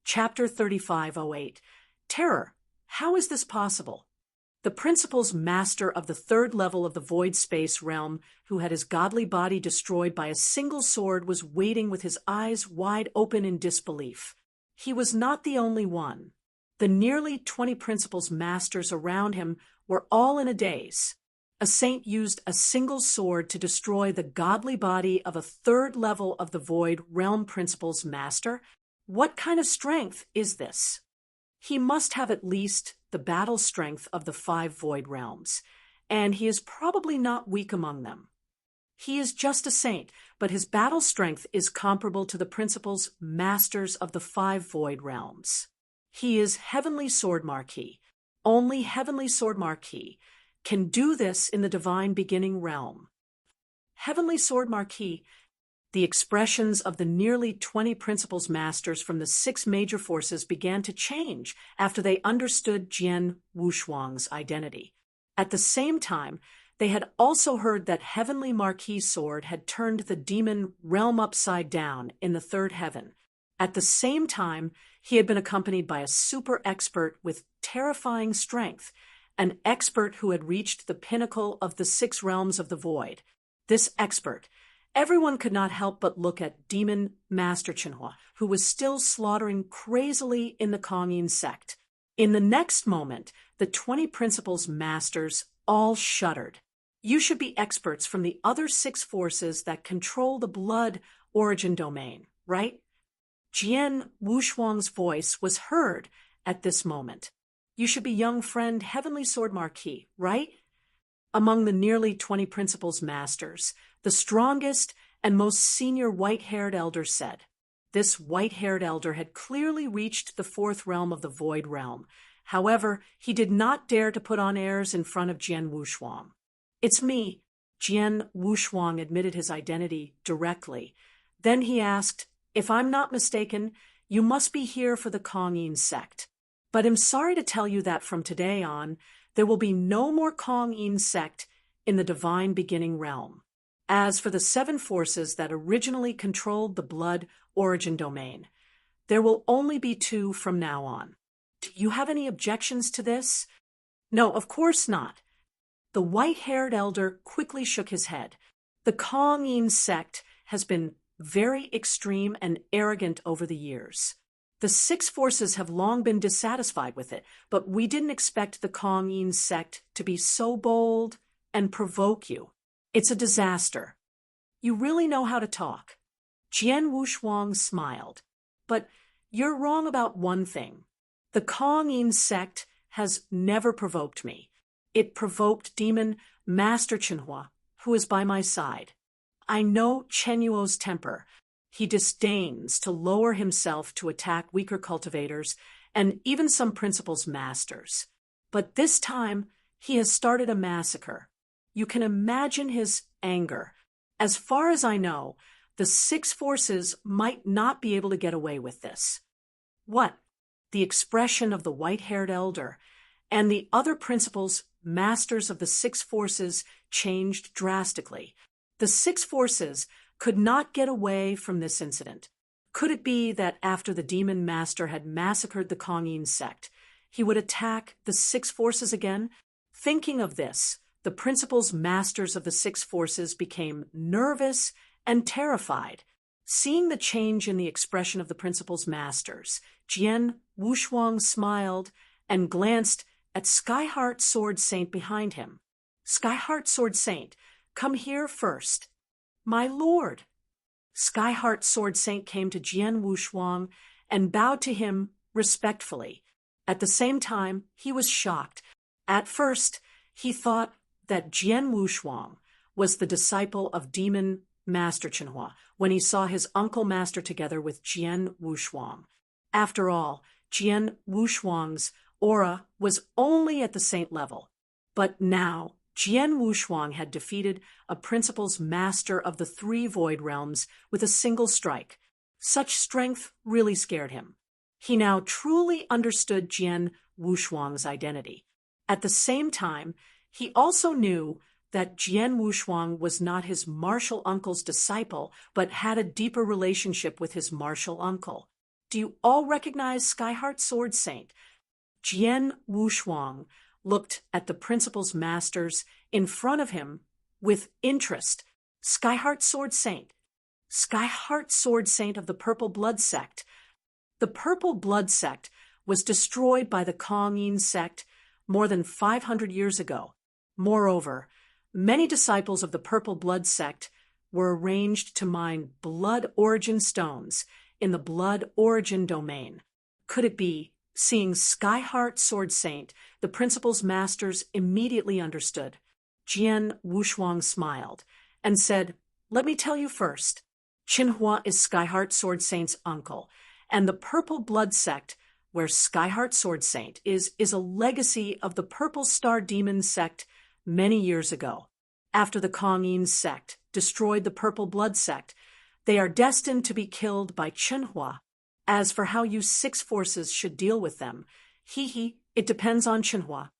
Chapter 3508. Terror. How is this possible? The principal's master of the third level of the void space realm, who had his godly body destroyed by a single sword, was waiting with his eyes wide open in disbelief. He was not the only one. The nearly 20 principal's masters around him were all in a daze. A saint used a single sword to destroy the godly body of a third level of the void realm principal's master? What kind of strength is this? He must have at least the battle strength of the 5 void realms, and he is probably not weak among them. He is just a saint, but his battle strength is comparable to the principal's masters of the 5 void realms. He is Heavenly Sword Marquis. Only Heavenly Sword Marquis can do this in the divine beginning realm. Heavenly Sword Marquis. The expressions of the nearly 20 principal's masters from the 6 major forces began to change after they understood Jian Wushuang's identity. At the same time, they had also heard that Heavenly Marquis' sword had turned the demon realm upside down in the third heaven. At the same time, he had been accompanied by a super expert with terrifying strength, an expert who had reached the pinnacle of the 6 realms of the void. This expert, everyone could not help but look at Demon Master Chenhua, who was still slaughtering crazily in the Kongyin sect. In the next moment, the 20 principal's masters all shuddered. You should be experts from the other 6 forces that control the blood origin domain, right? Jian Wushuang's voice was heard at this moment. You should be young friend Heavenly Sword Marquis, right? Among the nearly 20 principal's masters, the strongest and most senior white-haired elder said. This white-haired elder had clearly reached the 4th realm of the void realm. However, he did not dare to put on airs in front of Jian Wushuang. It's me. Jian Wushuang admitted his identity directly. Then he asked, if I'm not mistaken, you must be here for the Kongyin sect. But I'm sorry to tell you that from today on, there will be no more Kongyin sect in the divine beginning realm. As for the 7 forces that originally controlled the blood origin domain, there will only be 2 from now on. Do you have any objections to this? No, of course not. The white-haired elder quickly shook his head. The Kongyin sect has been very extreme and arrogant over the years. The 6 forces have long been dissatisfied with it, but we didn't expect the Kongyin sect to be so bold and provoke you. It's a disaster. You really know how to talk. Jian Wushuang smiled. But you're wrong about one thing. The Kongyin sect has never provoked me. It provoked Demon Master Chenhua, who is by my side. I know Chen Yuo's temper. He disdains to lower himself to attack weaker cultivators and even some principal's masters. But this time, he has started a massacre. You can imagine his anger. As far as I know, the 6 forces might not be able to get away with this. What? The expression of the white-haired elder and the other principals, masters of the 6 forces, changed drastically. The 6 forces could not get away from this incident. Could it be that after the demon master had massacred the Kongyin sect, he would attack the 6 forces again? Thinking of this, the principal's masters of the 6 forces became nervous and terrified. Seeing the change in the expression of the principal's masters, Jian Wushuang smiled and glanced at Skyheart Sword Saint behind him. Skyheart Sword Saint, come here first. My lord. Skyheart Sword Saint came to Jian Wushuang and bowed to him respectfully. At the same time, he was shocked. At first, he thought that Jian Wushuang was the disciple of Demon Master Chenhua when he saw his uncle master together with Jian Wushuang. After all, Jian Wushuang's aura was only at the saint level. But now, Jian Wushuang had defeated a principal's master of the 3 void realms with a single strike. Such strength really scared him. He now truly understood Jian Wushuang's identity. At the same time, he also knew that Jian Wushuang was not his martial uncle's disciple, but had a deeper relationship with his martial uncle. Do you all recognize Skyheart Sword Saint? Jian Wushuang looked at the principal's masters in front of him with interest. Skyheart Sword Saint. Skyheart Sword Saint of the Purple Blood Sect. The Purple Blood Sect was destroyed by the Kongyin sect more than 500 years ago. Moreover, many disciples of the Purple Blood Sect were arranged to mine blood origin stones in the blood origin domain. Could it be? Seeing Skyheart Sword Saint, the principal's masters immediately understood. Jian Wushuang smiled and said, "Let me tell you first. Qinhua is Skyheart Sword Saint's uncle, and the Purple Blood Sect, where Skyheart Sword Saint is a legacy of the Purple Star Demon sect many years ago. After the Kongyin sect destroyed the Purple Blood Sect, they are destined to be killed by Qinhua. As for how you six forces should deal with them, it depends on Qinhua."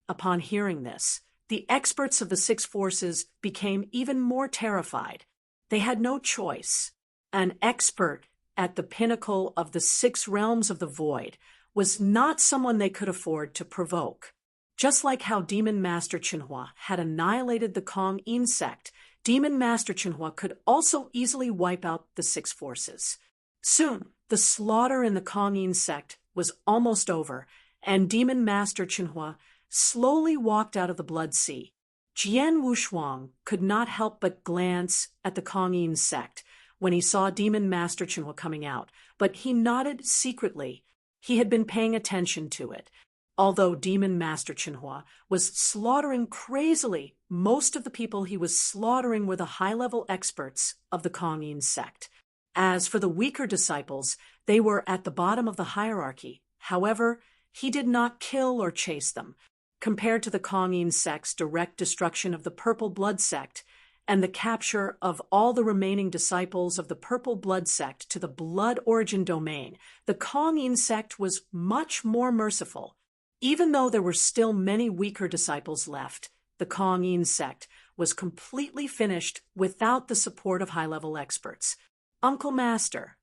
Upon hearing this, the experts of the six forces became even more terrified. They had no choice. An expert at the pinnacle of the six realms of the void was not someone they could afford to provoke. Just like how Demon Master Qinhua had annihilated the Kongyin sect, Demon Master Qinhua could also easily wipe out the six forces. Soon, the slaughter in the Kongyin sect was almost over, and Demon Master Qinhua slowly walked out of the Blood Sea. Jian Wushuang could not help but glance at the Kongyin sect when he saw Demon Master Qinhua coming out, but he nodded secretly. He had been paying attention to it. Although Demon Master Qinhua was slaughtering crazily, most of the people he was slaughtering were the high-level experts of the Kongyin sect. As for the weaker disciples, they were at the bottom of the hierarchy. However, he did not kill or chase them. Compared to the Kongyin sect's direct destruction of the Purple Blood Sect and the capture of all the remaining disciples of the Purple Blood Sect to the blood origin domain, the Kongyin sect was much more merciful. Even though there were still many weaker disciples left, the Kongyin sect was completely finished without the support of high-level experts. "Uncle Master."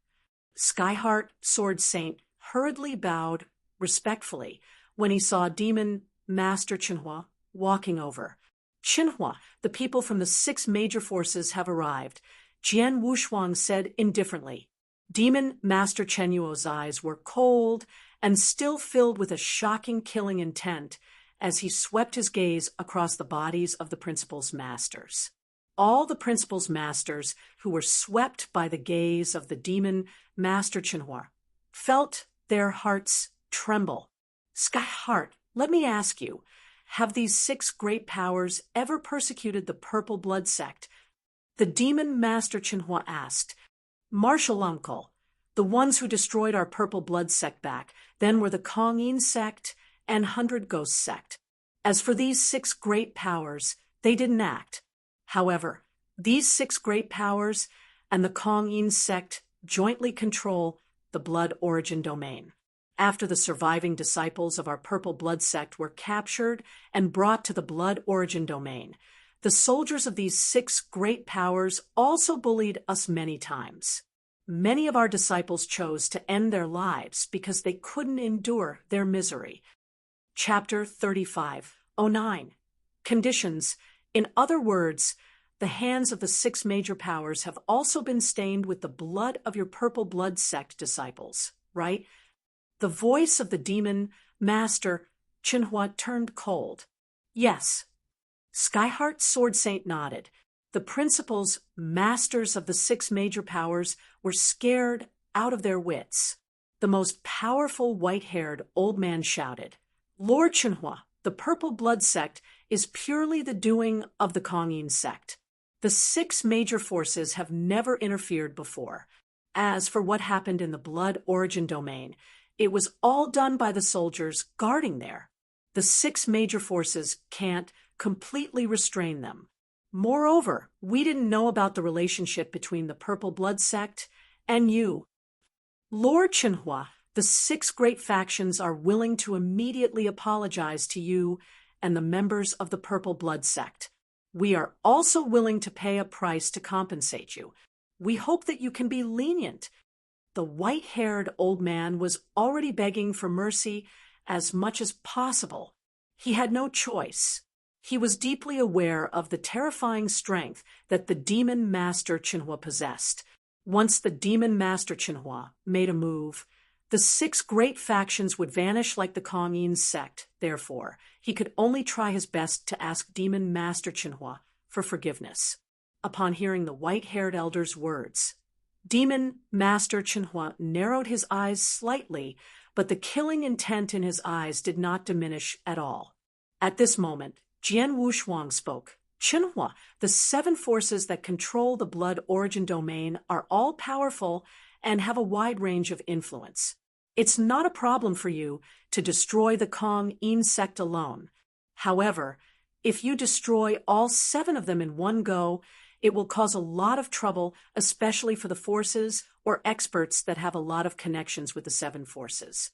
Skyheart Sword Saint hurriedly bowed respectfully when he saw Demon Master Qinhua walking over. "Qinhua, the people from the six major forces have arrived," Jian Wushuang said indifferently. Demon Master Chenyuo's eyes were cold and still filled with a shocking killing intent as he swept his gaze across the bodies of the principal's masters. All the principal's masters who were swept by the gaze of the Demon Master Qinhua felt their hearts tremble. "Skyheart, let me ask you, have these six great powers ever persecuted the Purple Blood Sect?" The Demon Master Qinhua asked. "Martial Uncle, the ones who destroyed our Purple Blood Sect back then were the Kongyin sect and Hundred Ghost sect. As for these six great powers, they didn't act. However, these six great powers and the Kongyin sect jointly control the blood origin domain. After the surviving disciples of our Purple Blood Sect were captured and brought to the blood origin domain, the soldiers of these six great powers also bullied us many times. Many of our disciples chose to end their lives because they couldn't endure their misery." Chapter 35:09. Conditions. In other words, the hands of the six major powers have also been stained with the blood of your Purple Blood Sect disciples, right? The voice of the Demon Master Qinhua turned cold. "Yes." Skyheart Sword Saint nodded. The principals, masters of the six major powers, were scared out of their wits. The most powerful white-haired old man shouted, "Lord Qinhua, the Purple Blood Sect is purely the doing of the Kongyin sect. The six major forces have never interfered before. As for what happened in the blood origin domain, it was all done by the soldiers guarding there. The six major forces can't completely restrain them. Moreover, we didn't know about the relationship between the Purple Blood Sect and you. Lord Qinhua, the six great factions are willing to immediately apologize to you and the members of the Purple Blood Sect. We are also willing to pay a price to compensate you. We hope that you can be lenient." The white-haired old man was already begging for mercy as much as possible. He had no choice. He was deeply aware of the terrifying strength that the demon master Chinhua possessed. Once the demon master Chinhua made a move, the 6 great factions would vanish like the Kong-yin sect. Therefore, he could only try his best to ask demon master Chinhua for forgiveness. Upon hearing the white-haired elder's words, demon master Chinhua narrowed his eyes slightly, but the killing intent in his eyes did not diminish at all. At this moment, Jian Wushuang spoke. Chinhua, the 7 forces that control the blood origin domain are all powerful and have a wide range of influence. It's not a problem for you to destroy the Kong-yin sect alone. However, if you destroy all 7 of them in one go, it will cause a lot of trouble, especially for the forces or experts that have a lot of connections with the 7 forces.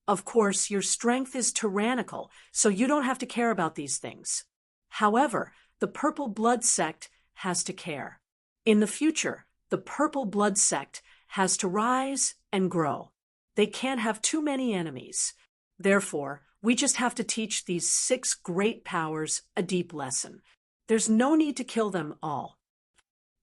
Of course, your strength is tyrannical, so you don't have to care about these things. However, the Purple Blood Sect has to care. In the future, the Purple Blood Sect has to rise and grow. They can't have too many enemies. Therefore, we just have to teach these 6 great powers a deep lesson. There's no need to kill them all.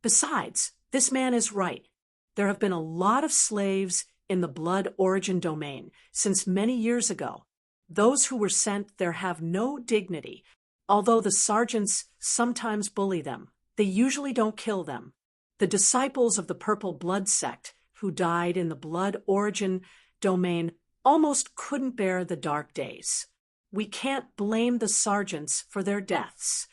Besides, this man is right. There have been a lot of slaves in the blood origin domain since many years ago. Those who were sent there have no dignity. Although the sergeants sometimes bully them, they usually don't kill them. The disciples of the Purple Blood Sect who died in the blood origin domain almost couldn't bear the dark days. We can't blame the sergeants for their deaths.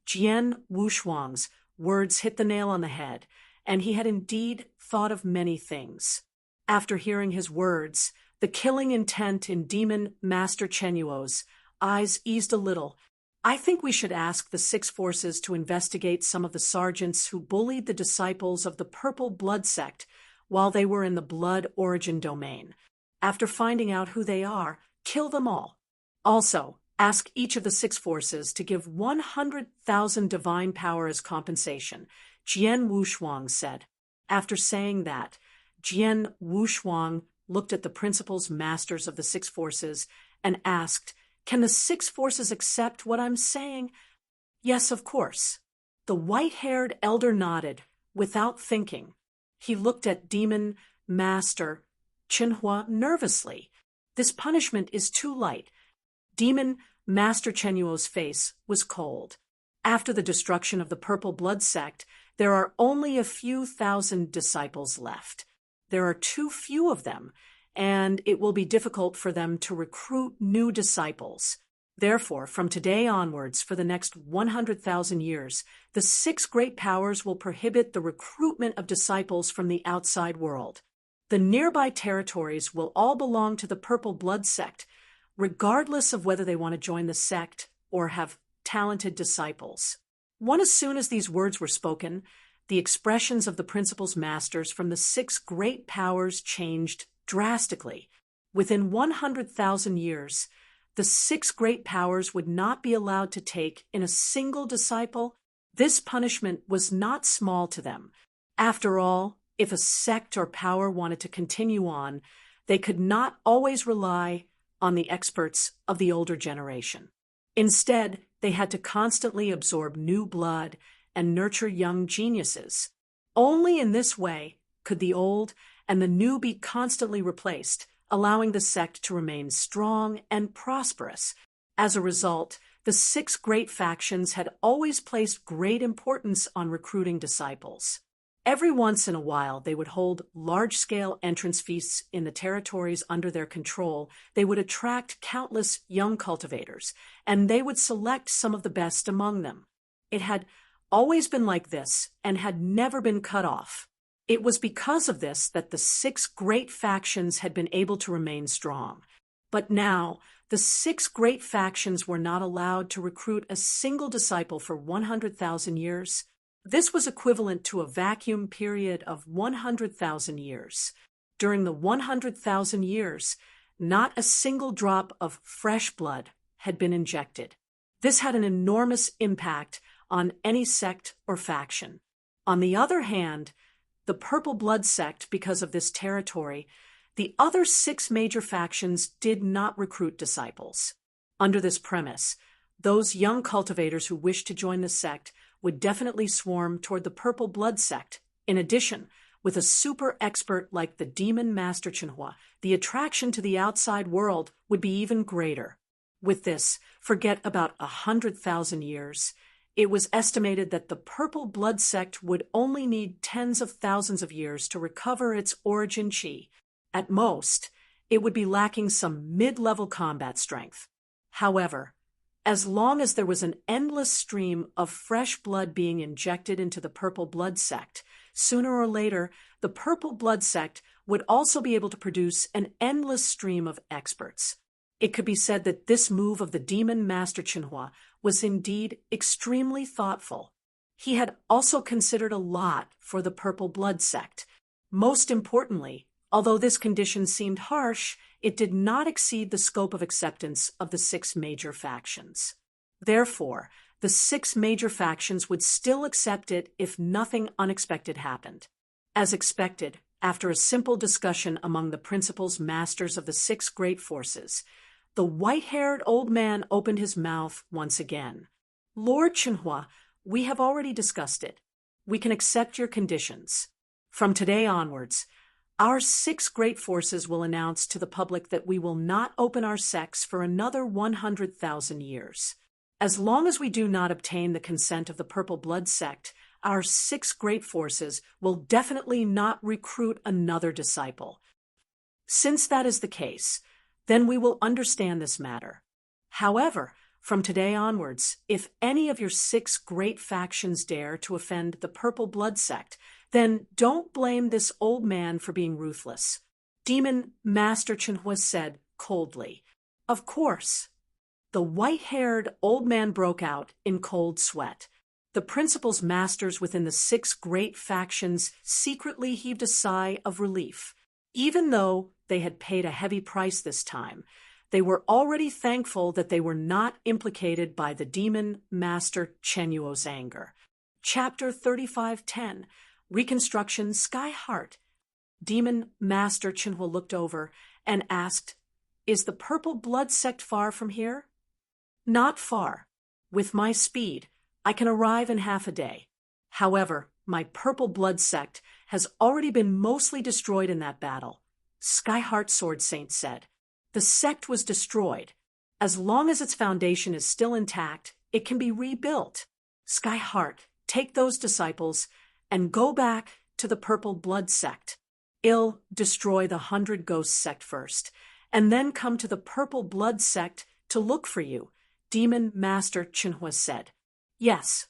Jian Wushuang's words hit the nail on the head, and he had indeed thought of many things. After hearing his words, the killing intent in Demon Master Chenyuo's eyes eased a little. I think we should ask the 6 forces to investigate some of the sergeants who bullied the disciples of the Purple Blood Sect while they were in the blood origin domain. After finding out who they are, kill them all. Also, ask each of the 6 forces to give 100,000 divine power as compensation, Jian Wushuang said. After saying that, Jian Wushuang looked at the principals masters of the 6 forces and asked, "Can the 6 forces accept what I'm saying?" "Yes, of course." The white-haired elder nodded, without thinking. He looked at Demon Master Chinhua nervously. This punishment is too light. Demon Master Chenyuo's face was cold. After the destruction of the Purple Blood Sect, there are only a few thousand disciples left. There are too few of them, and it will be difficult for them to recruit new disciples. Therefore, from today onwards, for the next 100,000 years, the 6 great powers will prohibit the recruitment of disciples from the outside world. The nearby territories will all belong to the Purple Blood Sect, regardless of whether they want to join the sect or have talented disciples. As soon as these words were spoken, the expressions of the principal's masters from the 6 great powers changed drastically. Within 100,000 years, the 6 great powers would not be allowed to take in a single disciple. This punishment was not small to them. After all, if a sect or power wanted to continue on, they could not always rely on the experts of the older generation. Instead, they had to constantly absorb new blood and nurture young geniuses. Only in this way could the old and the new be constantly replaced, allowing the sect to remain strong and prosperous. As a result, the 6 great factions had always placed great importance on recruiting disciples. Every once in a while, they would hold large-scale entrance feasts in the territories under their control. They would attract countless young cultivators, and they would select some of the best among them. It had always been like this and had never been cut off. It was because of this that the 6 great factions had been able to remain strong. But now, the 6 great factions were not allowed to recruit a single disciple for 100,000 years. This was equivalent to a vacuum period of 100,000 years. During the 100,000 years, not a single drop of fresh blood had been injected. This had an enormous impact on any sect or faction. On the other hand, the Purple Blood sect, because of this territory, the other 6 major factions did not recruit disciples. Under this premise, those young cultivators who wished to join the sect would definitely swarm toward the Purple Blood sect. In addition, with a super expert like the Demon Master Chenhua, the attraction to the outside world would be even greater. With this, forget about 100,000 years. It was estimated that the Purple Blood sect would only need tens of thousands of years to recover its origin chi. At most, it would be lacking some mid-level combat strength. However, as long as there was an endless stream of fresh blood being injected into the Purple Blood sect, sooner or later, the Purple Blood sect would also be able to produce an endless stream of experts. It could be said that this move of the Demon Master Chenhua was indeed extremely thoughtful. He had also considered a lot for the Purple Blood sect. Most importantly, although this condition seemed harsh, it did not exceed the scope of acceptance of the 6 major factions. Therefore, the 6 major factions would still accept it if nothing unexpected happened. As expected, after a simple discussion among the principals masters of the 6 great forces, the white-haired old man opened his mouth once again. Lord Chenhua, we have already discussed it. We can accept your conditions. From today onwards, our 6 great forces will announce to the public that we will not open our sects for another 100,000 years. As long as we do not obtain the consent of the Purple Blood sect, our 6 great forces will definitely not recruit another disciple. Since that is the case, then we will understand this matter. However, from today onwards, if any of your 6 great factions dare to offend the Purple Blood sect, then don't blame this old man for being ruthless. Demon Master Chenhua said coldly. Of course. The white-haired old man broke out in cold sweat. The principals masters within the 6 great factions secretly heaved a sigh of relief. Even though they had paid a heavy price this time, they were already thankful that they were not implicated by the Demon Master Chenhuo's anger. Chapter 3510, Reconstruction Sky Heart. Demon Master Chenhua looked over and asked, "Is the Purple Blood sect far from here?" "Not far. With my speed, I can arrive in half a day. However, my Purple Blood sect has already been mostly destroyed in that battle," Skyheart Sword Saint said. "The sect was destroyed. As long as its foundation is still intact, it can be rebuilt. Skyheart, take those disciples and go back to the Purple Blood sect. I'll destroy the 100 Ghosts sect first, and then come to the Purple Blood sect to look for you," Demon Master Chenhua said. "Yes."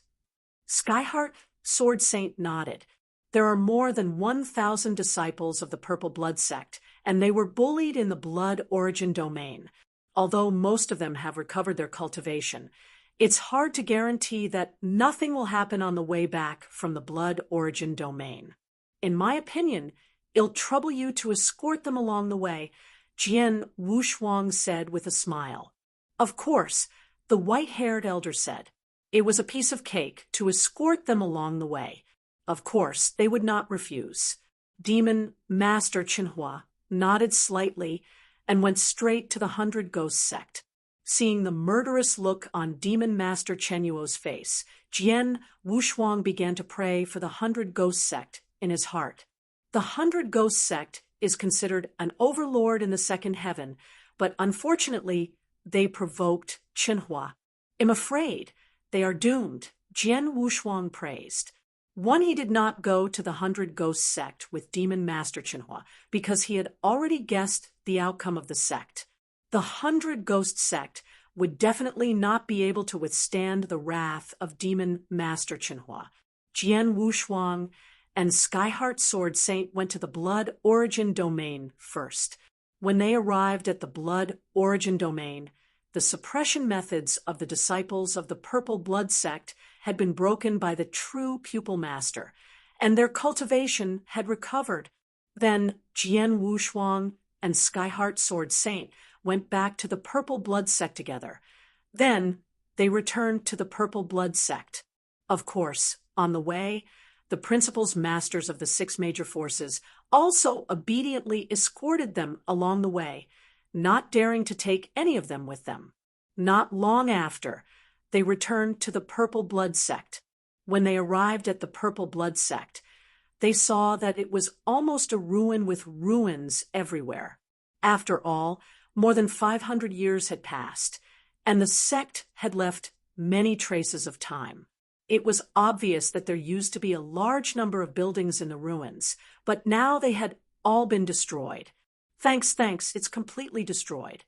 Skyheart Sword Saint nodded. There are more than 1,000 disciples of the Purple Blood sect, and they were bullied in the Blood Origin domain. Although most of them have recovered their cultivation, it's hard to guarantee that nothing will happen on the way back from the Blood Origin domain. In my opinion, it'll trouble you to escort them along the way, Jian Wushuang said with a smile. Of course, the white-haired elder said. It was a piece of cake to escort them along the way. Of course, they would not refuse. Demon Master Chenhua nodded slightly and went straight to the 100 Ghosts sect. Seeing the murderous look on Demon Master Chenhuo's face, Jian Wushuang began to pray for the 100 Ghosts sect in his heart. The 100 Ghosts sect is considered an overlord in the second heaven, but unfortunately, they provoked Chenhua. "I'm afraid they are doomed," Jian Wushuang praised. One, he did not go to the 100 Ghosts sect with Demon Master Chenhua because he had already guessed the outcome of the sect. The 100 Ghosts sect would definitely not be able to withstand the wrath of Demon Master Chenhua. Jian Wushuang and Skyheart Sword Saint went to the Blood Origin domain first. When they arrived at the Blood Origin domain, the suppression methods of the disciples of the Purple Blood sect had been broken by the true pupil master, and their cultivation had recovered. Then Jian Wushuang and Skyheart Sword Saint went back to the Purple Blood sect together. Then they returned to the Purple Blood sect. Of course, on the way, the principal's masters of the six major forces also obediently escorted them along the way, not daring to take any of them with them. Not long after, they returned to the Purple Blood Sect. When they arrived at the Purple Blood Sect, they saw that it was almost a ruin with ruins everywhere. After all, more than 500 years had passed, and the sect had left many traces of time. It was obvious that there used to be a large number of buildings in the ruins, but now they had all been destroyed. Thanks, it's completely destroyed.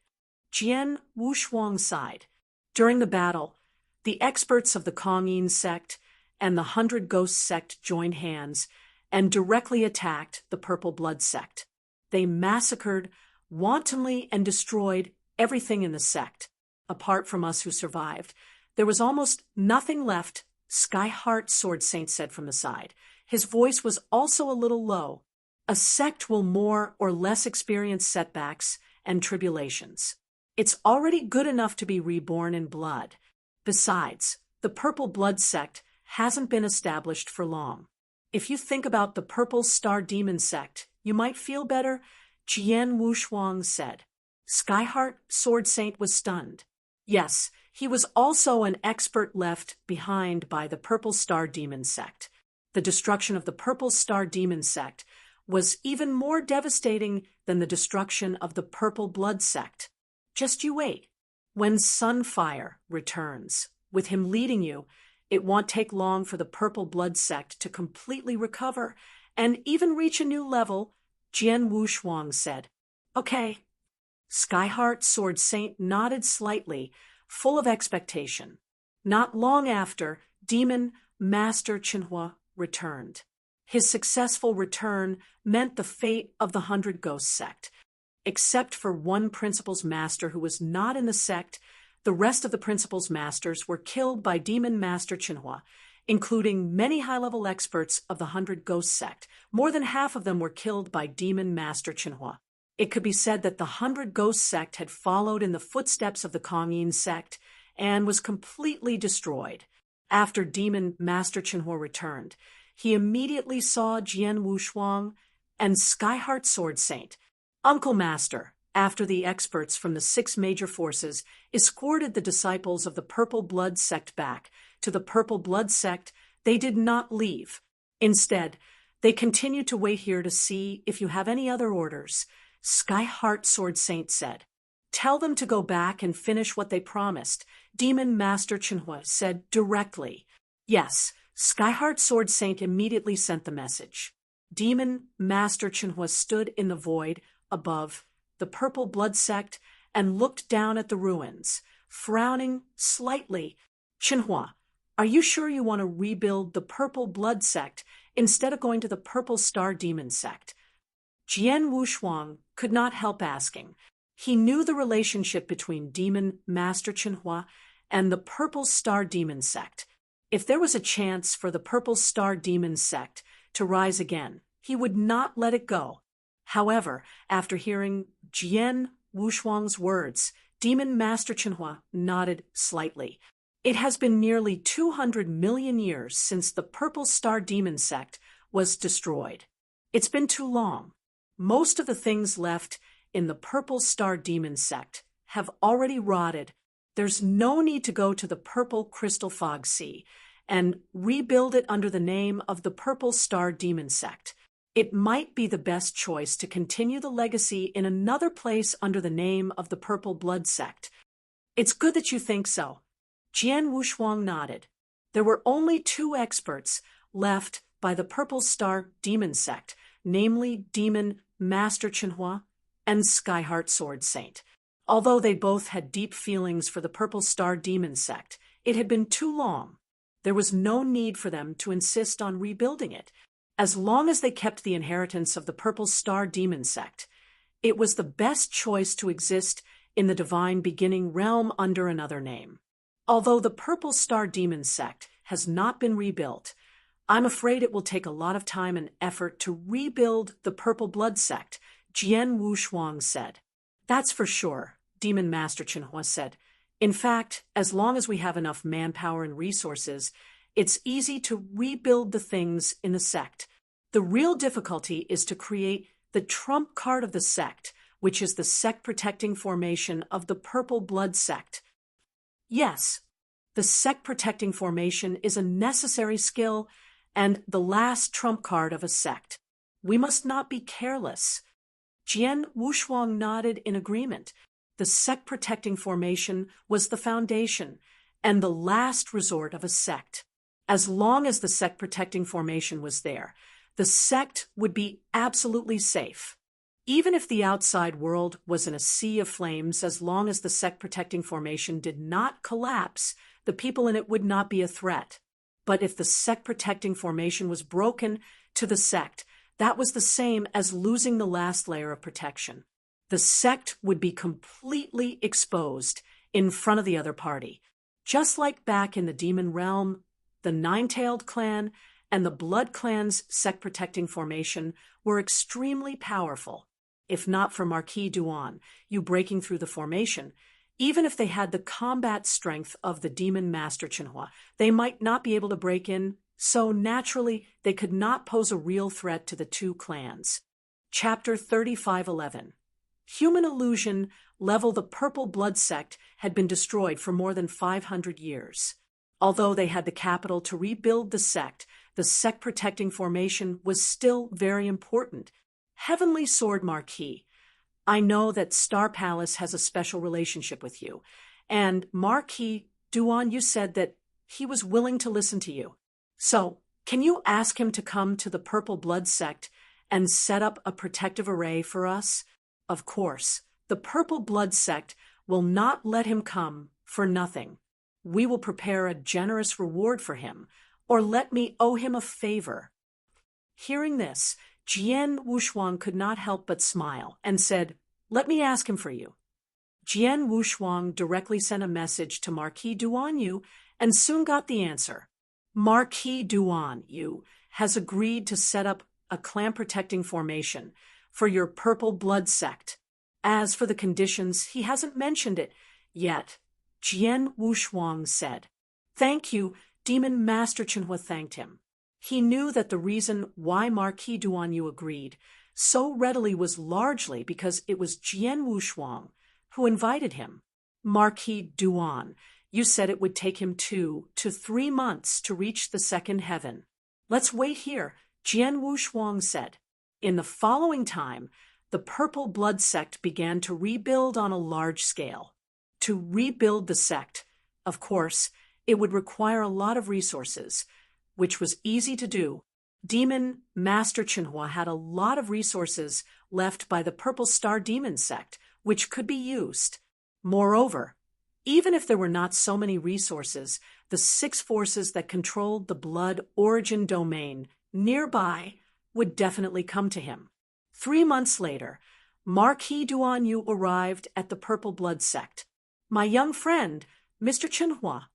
Jian Wushuang sighed. During the battle, the experts of the Kongyin sect and the 100 Ghosts sect joined hands and directly attacked the Purple Blood sect. They massacred, wantonly, and destroyed everything in the sect. Apart from us who survived, there was almost nothing left, Skyheart Sword Saint said from the side. His voice was also a little low. A sect will more or less experience setbacks and tribulations. It's already good enough to be reborn in blood. Besides, the Purple Blood sect hasn't been established for long. If you think about the Purple Star Demon sect, you might feel better, Jian Wushuang said. Skyheart Sword Saint was stunned. Yes, he was also an expert left behind by the Purple Star Demon sect. The destruction of the Purple Star Demon sect was even more devastating than the destruction of the Purple Blood sect. Just you wait. When Sunfire returns, with him leading you, it won't take long for the Purple Blood sect to completely recover and even reach a new level, Jian Wushuang said. Okay. Skyheart Sword Saint nodded slightly, full of expectation. Not long after, Demon Master Qinhua returned. His successful return meant the fate of the 100 Ghosts sect. Except for one principal's master who was not in the sect, the rest of the principal's masters were killed by Demon Master Qinhua, including many high-level experts of the 100 Ghosts sect. More than half of them were killed by Demon Master Qinhua. It could be said that the 100 Ghosts sect had followed in the footsteps of the Kongyin sect and was completely destroyed. After Demon Master Qinhua returned, he immediately saw Jian Wushuang and Skyheart Sword Saint. Uncle Master, after the experts from the six major forces escorted the disciples of the Purple Blood sect back to the Purple Blood sect, they did not leave. Instead, they continued to wait here to see if you have any other orders. Skyheart Sword Saint said. Tell them to go back and finish what they promised, Demon Master Qinhua said directly. Yes, Skyheart Sword Saint immediately sent the message. Demon Master Qinhua stood in the void above the Purple Blood sect and looked down at the ruins, frowning slightly. Qinhua, are you sure you want to rebuild the Purple Blood sect instead of going to the Purple Star Demon sect? Jian Wushuang could not help asking. He knew the relationship between Demon Master Qinhua and the Purple Star Demon sect. If there was a chance for the Purple Star Demon sect to rise again, he would not let it go. However, after hearing Jian Wushuang's words, Demon Master Qinhua nodded slightly. It has been nearly 200 million years since the Purple Star Demon sect was destroyed. It's been too long. Most of the things left in the Purple Star Demon sect have already rotted. There's no need to go to the Purple Crystal Fog Sea and rebuild it under the name of the Purple Star Demon sect. It might be the best choice to continue the legacy in another place under the name of the Purple Blood sect. It's good that you think so. Jian Wushuang nodded. There were only two experts left by the Purple Star Demon sect, namely Demon Master Qinhua and Skyheart Sword Saint. Although they both had deep feelings for the Purple Star Demon sect, it had been too long. There was no need for them to insist on rebuilding it. As long as they kept the inheritance of the Purple Star Demon sect, it was the best choice to exist in the divine beginning realm under another name. Although the Purple Star Demon sect has not been rebuilt, I'm afraid it will take a lot of time and effort to rebuild the Purple Blood sect, Jian Wushuang said. That's for sure, Demon Master Qinhua said. In fact, as long as we have enough manpower and resources, It's easy to rebuild the things in the sect. The real difficulty is to create the trump card of the sect, which is the sect-protecting formation of the purple blood sect. Yes, the sect-protecting formation is a necessary skill and the last trump card of a sect. We must not be careless. Jian Wushuang nodded in agreement. The sect-protecting formation was the foundation and the last resort of a sect. As long as the sect-protecting formation was there, the sect would be absolutely safe. Even if the outside world was in a sea of flames, as long as the sect-protecting formation did not collapse, the people in it would not be a threat. But if the sect-protecting formation was broken to the sect, that was the same as losing the last layer of protection. The sect would be completely exposed in front of the other party. Just like back in the demon realm, the Nine-Tailed clan and the Blood clan's sect-protecting formation were extremely powerful. If not for Marquis Duan, you breaking through the formation, even if they had the combat strength of the demon master Chenhua, they might not be able to break in, so naturally they could not pose a real threat to the two clans. Chapter 3511. Human illusion level. The purple blood sect had been destroyed for more than 500 years. Although they had the capital to rebuild the sect-protecting formation was still very important. Heavenly Sword Marquis, I know that Star Palace has a special relationship with you, and Marquis Duan, you said that he was willing to listen to you. So, can you ask him to come to the Purple Blood Sect and set up a protective array for us? Of course, the Purple Blood Sect will not let him come for nothing. We will prepare a generous reward for him, or let me owe him a favor. Hearing this, Jian Wushuang could not help but smile and said, "Let me ask him for you." Jian Wushuang directly sent a message to Marquis Duan Yu and soon got the answer. Marquis Duan Yu has agreed to set up a clan-protecting formation for your Purple Blood Sect. As for the conditions, he hasn't mentioned it yet. Jian Wushuang said. Thank you, Demon Master Chenhua thanked him. He knew that the reason why Marquis Duan Yu agreed so readily was largely because it was Jian Wushuang who invited him. Marquis Duan, you said it would take him 2 to 3 months to reach the second heaven. Let's wait here, Jian Wushuang said. In the following time, the Purple Blood Sect began to rebuild on a large scale. To rebuild the sect, of course, it would require a lot of resources, which was easy to do. Demon Master Chenhua had a lot of resources left by the Purple Star Demon Sect, which could be used. Moreover, even if there were not so many resources, the 6 forces that controlled the blood origin domain nearby would definitely come to him. 3 months later, Marquis Duan Yu arrived at the Purple Blood Sect. My young friend, Mr. Chenhua.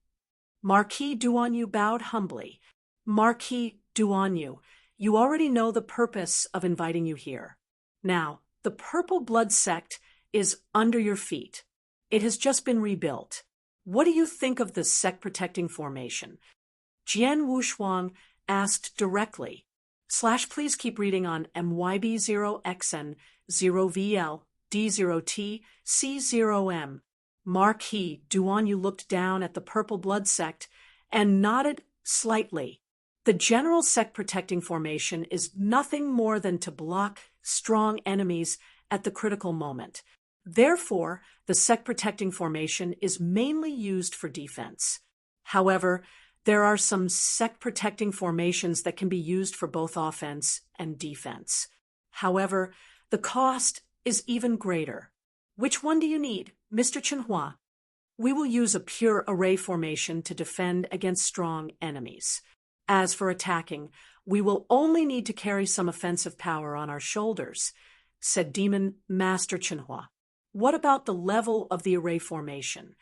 Marquis Duan Yu bowed humbly. Marquis Duan Yu, you already know the purpose of inviting you here. Now, the Purple Blood Sect is under your feet. It has just been rebuilt. What do you think of the sect-protecting formation? Jian Wushuang asked directly. Please keep reading on MYB0XN 0VL D0T C0M. Marquis Duan Yu looked down at the Purple Blood Sect and nodded slightly. The general sect-protecting formation is nothing more than to block strong enemies at the critical moment. Therefore, the sect-protecting formation is mainly used for defense. However, there are some sect-protecting formations that can be used for both offense and defense. However, the cost is even greater. Which one do you need, Mr. Chenhua? We will use a pure array formation to defend against strong enemies. As for attacking, we will only need to carry some offensive power on our shoulders, said Demon Master Chenhua. What about the level of the array formation?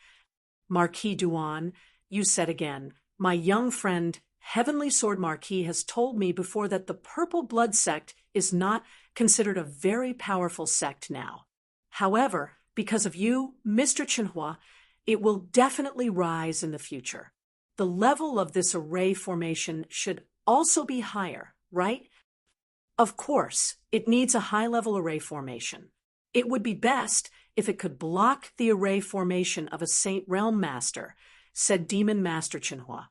Marquis Duan, you said again, my young friend, Heavenly Sword Marquis has told me before that the Purple Blood Sect is not considered a very powerful sect now. However, because of you, Mr. Chenhua, it will definitely rise in the future. the level of this array formation should also be higher, right? Of course, it needs a high-level array formation. It would be best if it could block the array formation of a Saint Realm Master, said Demon Master Chenhua.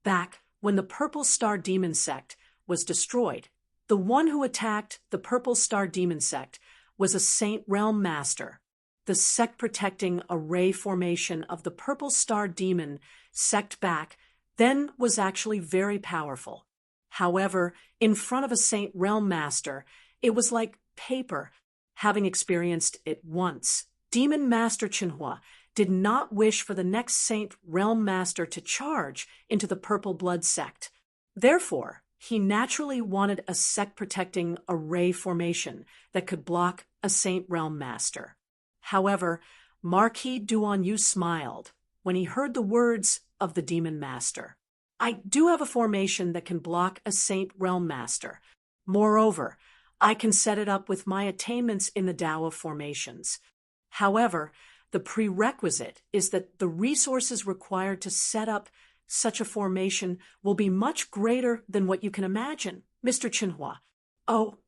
Back when the Purple Star Demon Sect was destroyed, the one who attacked the Purple Star Demon Sect was a Saint Realm Master. The sect-protecting array formation of the Purple Star Demon Sect back then was actually very powerful. However, in front of a Saint Realm Master, it was like paper. Having experienced it once, Demon Master Chenhua did not wish for the next Saint Realm Master to charge into the Purple Blood Sect. Therefore, he naturally wanted a sect-protecting array formation that could block a Saint Realm Master. However, Marquis Duanyu smiled when he heard the words of the Demon Master. I do have a formation that can block a Saint Realm Master. Moreover, I can set it up with my attainments in the Tao of Formations. However, the prerequisite is that the resources required to set up such a formation will be much greater than what you can imagine, Mr. Chenhua. Oh,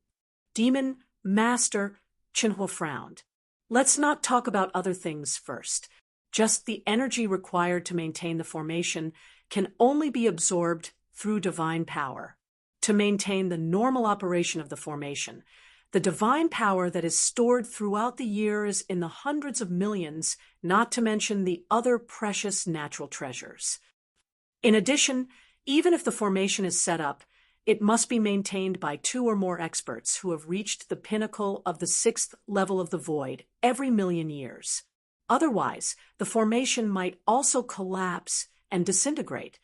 Demon Master Chenhua frowned. Let's not talk about other things first. Just the energy required to maintain the formation can only be absorbed through divine power. To maintain the normal operation of the formation, the divine power that is stored throughout the years in the hundreds of millions, not to mention the other precious natural treasures. In addition, even if the formation is set up, it must be maintained by 2 or more experts who have reached the pinnacle of the 6th level of the void every million years. Otherwise, the formation might also collapse and disintegrate.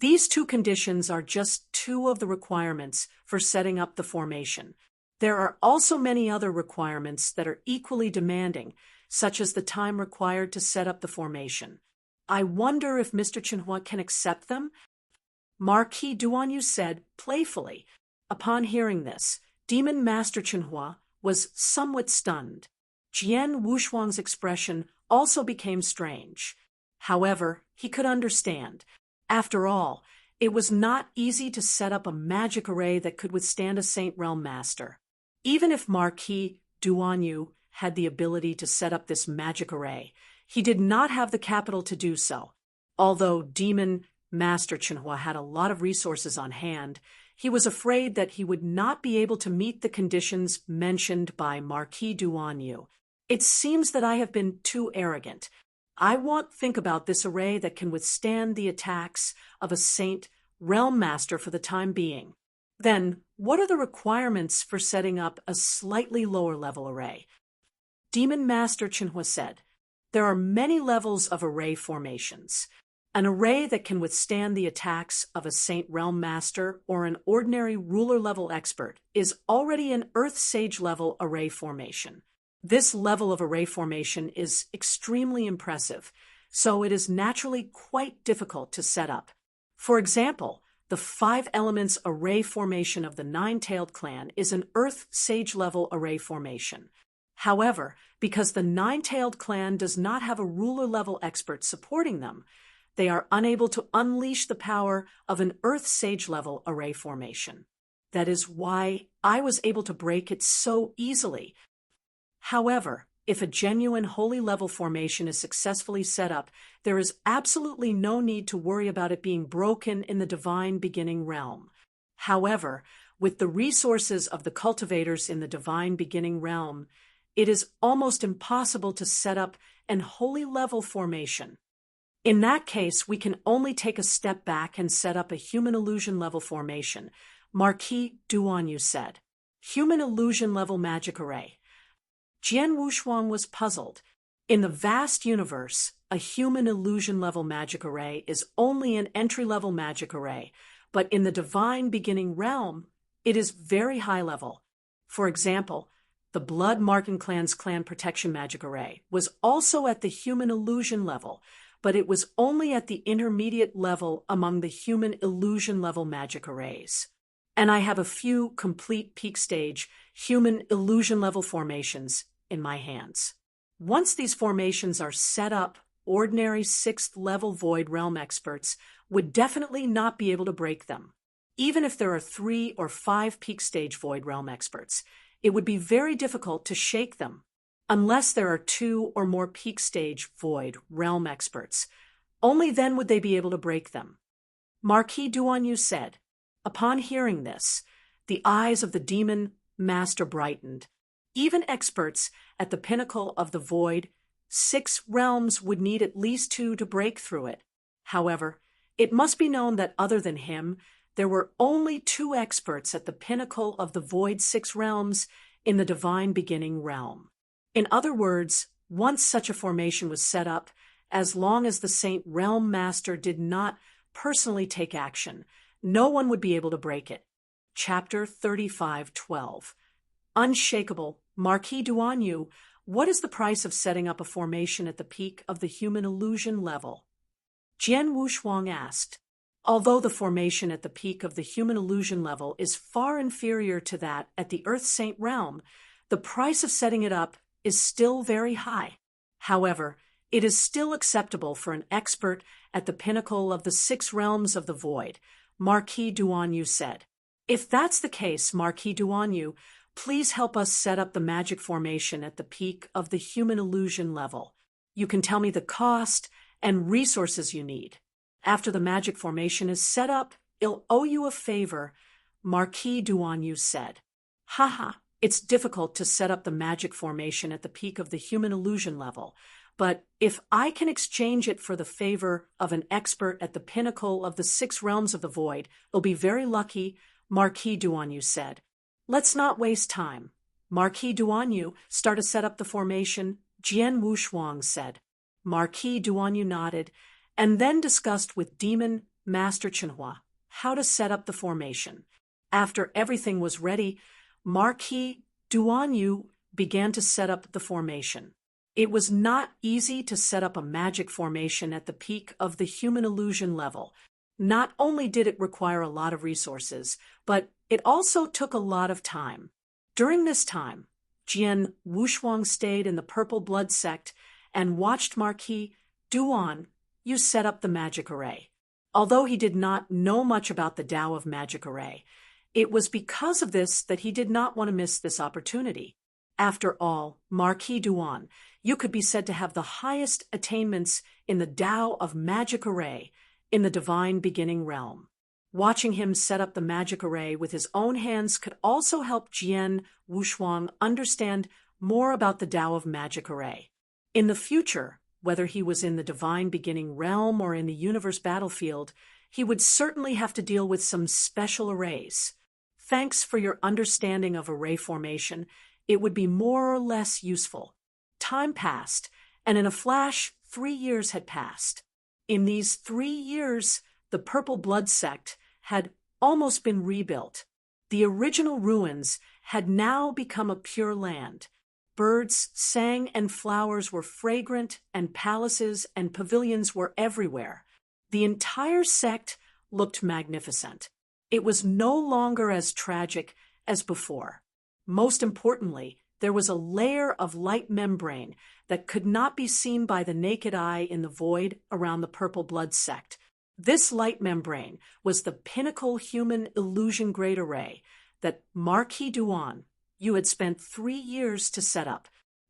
These 2 conditions are just 2 of the requirements for setting up the formation. There are also many other requirements that are equally demanding, such as the time required to set up the formation. I wonder if Mr. Chenhua can accept them? Marquis Duanyu said playfully. Upon hearing this, Demon Master Chenhua was somewhat stunned. Jian Wushuang's expression also became strange. However, he could understand. After all, it was not easy to set up a magic array that could withstand a Saint Realm Master. Even if Marquis Duanyu had the ability to set up this magic array, he did not have the capital to do so. Although Demon Master Chenhua had a lot of resources on hand, he was afraid that he would not be able to meet the conditions mentioned by Marquis Duanyu. It seems that I have been too arrogant. I won't think about this array that can withstand the attacks of a Saint Realm Master for the time being. Then, what are the requirements for setting up a slightly lower level array? Demon Master Chenhua said, there are many levels of array formations. An array that can withstand the attacks of a Saint Realm Master or an ordinary ruler-level expert is already an Earth Sage-level array formation. This level of array formation is extremely impressive, so it is naturally quite difficult to set up. For example, the 5 elements array formation of the Nine-Tailed Clan is an Earth Sage-level array formation. However, because the Nine-Tailed Clan does not have a ruler-level expert supporting them, they are unable to unleash the power of an Earth Sage-level array formation. That is why I was able to break it so easily. However, if a genuine holy level formation is successfully set up, there is absolutely no need to worry about it being broken in the divine beginning realm. However, with the resources of the cultivators in the divine beginning realm, it is almost impossible to set up an holy level formation. In that case, we can only take a step back and set up a human illusion level formation, Marquis Duanyu said. Human illusion level magic array. Jian Wushuang was puzzled. In the vast universe, a human illusion level magic array is only an entry-level magic array, but in the divine beginning realm, it is very high level. For example, the Blood Marken Clan's clan protection magic array was also at the human illusion level, but it was only at the intermediate level among the human illusion level magic arrays. And I have a few complete peak stage human illusion level formations in my hands. Once these formations are set up ordinary 6th-level Void Realm experts would definitely not be able to break them. Even if there are 3 or 5 peak stage Void Realm experts, it would be very difficult to shake them. Unless there are 2 or more peak stage Void Realm experts, only then would they be able to break them. Marquis Duanyu said. Upon hearing this, the eyes of the demon master brightened. Even experts at the pinnacle of the void, 6 realms would need at least 2 to break through it. However, it must be known that other than him, there were only 2 experts at the pinnacle of the void 6 realms in the divine beginning realm. In other words, once such a formation was set up, as long as the Saint Realm Master did not personally take action, no one would be able to break it. Chapter 35:12. Unshakable, Marquis Duanyu, what is the price of setting up a formation at the peak of the human illusion level? Jian Wushuang asked. Although the formation at the peak of the human illusion level is far inferior to that at the Earth Saint Realm, the price of setting it up is still very high. However, it is still acceptable for an expert at the pinnacle of the 6 realms of the void, Marquis Duanyu said. If that's the case, Marquis Duanyu, please help us set up the magic formation at the peak of the human illusion level. You can tell me the cost and resources you need. After the magic formation is set up, I'll owe you a favor, Marquis Duanyu said. Haha, it's difficult to set up the magic formation at the peak of the human illusion level, but if I can exchange it for the favor of an expert at the pinnacle of the 6 realms of the void, I'll be very lucky, Marquis Duanyu said. Let's not waste time. Marquis Duanyu, start to set up the formation, Jian Wushuang said. Marquis Duanyu nodded, and then discussed with Demon Master Chenhua how to set up the formation. After everything was ready, Marquis Duanyu began to set up the formation. It was not easy to set up a magic formation at the peak of the human illusion level. Not only did it require a lot of resources, but it also took a lot of time. During this time, Jian Wushuang stayed in the Purple Blood Sect and watched Marquis Duanyu set up the magic array. Although he did not know much about the Tao of Magic Array, it was because of this that he did not want to miss this opportunity. After all, Marquis Duan, you could be said to have the highest attainments in the Tao of Magic Array in the divine beginning realm. Watching him set up the magic array with his own hands could also help Jian Wushuang understand more about the Tao of Magic Array. In the future, whether he was in the divine beginning realm or in the universe battlefield, he would certainly have to deal with some special arrays. Thanks for your understanding of array formation. It would be more or less useful. Time passed, and in a flash, 3 years had passed. In these 3 years, the Purple Blood Sect had almost been rebuilt. The original ruins had now become a pure land. Birds sang and flowers were fragrant, and palaces and pavilions were everywhere. The entire sect looked magnificent. It was no longer as tragic as before. Most importantly, there was a layer of light membrane that could not be seen by the naked eye in the void around the Purple Blood Sect. This light membrane was the pinnacle human illusion great array that Marquis Duan, you had spent 3 years to set up.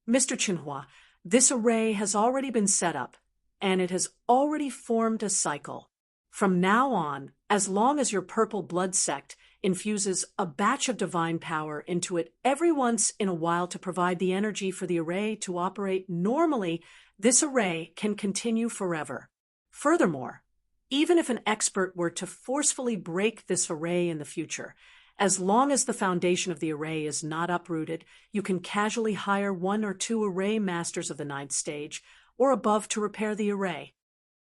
Mr. Chenhua, this array has already been set up, and it has already formed a cycle. From now on, as long as your Purple Blood Sect infuses a batch of divine power into it every once in a while to provide the energy for the array to operate normally, this array can continue forever. Furthermore, even if an expert were to forcefully break this array in the future, as long as the foundation of the array is not uprooted, you can casually hire 1 or 2 array masters of the 9th stage or above to repair the array.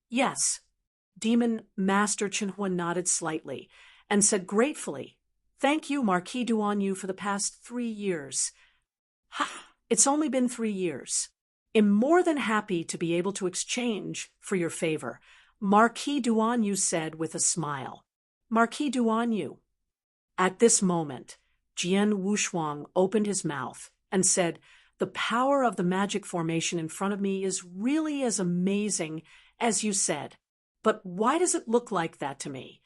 Yes, Demon Master Chenhua nodded slightly and said gratefully, "Thank you, Marquis Duanyu, for the past 3 years. Ha! It's only been 3 years. I'm more than happy to be able to exchange for your favor," Marquis Duanyu said with a smile. Marquis Duanyu. At this moment, Jian Wushuang opened his mouth and said, The power of the magic formation in front of me is really as amazing as you said. But why does it look like that to me?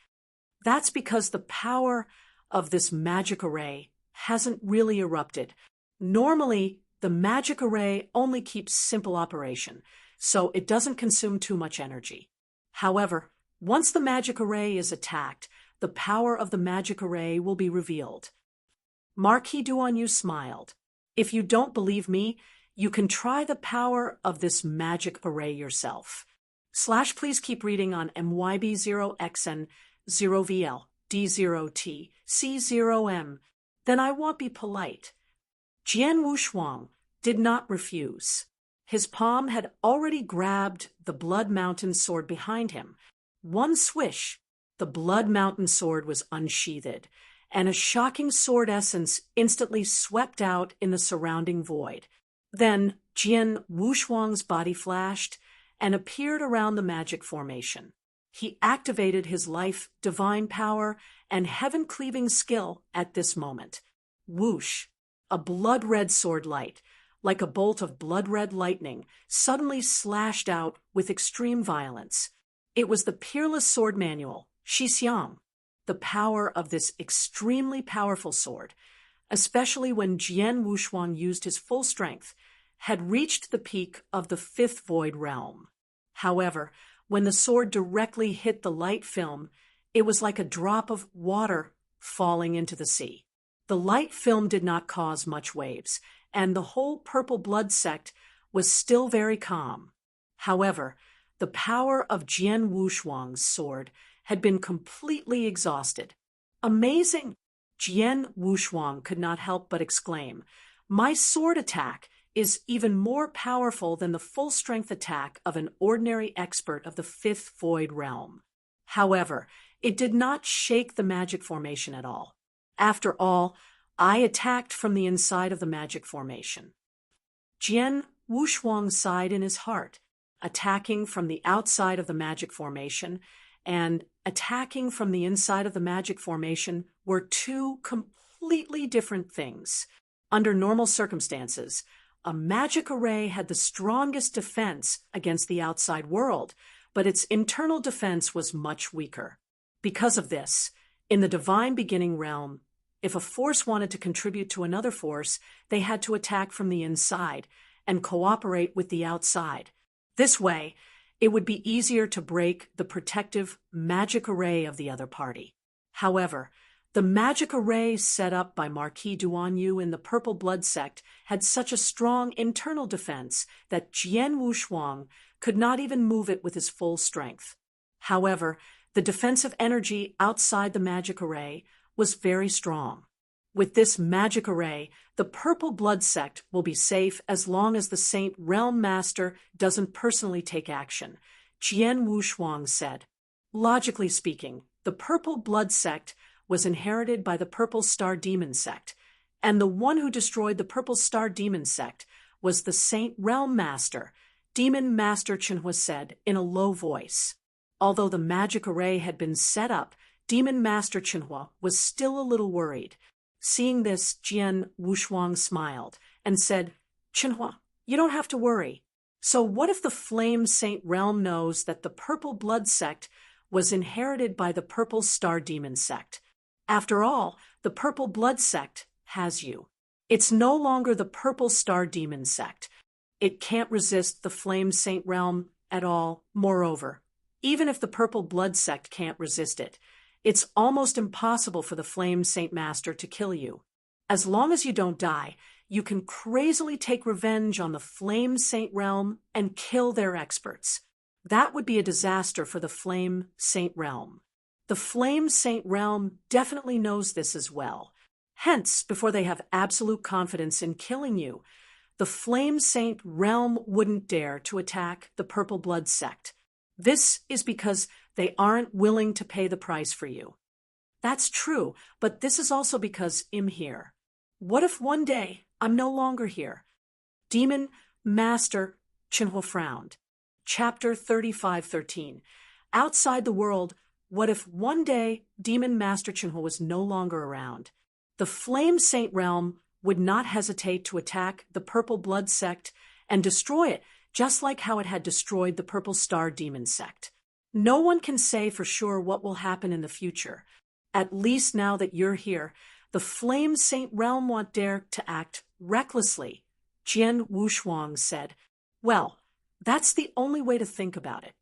That's because the power of this magic array hasn't really erupted. Normally, the magic array only keeps simple operation, so it doesn't consume too much energy. However, once the magic array is attacked, the power of the magic array will be revealed. Marquis Duanyu smiled. If you don't believe me, you can try the power of this magic array yourself. Please keep reading on MYB0XN 0VL D0T C0M. Then I won't be polite. Jian Wushuang did not refuse. His palm had already grabbed the Blood Mountain sword behind him. One swish, the Blood Mountain sword was unsheathed, and a shocking sword essence instantly swept out in the surrounding void. Then Jian Wushuang's body flashed and appeared around the magic formation. He activated his life, divine power, and heaven-cleaving skill at this moment. Whoosh! A blood-red sword light, like a bolt of blood-red lightning, suddenly slashed out with extreme violence. It was the peerless sword manual, Shixiang. The power of this extremely powerful sword, especially when Jian Wushuang used his full strength, had reached the peak of the fifth void realm. However, when the sword directly hit the light film, it was like a drop of water falling into the sea. The light film did not cause much waves, and the whole purple blood sect was still very calm. However, the power of Jian Wushuang's sword had been completely exhausted. Amazing! Jian Wushuang could not help but exclaim, "My sword attack is even more powerful than the full-strength attack of an ordinary expert of the fifth void realm." However, it did not shake the magic formation at all. After all, I attacked from the inside of the magic formation. Jian Wushuang sighed in his heart. Attacking from the outside of the magic formation and attacking from the inside of the magic formation were two completely different things. Under normal circumstances, a magic array had the strongest defense against the outside world, but its internal defense was much weaker. Because of this, in the divine beginning realm, if a force wanted to contribute to another force, they had to attack from the inside and cooperate with the outside. This way, it would be easier to break the protective magic array of the other party. However, the magic array set up by Marquis Duanyu in the Purple Blood Sect had such a strong internal defense that Jian Wushuang could not even move it with his full strength. However, the defensive energy outside the magic array was very strong. With this magic array, the Purple Blood Sect will be safe as long as the Saint Realm Master doesn't personally take action, Jian Wushuang said. Logically speaking, the Purple Blood Sect was inherited by the Purple Star Demon Sect, and the one who destroyed the Purple Star Demon Sect was the Saint Realm Master, Demon Master Chenhua said in a low voice. Although the magic array had been set up, Demon Master Chenhua was still a little worried. Seeing this, Jian Wushuang smiled and said, "Chenhua, you don't have to worry. So what if the Flame Saint Realm knows that the Purple Blood Sect was inherited by the Purple Star Demon Sect? After all, the Purple Blood Sect has you. It's no longer the Purple Star Demon Sect. It can't resist the Flame Saint Realm at all. Moreover, even if the Purple Blood Sect can't resist it, it's almost impossible for the Flame Saint Master to kill you. As long as you don't die, you can crazily take revenge on the Flame Saint Realm and kill their experts. That would be a disaster for the Flame Saint Realm. The Flame Saint Realm definitely knows this as well. Hence, before they have absolute confidence in killing you, the Flame Saint Realm wouldn't dare to attack the Purple Blood Sect. This is because they aren't willing to pay the price for you. That's true, but this is also because I'm here. What if one day I'm no longer here? Demon Master Chenhua frowned. Chapter 35:13. Outside the world, what if one day Demon Master Chenhua was no longer around? The Flame Saint Realm would not hesitate to attack the Purple Blood Sect and destroy it, just like how it had destroyed the Purple Star Demon Sect. No one can say for sure what will happen in the future. At least now that you're here, the Flame Saint Realm won't dare to act recklessly, Jian Wushuang said. Well, that's the only way to think about it.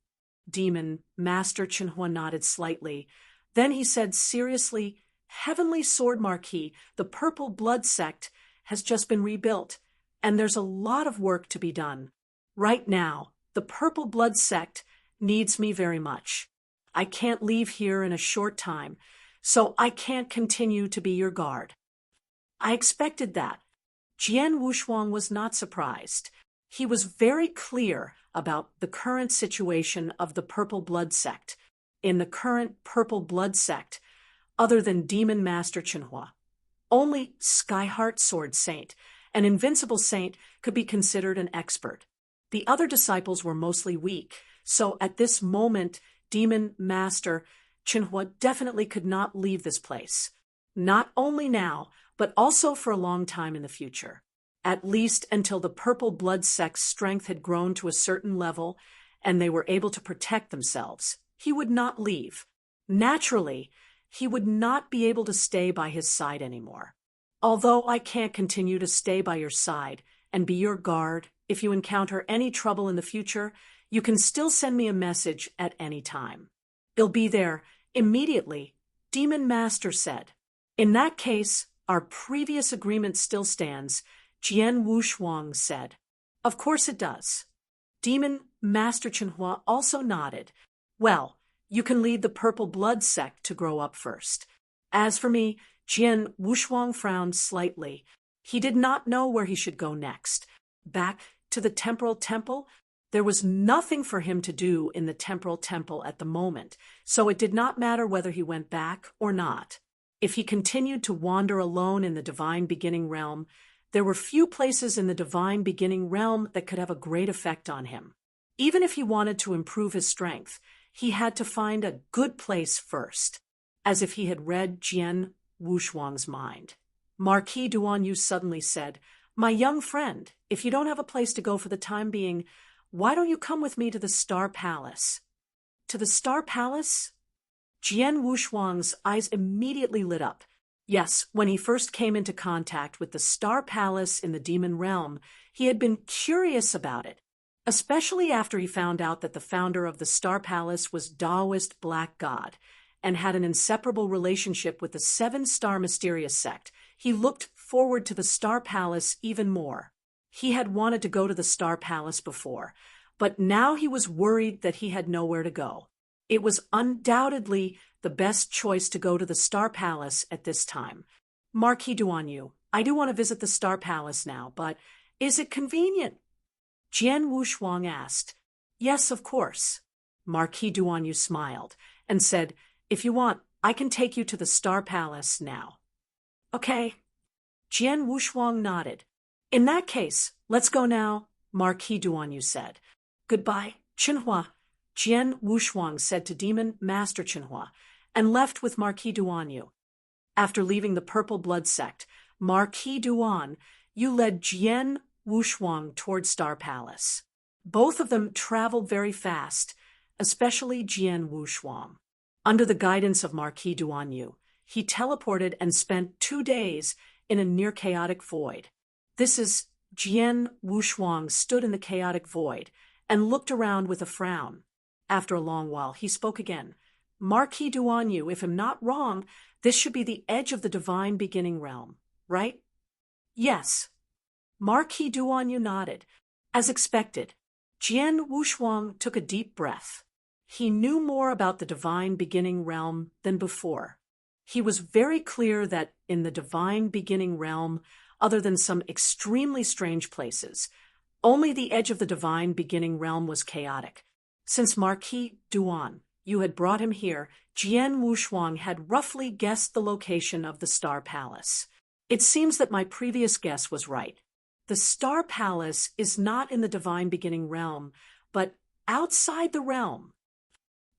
Demon Master Chenhua nodded slightly. Then he said seriously, Heavenly Sword Marquis, the Purple Blood Sect, has just been rebuilt, and there's a lot of work to be done. Right now, the Purple Blood Sect needs me very much. I can't leave here in a short time, so I can't continue to be your guard. I expected that. Jian Wushuang was not surprised. He was very clear about the current situation of the Purple Blood Sect. In the current Purple Blood Sect, other than Demon Master Chenhua, only Skyheart Sword Saint, an invincible saint, could be considered an expert. The other disciples were mostly weak, so at this moment, Demon Master Chenhua definitely could not leave this place. Not only now, but also for a long time in the future. At least until the Purple Blood Sect's strength had grown to a certain level and they were able to protect themselves, he would not leave. Naturally, he would not be able to stay by his side anymore. Although I can't continue to stay by your side and be your guard, if you encounter any trouble in the future, you can still send me a message at any time. It'll be there immediately, Demon Master said. In that case, our previous agreement still stands, Jian Wushuang said. Of course it does. Demon Master Chenhua also nodded. Well, you can lead the Purple Blood Sect to grow up first. As for me, Jian Wushuang frowned slightly. He did not know where he should go next. Back to the Temporal Temple? There was nothing for him to do in the Temporal Temple at the moment, so it did not matter whether he went back or not. If he continued to wander alone in the Divine Beginning Realm, there were few places in the Divine Beginning Realm that could have a great effect on him. Even if he wanted to improve his strength, he had to find a good place first, as if he had read Jian Wushuang's mind. Marquis Duanyu suddenly said, My young friend, if you don't have a place to go for the time being, why don't you come with me to the Star Palace? To the Star Palace? Jian Wushuang's eyes immediately lit up. Yes, when he first came into contact with the Star Palace in the Demon Realm, he had been curious about it, especially after he found out that the founder of the Star Palace was Taoist Black God and had an inseparable relationship with the Seven-Star Mysterious Sect. He looked forward to the Star Palace even more. He had wanted to go to the Star Palace before, but now he was worried that he had nowhere to go. It was undoubtedly the best choice to go to the Star Palace at this time. Marquis Duanyu, I do want to visit the Star Palace now, but is it convenient? Jian Wushuang asked. Yes, of course. Marquis Duanyu smiled and said, If you want, I can take you to the Star Palace now. Okay. Jian Wushuang nodded. In that case, let's go now, Marquis Duanyu said. Goodbye, Chenhua, Jian Wushuang said to Demon Master Chenhua, and left with Marquis Duanyu. After leaving the Purple Blood Sect, Marquis Duan, you led Jian Wushuang toward Star Palace. Both of them traveled very fast, especially Jian Wushuang. Under the guidance of Marquis Duanyu, he teleported and spent 2 days in a near-chaotic void. This is Jian Wushuang stood in the chaotic void and looked around with a frown. After a long while, he spoke again. Marquis Duanyu, if I'm not wrong, this should be the edge of the Divine Beginning Realm, right? Yes. Marquis Duanyu nodded. As expected, Jian Wushuang took a deep breath. He knew more about the Divine Beginning Realm than before. He was very clear that in the Divine Beginning Realm, other than some extremely strange places, only the edge of the Divine Beginning Realm was chaotic. Since Marquis Duan, you had brought him here, Jian Wushuang had roughly guessed the location of the Star Palace. It seems that my previous guess was right. The Star Palace is not in the Divine Beginning Realm, but outside the realm.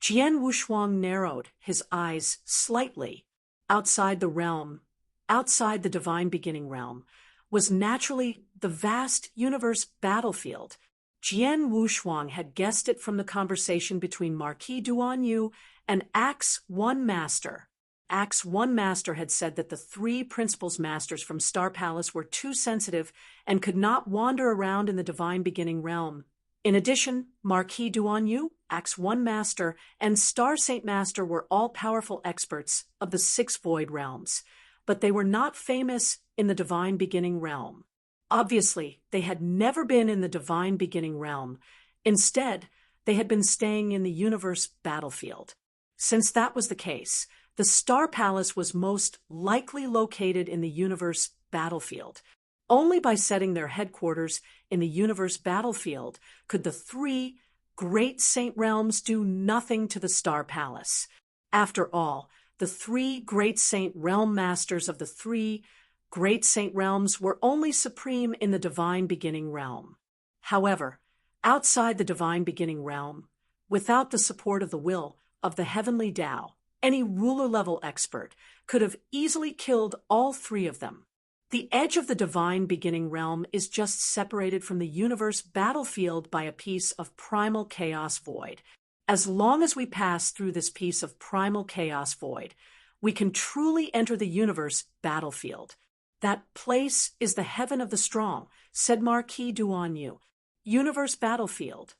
Jian Wushuang narrowed his eyes slightly. Outside the realm, outside the Divine Beginning Realm, was naturally the vast universe battlefield. Jian Wushuang had guessed it from the conversation between Marquis Duanyu and Axe One Master. Axe One Master had said that the three Principles Masters from Star Palace were too sensitive and could not wander around in the Divine Beginning realm. In addition, Marquis Duanyu, Axe One Master, and Star Saint Master were all powerful experts of the 6 void realms, but they were not famous in the Divine Beginning realm. Obviously, they had never been in the Divine Beginning realm. Instead, they had been staying in the universe battlefield. Since that was the case, the Star Palace was most likely located in the universe battlefield. Only by setting their headquarters in the universe battlefield could the 3 great saint realms do nothing to the Star Palace. After all, the 3 great saint realm masters of the 3 great saint realms were only supreme in the Divine Beginning realm. However, outside the Divine Beginning realm, without the support of the will of the Heavenly Tao, any ruler-level expert could have easily killed all 3 of them. The edge of the Divine Beginning realm is just separated from the universe battlefield by a piece of primal chaos void. As long as we pass through this piece of primal chaos void, we can truly enter the universe battlefield. That place is the heaven of the strong, said Marquis Duanyu. Universe battlefield.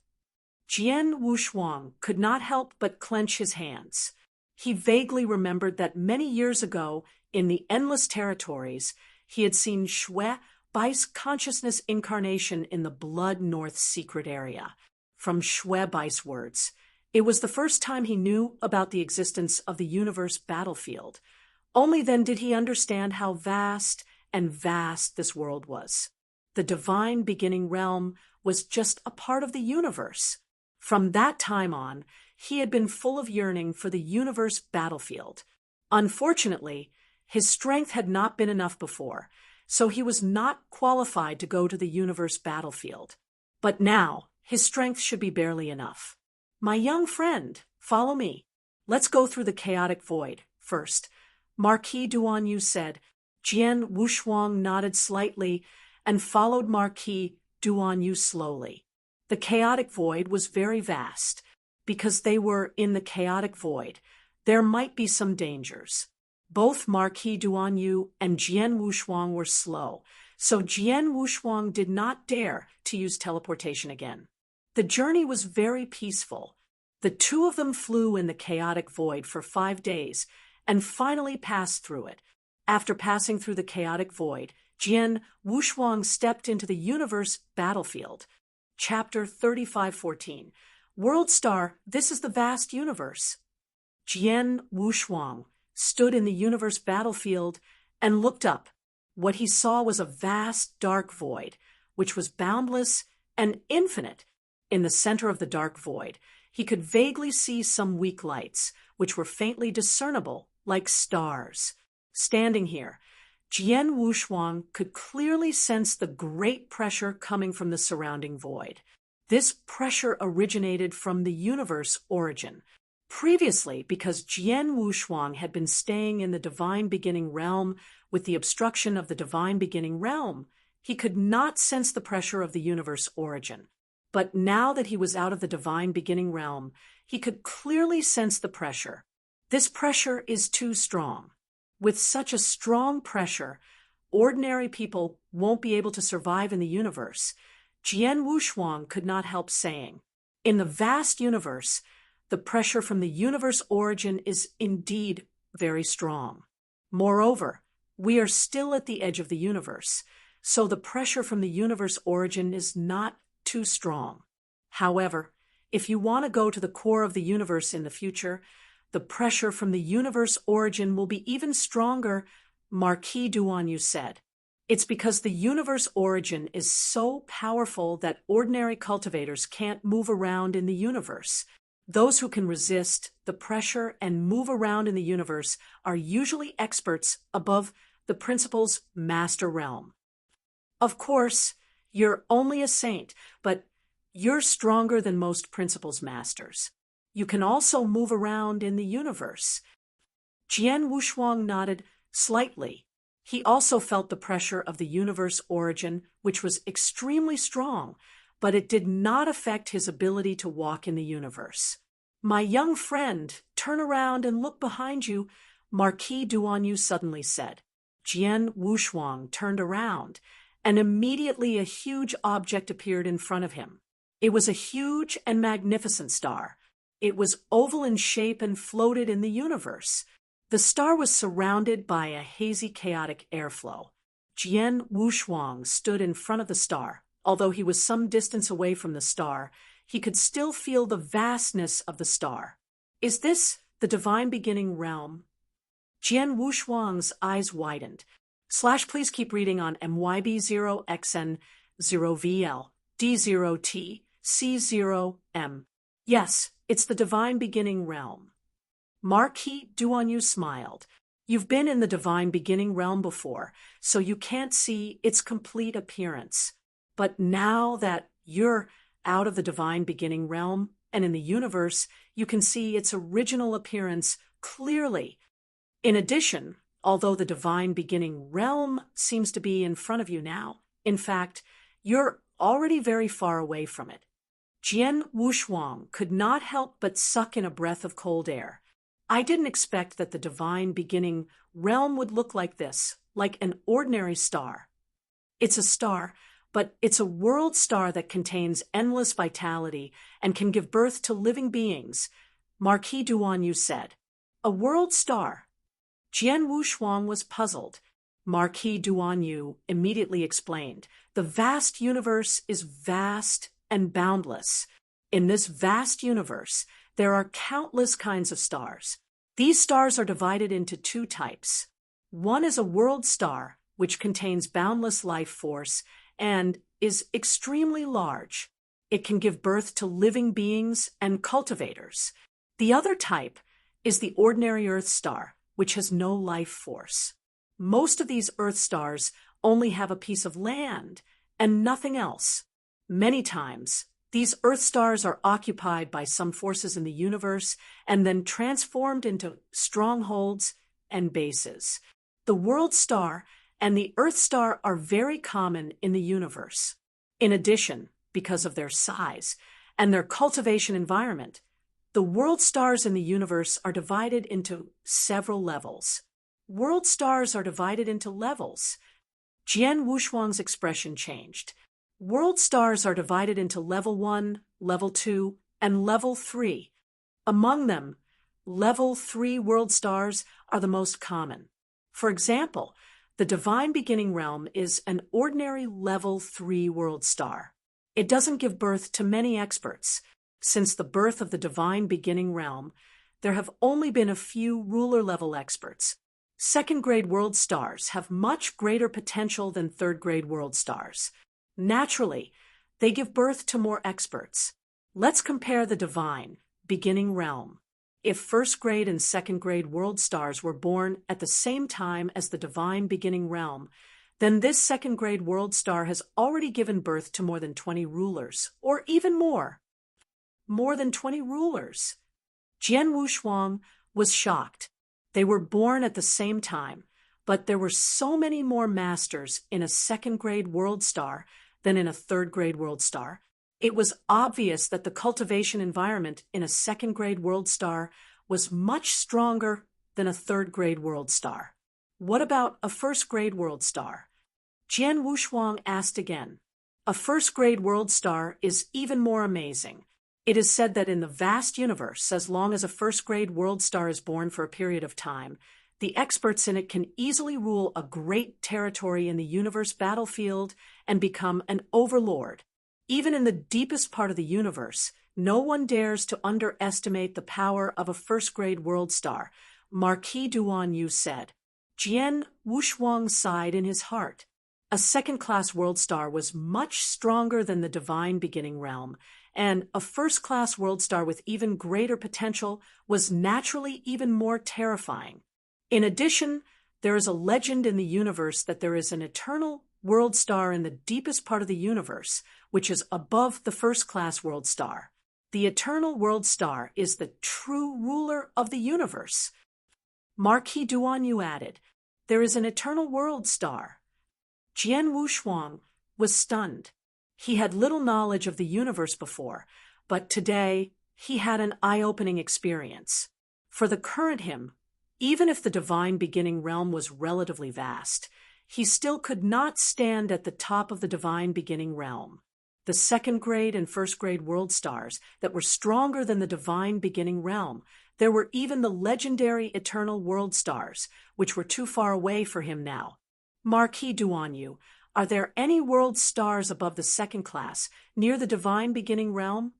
Jian Wushuang could not help but clench his hands. He vaguely remembered that many years ago, in the Endless Territories, he had seen Shui Bai's consciousness incarnation in the Blood North secret area. From Shui Bai's words, it was the first time he knew about the existence of the universe battlefield. Only then did he understand how vast this world was. The Divine Beginning realm was just a part of the universe. From that time on, he had been full of yearning for the universe battlefield. Unfortunately, his strength had not been enough before, so he was not qualified to go to the universe battlefield. But now, his strength should be barely enough. My young friend, follow me. Let's go through the chaotic void first, Marquis Duanyu said. Jian Wushuang nodded slightly and followed Marquis Duanyu slowly. The chaotic void was very vast. Because they were in the chaotic void, there might be some dangers. Both Marquis Duanyu and Jian Wushuang were slow, so Jian Wushuang did not dare to use teleportation again. The journey was very peaceful. The 2 of them flew in the chaotic void for 5 days and finally passed through it. After passing through the chaotic void, Jian Wushuang stepped into the universe battlefield. Chapter 3514. World Star, this is the vast universe. Jian Wushuang stood in the universe battlefield and looked up. What he saw was a vast dark void, which was boundless and infinite. In the center of the dark void, he could vaguely see some weak lights, which were faintly discernible like stars. Standing here, Jian Wushuang could clearly sense the great pressure coming from the surrounding void. This pressure originated from the universe origin. Previously, because Jian Wushuang had been staying in the Divine Beginning realm with the obstruction of the Divine Beginning realm, he could not sense the pressure of the universe origin. But now that he was out of the Divine Beginning realm, he could clearly sense the pressure. This pressure is too strong. With such a strong pressure, ordinary people won't be able to survive in the universe. Jian Wushuang could not help saying, in the vast universe, the pressure from the universe origin is indeed very strong. Moreover, we are still at the edge of the universe, so the pressure from the universe origin is not too strong. However, if you want to go to the core of the universe in the future, the pressure from the universe origin will be even stronger, Marquis Duanyu said. It's because the universe origin is so powerful that ordinary cultivators can't move around in the universe. Those who can resist the pressure and move around in the universe are usually experts above the Principles Master realm. Of course, you're only a saint, but you're stronger than most Principles Masters. You can also move around in the universe. Jian Wushuang nodded slightly. He also felt the pressure of the universe origin, which was extremely strong, but it did not affect his ability to walk in the universe. "My young friend, turn around and look behind you," Marquis Duanyu suddenly said. Jian Wushuang turned around, and immediately a huge object appeared in front of him. It was a huge and magnificent star. It was oval in shape and floated in the universe. The star was surrounded by a hazy, chaotic airflow. Jian Wushuang stood in front of the star. Although he was some distance away from the star, he could still feel the vastness of the star. "Is this the divine beginning realm?" Jian Wushuang's eyes widened. Please keep reading on MYB0XN0VL D0T C0M. "Yes, it's the divine beginning realm." Marquis Duanyu smiled. "You've been in the divine beginning realm before, so you can't see its complete appearance. But now that you're out of the divine beginning realm and in the universe, you can see its original appearance clearly. In addition, although the divine beginning realm seems to be in front of you now, in fact, you're already very far away from it." Jian Wushuang could not help but suck in a breath of cold air. "I didn't expect that the divine beginning realm would look like this, like an ordinary star." "It's a star, but it's a world star that contains endless vitality and can give birth to living beings," Marquis Duanyu said. "A world star?" Jian Wushuang was puzzled. Marquis Duanyu immediately explained, "The vast universe is vast and boundless. In this vast universe, there are countless kinds of stars. These stars are divided into two types. One is a world star, which contains boundless life force and is extremely large. It can give birth to living beings and cultivators. The other type is the ordinary Earth star, which has no life force. Most of these Earth stars only have a piece of land and nothing else. Many times, these Earth stars are occupied by some forces in the universe and then transformed into strongholds and bases. The world star and the Earth star are very common in the universe. In addition, because of their size and their cultivation environment, the world stars in the universe are divided into several levels." "World stars are divided into levels." Jian Wushuang's expression changed. "World stars are divided into level 1, level 2, and level 3. Among them, level 3 world stars are the most common. For example, the divine beginning realm is an ordinary level 3 world star. It doesn't give birth to many experts. Since the birth of the divine beginning realm, there have only been a few ruler-level experts. Second-grade world stars have much greater potential than third-grade world stars. Naturally, they give birth to more experts. Let's compare the divine beginning realm. If first-grade and second-grade world stars were born at the same time as the divine beginning realm, then this second-grade world star has already given birth to more than 20 rulers, or even more. More than 20 rulers. Jian Wushuang was shocked. They were born at the same time, but there were so many more masters in a second-grade world star than in a third-grade world star. It was obvious that the cultivation environment in a second-grade world star was much stronger than a third-grade world star. What about a first-grade world star? Jian Wushuang asked again. A first-grade world star is even more amazing. It is said that in the vast universe, as long as a first-grade world star is born for a period of time, the experts in it can easily rule a great territory in the universe battlefield and become an overlord. Even in the deepest part of the universe, no one dares to underestimate the power of a first-grade world star, Marquis Duanyu said. Jian Wushuang sighed in his heart. A second-class world star was much stronger than the divine beginning realm, and a first-class world star with even greater potential was naturally even more terrifying. In addition, there is a legend in the universe that there is an eternal world star in the deepest part of the universe, which is above the first-class world star. The eternal world star is the true ruler of the universe. Marquis Duanyu added, there is an eternal world star. Jian Wushuang was stunned. He had little knowledge of the universe before, but today he had an eye-opening experience. For the current him, even if the divine beginning realm was relatively vast, he still could not stand at the top of the divine beginning realm. The second grade and first grade world stars that were stronger than the divine beginning realm. There were even the legendary eternal world stars, which were too far away for him now. Marquis Duanyu, are there any world stars above the second class, near the divine beginning realm?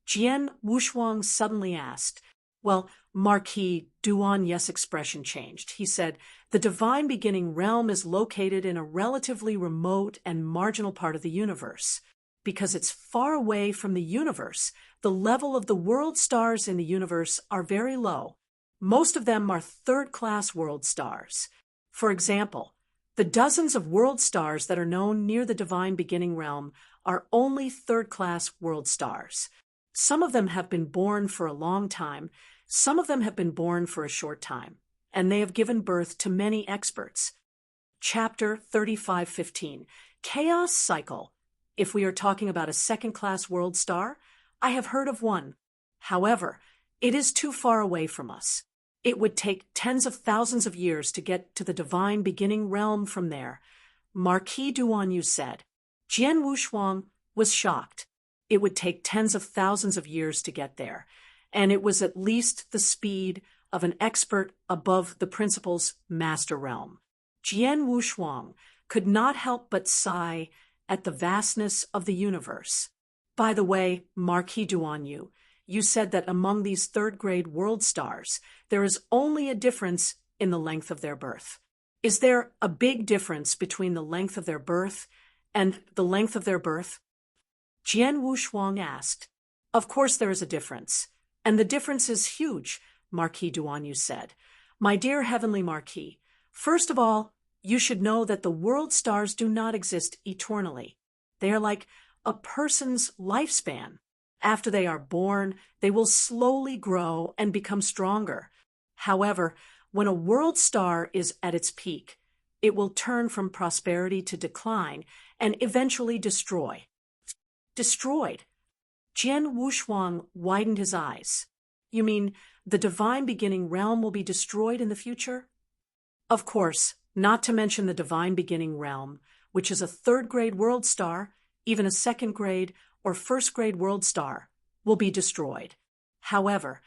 Jian Wushuang suddenly asked. Well, Marquis Duanyu's expression changed. He said, the divine beginning realm is located in a relatively remote and marginal part of the universe. Because it's far away from the universe, the level of the world stars in the universe are very low. Most of them are third-class world stars. For example, the dozens of world stars that are known near the divine beginning realm are only third-class world stars. Some of them have been born for a long time, some of them have been born for a short time, and they have given birth to many experts. Chapter 35:15, Chaos Cycle. If we are talking about a second-class world star, I have heard of one. However, it is too far away from us. It would take tens of thousands of years to get to the divine beginning realm from there, Marquis Duanyu said. Jian Wushuang was shocked. It would take tens of thousands of years to get there, and it was at least the speed of an expert above the principal's master realm. Jian Wushuang could not help but sigh at the vastness of the universe. By the way, Marquis Duanyu, you said that among these third-grade world stars, there is only a difference in the length of their birth. Is there a big difference between the length of their birth and the length of their birth? Jian Wushuang asked. Of course there is a difference, and the difference is huge, Marquis Duanyu said. My dear Heavenly Marquis, first of all, you should know that the world stars do not exist eternally. They are like a person's lifespan. After they are born, they will slowly grow and become stronger. However, when a world star is at its peak, it will turn from prosperity to decline and eventually destroy. Destroyed. Jian Wushuang widened his eyes. You mean the divine beginning realm will be destroyed in the future? Of course, not to mention the divine beginning realm, which is a third-grade world star, even a second-grade or first-grade world star, will be destroyed. However,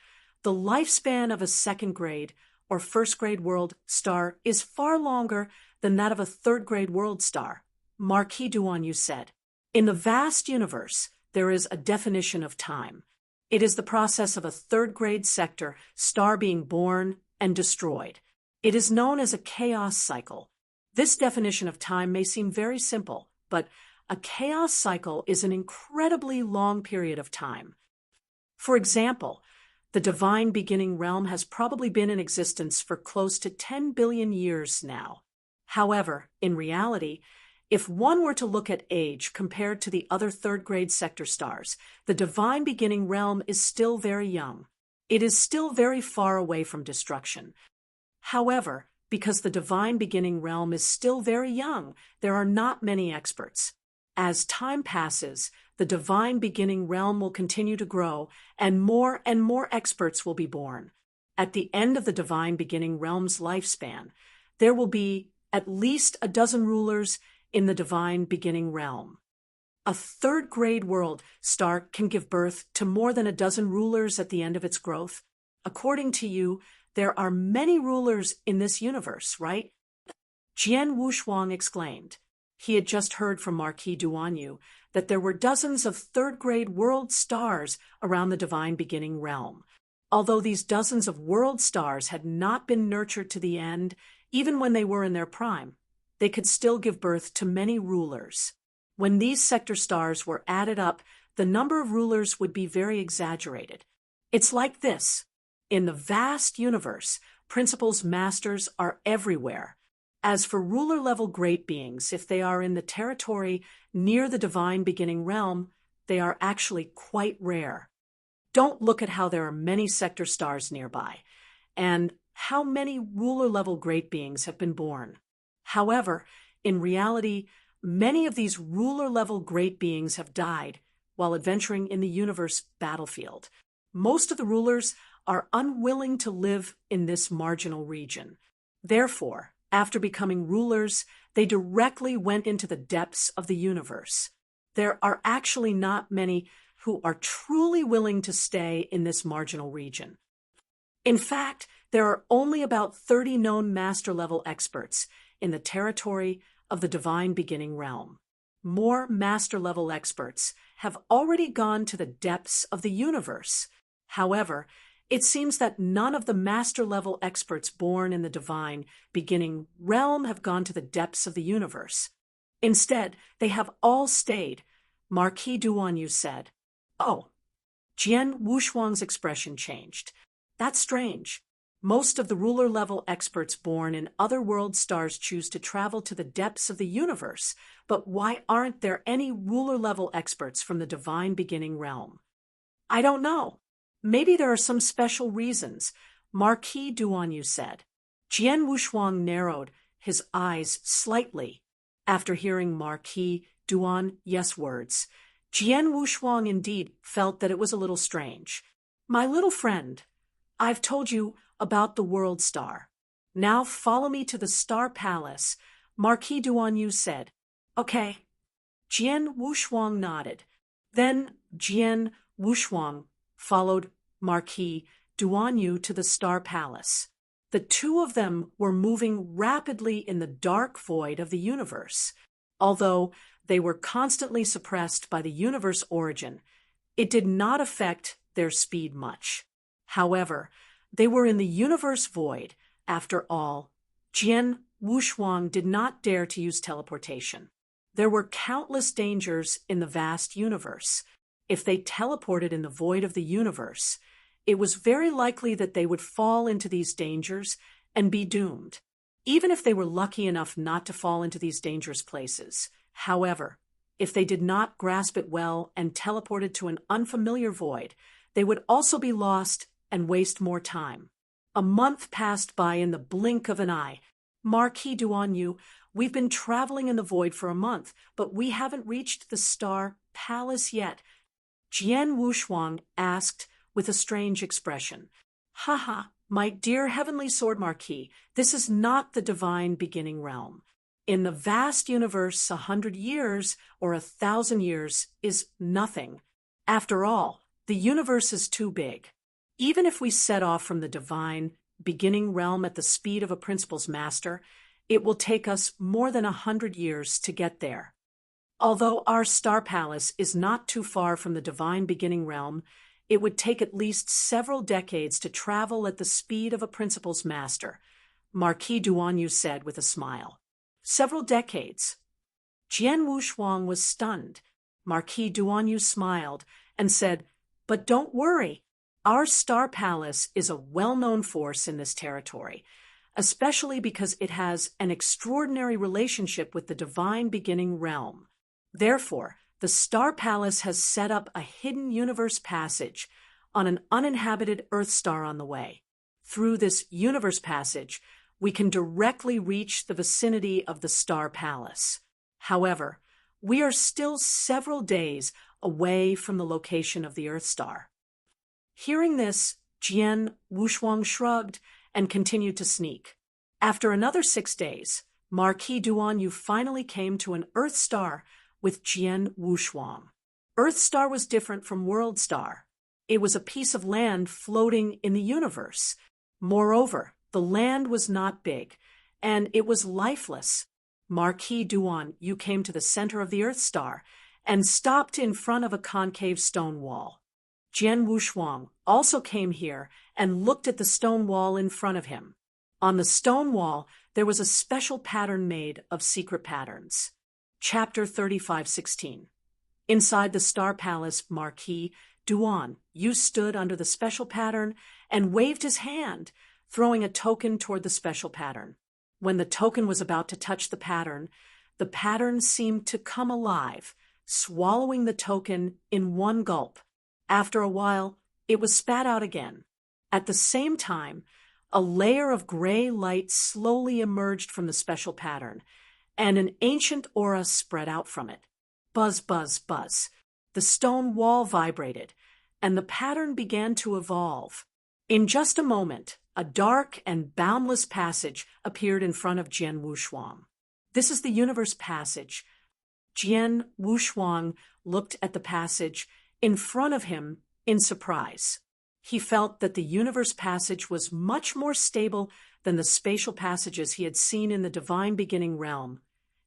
the lifespan of a second-grade or first-grade world star is far longer than that of a third-grade world star, Marquis Duanyu said. In the vast universe, there is a definition of time. It is the process of a third-grade sector star being born and destroyed. It is known as a chaos cycle. This definition of time may seem very simple, but a chaos cycle is an incredibly long period of time. For example, the divine beginning realm has probably been in existence for close to 10 billion years now. However, in reality, if one were to look at age compared to the other third-grade sector stars, the divine beginning realm is still very young. It is still very far away from destruction. However, because the divine beginning realm is still very young, there are not many experts. As time passes, the divine beginning realm will continue to grow, and more experts will be born. At the end of the divine beginning realm's lifespan, there will be at least a dozen rulers in the divine beginning realm. A third-grade world star can give birth to more than a dozen rulers at the end of its growth. According to you, there are many rulers in this universe, right? Jian Wushuang exclaimed. He had just heard from Marquis Duanyu that there were dozens of third-grade world stars around the divine beginning realm. Although these dozens of world stars had not been nurtured to the end, even when they were in their prime, they could still give birth to many rulers. When these sector stars were added up, the number of rulers would be very exaggerated. It's like this. In the vast universe, principals masters are everywhere. As for ruler-level great beings, if they are in the territory near the divine beginning realm, they are actually quite rare. Don't look at how there are many sector stars nearby. And how many ruler-level great beings have been born. However, in reality, many of these ruler-level great beings have died while adventuring in the universe battlefield. Most of the rulers are unwilling to live in this marginal region. Therefore, after becoming rulers, they directly went into the depths of the universe. There are actually not many who are truly willing to stay in this marginal region. In fact, there are only about 30 known master-level experts in the territory of the Divine Beginning realm. More master-level experts have already gone to the depths of the universe. However, it seems that none of the master-level experts born in the Divine Beginning realm have gone to the depths of the universe. Instead, they have all stayed, Marquis Duanyu said. Oh, Jian Wushuang's expression changed. That's strange. Most of the ruler-level experts born in other world stars choose to travel to the depths of the universe, but why aren't there any ruler-level experts from the Divine Beginning realm? I don't know. Maybe there are some special reasons, Marquis Duanyu said. Jian Wushuang narrowed his eyes slightly after hearing Marquis Duanyu's words. Jian Wushuang indeed felt that it was a little strange. My little friend, I've told you about the world star. Now follow me to the Star Palace, Marquis Duanyu said. Okay. Jian Wushuang nodded. Then Jian Wushuang followed Marquis Duanyu to the Star Palace. The two of them were moving rapidly in the dark void of the universe. Although they were constantly suppressed by the universe origin, it did not affect their speed much. However, they were in the universe void. After all, Jian Wushuang did not dare to use teleportation. There were countless dangers in the vast universe. If they teleported in the void of the universe, it was very likely that they would fall into these dangers and be doomed, even if they were lucky enough not to fall into these dangerous places. However, if they did not grasp it well and teleported to an unfamiliar void, they would also be lost and waste more time. A month passed by in the blink of an eye. Marquis Duanyu, we've been traveling in the void for a month, but we haven't reached the Star Palace yet. Jian Wushuang asked with a strange expression. Haha, my dear Heavenly Sword Marquis, this is not the Divine Beginning realm. In the vast universe, 100 years or 1,000 years is nothing. After all, the universe is too big. Even if we set off from the Divine Beginning realm at the speed of a principal's master, it will take us more than 100 years to get there. Although our Star Palace is not too far from the Divine Beginning realm, it would take at least several decades to travel at the speed of a principal's master, Marquis Duanyu said with a smile. Several decades. Jian Wushuang was stunned. Marquis Duanyu smiled and said, But don't worry. Our Star Palace is a well-known force in this territory, especially because it has an extraordinary relationship with the Divine Beginning realm. Therefore, the Star Palace has set up a hidden universe passage on an uninhabited Earth star on the way. Through this universe passage, we can directly reach the vicinity of the Star Palace. However, we are still several days away from the location of the Earth star. Hearing this, Jian Wushuang shrugged and continued to sneak. After another 6 days, Marquis Duanyu finally came to an Earth star with Jian Wushuang. Earth star was different from world star. It was a piece of land floating in the universe. Moreover, the land was not big, and it was lifeless. Marquis Duanyu came to the center of the Earth star and stopped in front of a concave stone wall. Jian Wushuang also came here and looked at the stone wall in front of him. On the stone wall, there was a special pattern made of secret patterns. Chapter 35:16. Inside the Star Palace, Marquis Duanyu stood under the special pattern and waved his hand, throwing a token toward the special pattern. When the token was about to touch the pattern seemed to come alive, swallowing the token in one gulp. After a while, it was spat out again. At the same time, A layer of gray light slowly emerged from the special pattern, and an ancient aura spread out from it. Buzz, buzz, buzz. The stone wall vibrated, and the pattern began to evolve. In just a moment, a dark and boundless passage appeared in front of Jian Wushuang. This is the universe passage. Jian Wushuang looked at the passage in front of him in surprise. He felt that the universe passage was much more stable than the spatial passages he had seen in the divine beginning realm.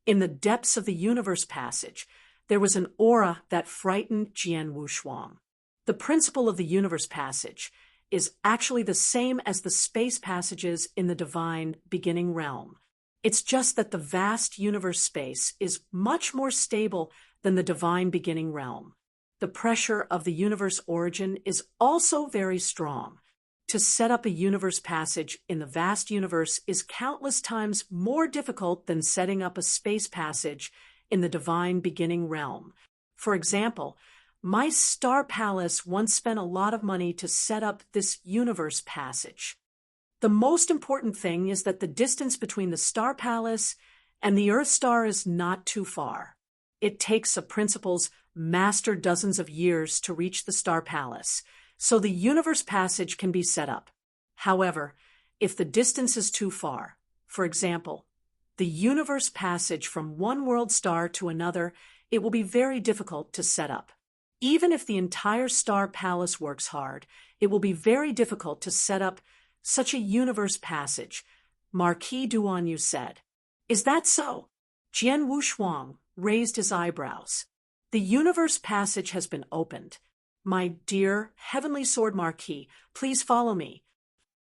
In the depths of the universe passage, there was an aura that frightened Jian Wushuang. The principle of the universe passage is actually the same as the space passages in the divine beginning realm. It's just that the vast universe space is much more stable than the divine beginning realm. The pressure of the universe origin is also very strong. To set up a universe passage in the vast universe is countless times more difficult than setting up a space passage in the divine beginning realm. For example, my star palace once spent a lot of money to set up this universe passage. The most important thing is that the distance between the star palace and the Earth star is not too far. It takes a principal's master dozens of years to reach the star palace, so the universe passage can be set up. However, if the distance is too far, for example, the universe passage from one world star to another, it will be very difficult to set up. Even if the entire star palace works hard, it will be very difficult to set up such a universe passage, Marquis Duanyu said. Is that so? Jian Wushuang raised his eyebrows. The universe passage has been opened. My dear Heavenly Sword Marquis, please follow me.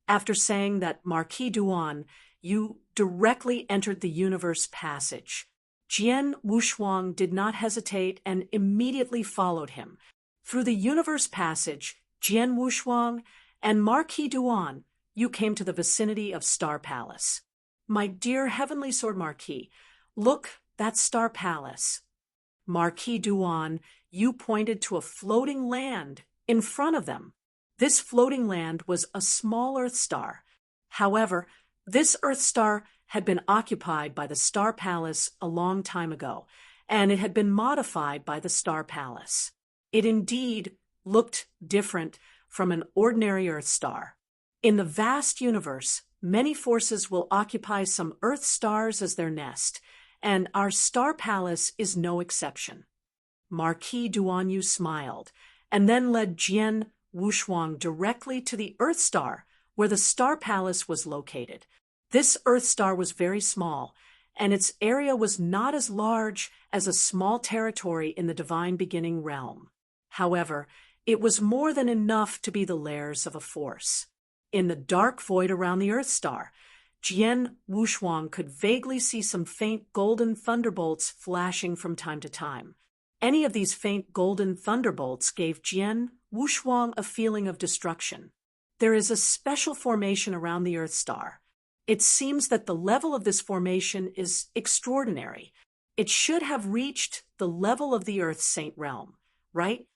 After saying that Marquis Duan, you directly entered the universe passage. Jian Wushuang did not hesitate and immediately followed him. Through the universe passage, Jian Wushuang and Marquis Duan, you came to the vicinity of Star Palace. My dear Heavenly Sword Marquis, look, that's Star Palace. Marquis Duan, you pointed to a floating land in front of them. This floating land was a small Earth star. However, this Earth star had been occupied by the Star Palace a long time ago, and it had been modified by the Star Palace. It indeed looked different from an ordinary Earth star. In the vast universe, many forces will occupy some Earth stars as their nest, and our Star Palace is no exception. Marquis Duanyu smiled, and then led Jian Wushuang directly to the Earth star, where the Star Palace was located. This Earth star was very small, and its area was not as large as a small territory in the divine beginning realm. However, it was more than enough to be the lairs of a force. In the dark void around the Earth star, Jian Wushuang could vaguely see some faint golden thunderbolts flashing from time to time. Any of these faint golden thunderbolts gave Jian Wushuang a feeling of destruction. There is a special formation around the Earth star. It seems that the level of this formation is extraordinary. It should have reached the level of the Earth Saint realm, right?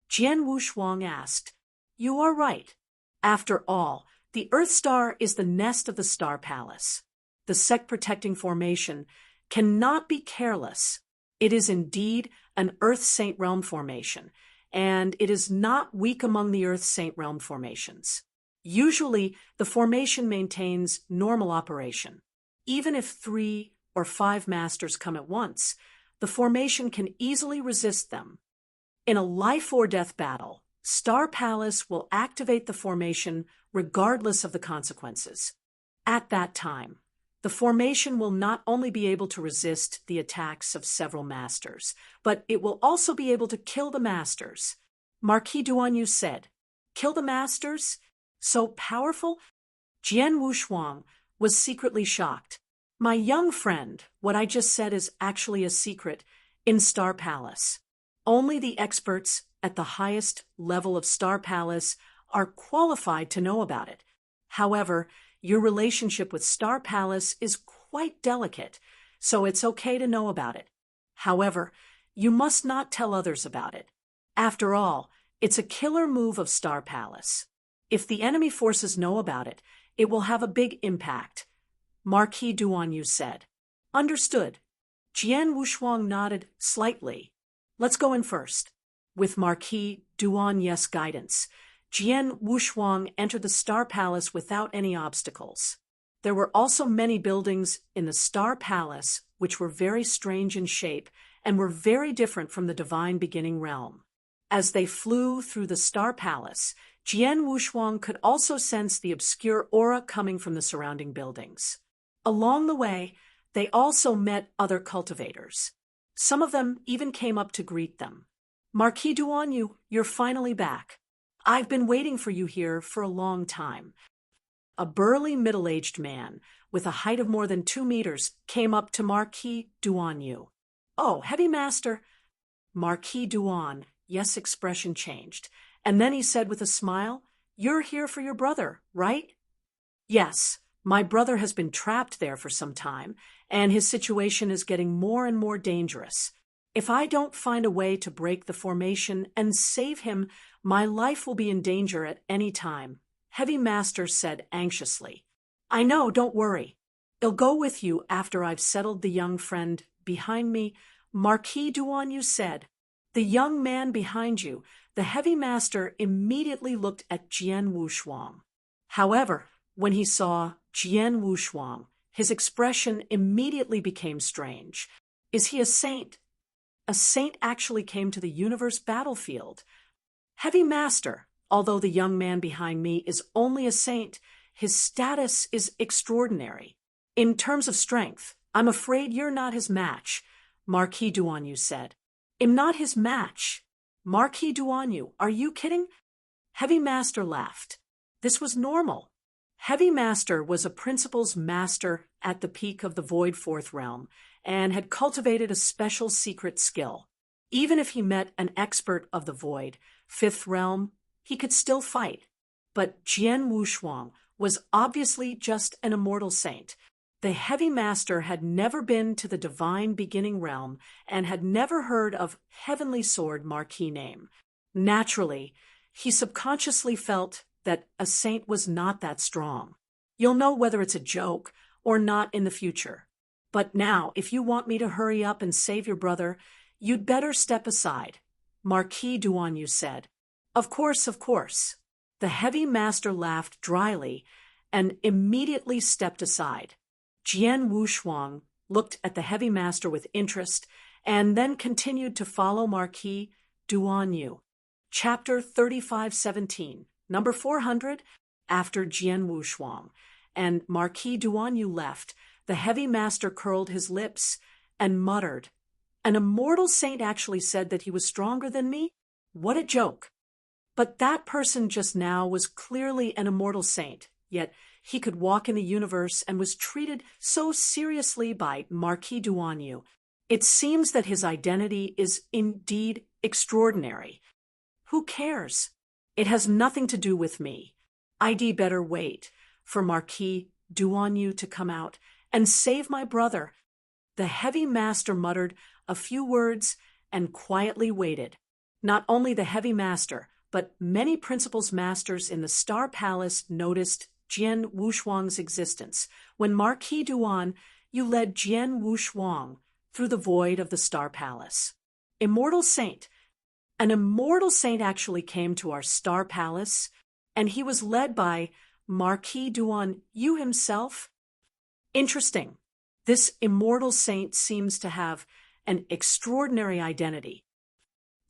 Jian Wushuang asked. You are right. After all, the Earth star is the nest of the Star Palace. The sect-protecting formation cannot be careless. It is indeed an Earth Saint Realm formation, and it is not weak among the Earth Saint Realm formations. Usually, the formation maintains normal operation. Even if 3 or 5 masters come at once, the formation can easily resist them. In a life-or-death battle, Star Palace will activate the formation regardless of the consequences. At that time, the formation will not only be able to resist the attacks of several masters, but it will also be able to kill the masters. Marquis Duanyu said, Kill the masters? So powerful? Jian Wushuang was secretly shocked. My young friend, what I just said is actually a secret in Star Palace. Only the experts at the highest level of Star Palace are qualified to know about it. However, your relationship with Star Palace is quite delicate, so it's okay to know about it. However, you must not tell others about it. After all, it's a killer move of Star Palace. If the enemy forces know about it, It will have a big impact, Marquis Duanyu said. Understood. Jian Wushuang nodded slightly. Let's go in first. With Marquis Duanyu's guidance, Jian Wushuang entered the Star Palace without any obstacles. There were also many buildings in the Star Palace which were very strange in shape and were very different from the divine beginning realm. As they flew through the Star Palace, Jian Wushuang could also sense the obscure aura coming from the surrounding buildings. Along the way, they also met other cultivators. Some of them even came up to greet them. Marquis Duanyu, you're finally back. I've been waiting for you here for a long time. A burly middle-aged man with a height of more than 2 meters came up to Marquis Duanyu. Oh, Heavy Master. Marquis Duanyu's expression changed, and then he said with a smile, You're here for your brother, right? Yes, my brother has been trapped there for some time, and his situation is getting more and more dangerous. If I don't find a way to break the formation and save him, my life will be in danger at any time, Heavy Master said anxiously. I know, don't worry. I'll go with you after I've settled the young friend behind me, Marquis Duanyu said. The young man behind you, the Heavy Master immediately looked at Jian Wushuang. However, when he saw Jian Wushuang, his expression immediately became strange. Is he a saint? A saint actually came to the universe battlefield. Heavy Master, although the young man behind me is only a saint, his status is extraordinary. In terms of strength, I'm afraid you're not his match, Marquis Duanyu said. I'm not his match. Marquis Duanyu, are you kidding? Heavy Master laughed. This was normal. Heavy Master was a principal's master at the peak of the Void Fourth Realm and had cultivated a special secret skill. Even if he met an expert of the Void Fifth Realm, he could still fight. But Jian Wushuang was obviously just an immortal saint. The Heavy Master had never been to the divine beginning realm and had never heard of Heavenly Sword Marquis name. Naturally, he subconsciously felt that a saint was not that strong. You'll know whether it's a joke or not in the future. But now, if you want me to hurry up and save your brother, you'd better step aside, Marquis Duanyu said. Of course, of course. The Heavy Master laughed dryly and immediately stepped aside. Jian Wushuang looked at the Heavy Master with interest and then continued to follow Marquis Duanyu. Chapter 3517, number 400, after Jian Wushuang and Marquis Duanyu left, the Heavy Master curled his lips and muttered, An immortal saint actually said that he was stronger than me? What a joke. But that person just now was clearly an immortal saint, yet he could walk in the universe and was treated so seriously by Marquis Duanyu. It seems that his identity is indeed extraordinary. Who cares? It has nothing to do with me. I'd better wait for Marquis Duanyu to come out and save my brother. The Heavy Master muttered a few words and quietly waited. Not only the Heavy Master, but many principal's masters in the Star Palace noticed Jian Wushuang's existence when Marquis Duanyu led Jian Wushuang through the void of the Star Palace. Immortal Saint. An immortal saint actually came to our Star Palace, and he was led by Marquis Duanyu himself. Interesting. This immortal saint seems to have an extraordinary identity.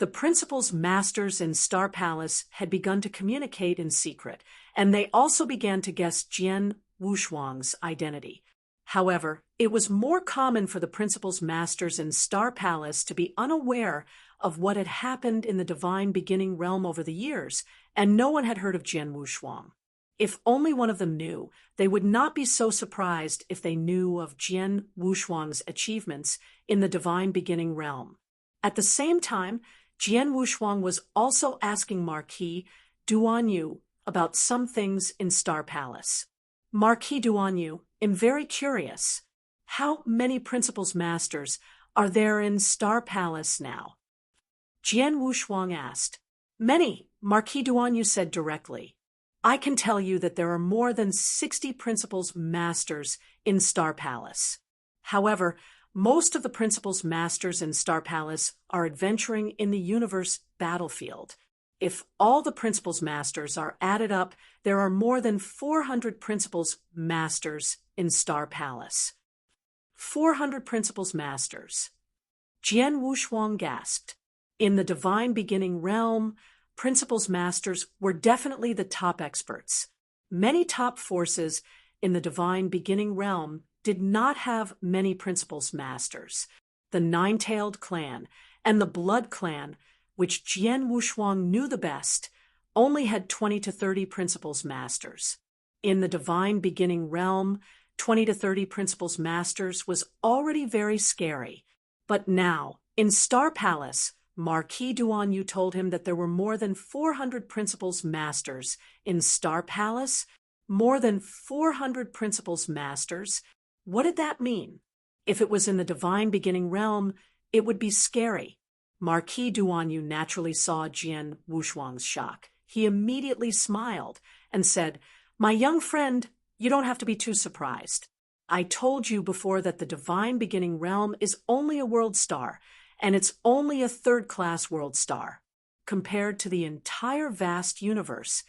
The principal's masters in Star Palace had begun to communicate in secret, and they also began to guess Jian Wushuang's identity. However, it was more common for the principal's masters in Star Palace to be unaware of what had happened in the divine beginning realm over the years, and no one had heard of Jian Wushuang. If only one of them knew, they would not be so surprised if they knew of Jian Wushuang's achievements in the divine beginning realm. At the same time, Jian Wushuang was also asking Marquis Duanyu about some things in Star Palace. Marquis Duanyu, I'm very curious. How many principal's masters are there in Star Palace now? Jian Wushuang asked. Many, Marquis Duanyu said directly. I can tell you that there are more than 60 Principal's Masters in Star Palace. However, most of the Principal's Masters in Star Palace are adventuring in the universe battlefield. If all the Principal's Masters are added up, there are more than 400 Principal's Masters in Star Palace. 400 Principal's Masters. Jian Wushuang gasped. In the Divine Beginning realm, Principal's Masters were definitely the top experts. Many top forces in the Divine Beginning realm did not have many Principal's Masters. The Nine-Tailed Clan and the Blood Clan, which Jian Wushuang knew the best, only had 20 to 30 Principal's Masters. In the Divine Beginning realm, 20 to 30 Principal's Masters was already very scary. But now, in Star Palace, Marquis Duanyu told him that there were more than 400 Principal's Masters in Star Palace. More than 400 Principal's Masters. What did that mean? If it was in the Divine Beginning realm, it would be scary. Marquis Duanyu naturally saw Jian Wushuang's shock. He immediately smiled and said, "My young friend, you don't have to be too surprised. I told you before that the Divine Beginning realm is only a world star, and it's only a third-class world star. Compared to the entire vast universe,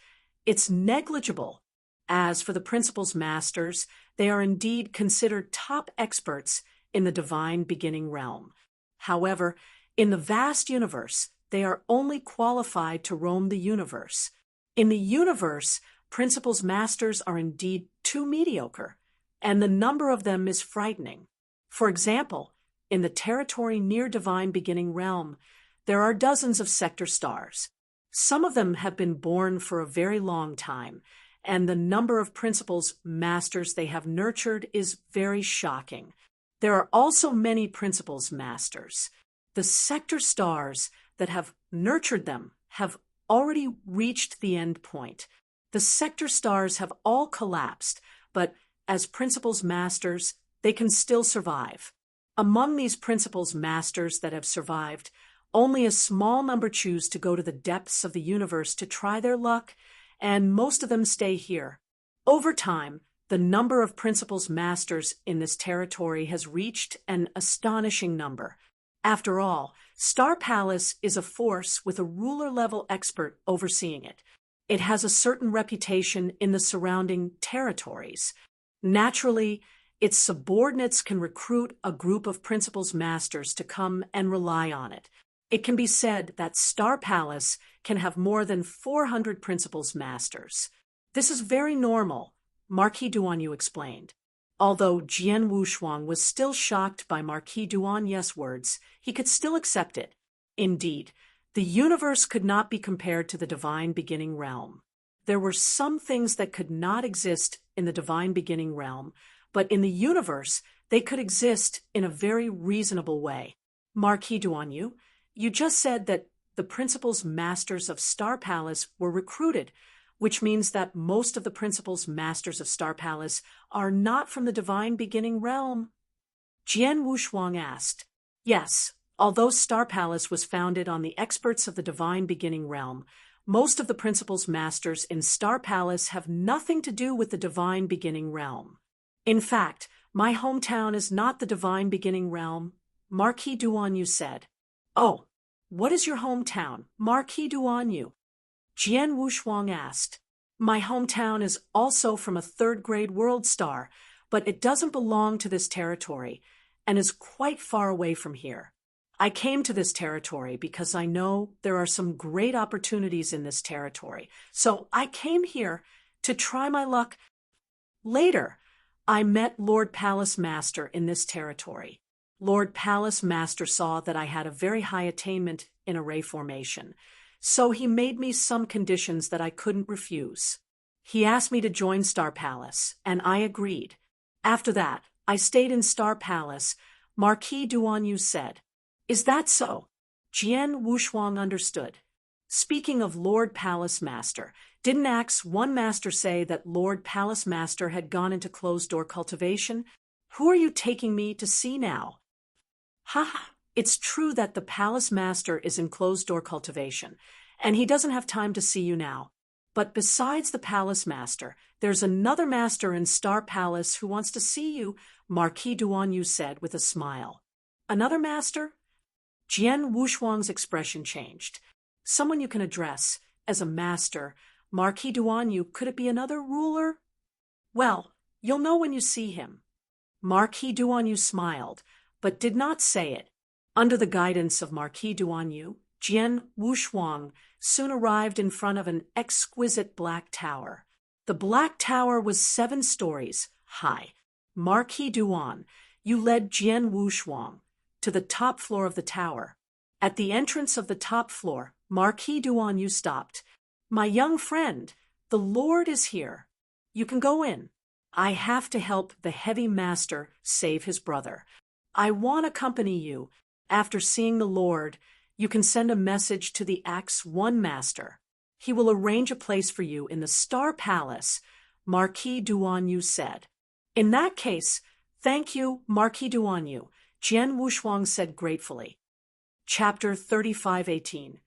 it's negligible. As for the Principal's Masters, they are indeed considered top experts in the Divine Beginning realm. However, in the vast universe, they are only qualified to roam the universe. In the universe, Principal's Masters are indeed too mediocre, and the number of them is frightening. For example, in the territory near Divine Beginning realm, there are dozens of sector stars. Some of them have been born for a very long time, and the number of Principal's Masters they have nurtured is very shocking. There are also many Principal's Masters. The sector stars that have nurtured them have already reached the end point. The sector stars have all collapsed, but as Principal's Masters, they can still survive. Among these Principal's Masters that have survived, only a small number choose to go to the depths of the universe to try their luck, and most of them stay here. Over time, the number of Principal's Masters in this territory has reached an astonishing number. After all, Star Palace is a force with a ruler-level expert overseeing it. It has a certain reputation in the surrounding territories. Naturally, its subordinates can recruit a group of Principal's Masters to come and rely on it. It can be said that Star Palace can have more than 400 Principal's Masters. This is very normal, Marquis Duanyu explained. Although Jian Wushuang was still shocked by Marquis Duanyu's words, he could still accept it. Indeed, the universe could not be compared to the Divine Beginning realm. There were some things that could not exist in the Divine Beginning realm, but in the universe, they could exist in a very reasonable way. Marquis Duanyu, you just said that the Principal's Masters of Star Palace were recruited, which means that most of the Principal's Masters of Star Palace are not from the Divine Beginning realm. Jian Wushuang asked. Yes, although Star Palace was founded on the experts of the Divine Beginning realm, most of the Principal's Masters in Star Palace have nothing to do with the Divine Beginning realm. In fact, my hometown is not the Divine Beginning realm, Marquis Duanyu said. Oh, what is your hometown, Marquis Duanyu? Jian Wushuang asked. My hometown is also from a third-grade world star, but it doesn't belong to this territory and is quite far away from here. I came to this territory because I know there are some great opportunities in this territory, so I came here to try my luck. Later, I met Lord Palace Master in this territory. Lord Palace Master saw that I had a very high attainment in array formation, so he made me some conditions that I couldn't refuse. He asked me to join Star Palace, and I agreed. After that, I stayed in Star Palace, Marquis Duanyu said. Is that so? Jian Wushuang understood. Speaking of Lord Palace Master, didn't Acts 1 Master say that Lord Palace Master had gone into closed-door cultivation? Who are you taking me to see now? Ha! It's true that the Palace Master is in closed-door cultivation, and he doesn't have time to see you now. But besides the palace master, there's another master in Star Palace who wants to see you, Marquis Duanyu said with a smile. Another master? Jian Wushuang's expression changed. Someone you can address as a master. Marquis Duanyu, could it be another ruler? Well, you'll know when you see him. Marquis Duanyu smiled, but did not say it. Under the guidance of Marquis Duanyu, Jian Wushuang soon arrived in front of an exquisite black tower. The black tower was 7 stories high. Marquis Duan, you led Jian Wushuang to the top floor of the tower. At the entrance of the top floor, Marquis Duanyu stopped. My young friend, the Lord is here. You can go in. I have to help the heavy master save his brother. I want to accompany you. After seeing the Lord, you can send a message to the Axe One Master. He will arrange a place for you in the Star Palace, Marquis Duanyu said. In that case, thank you, Marquis Duanyu, Jian Wushuang said gratefully. Chapter 35:18.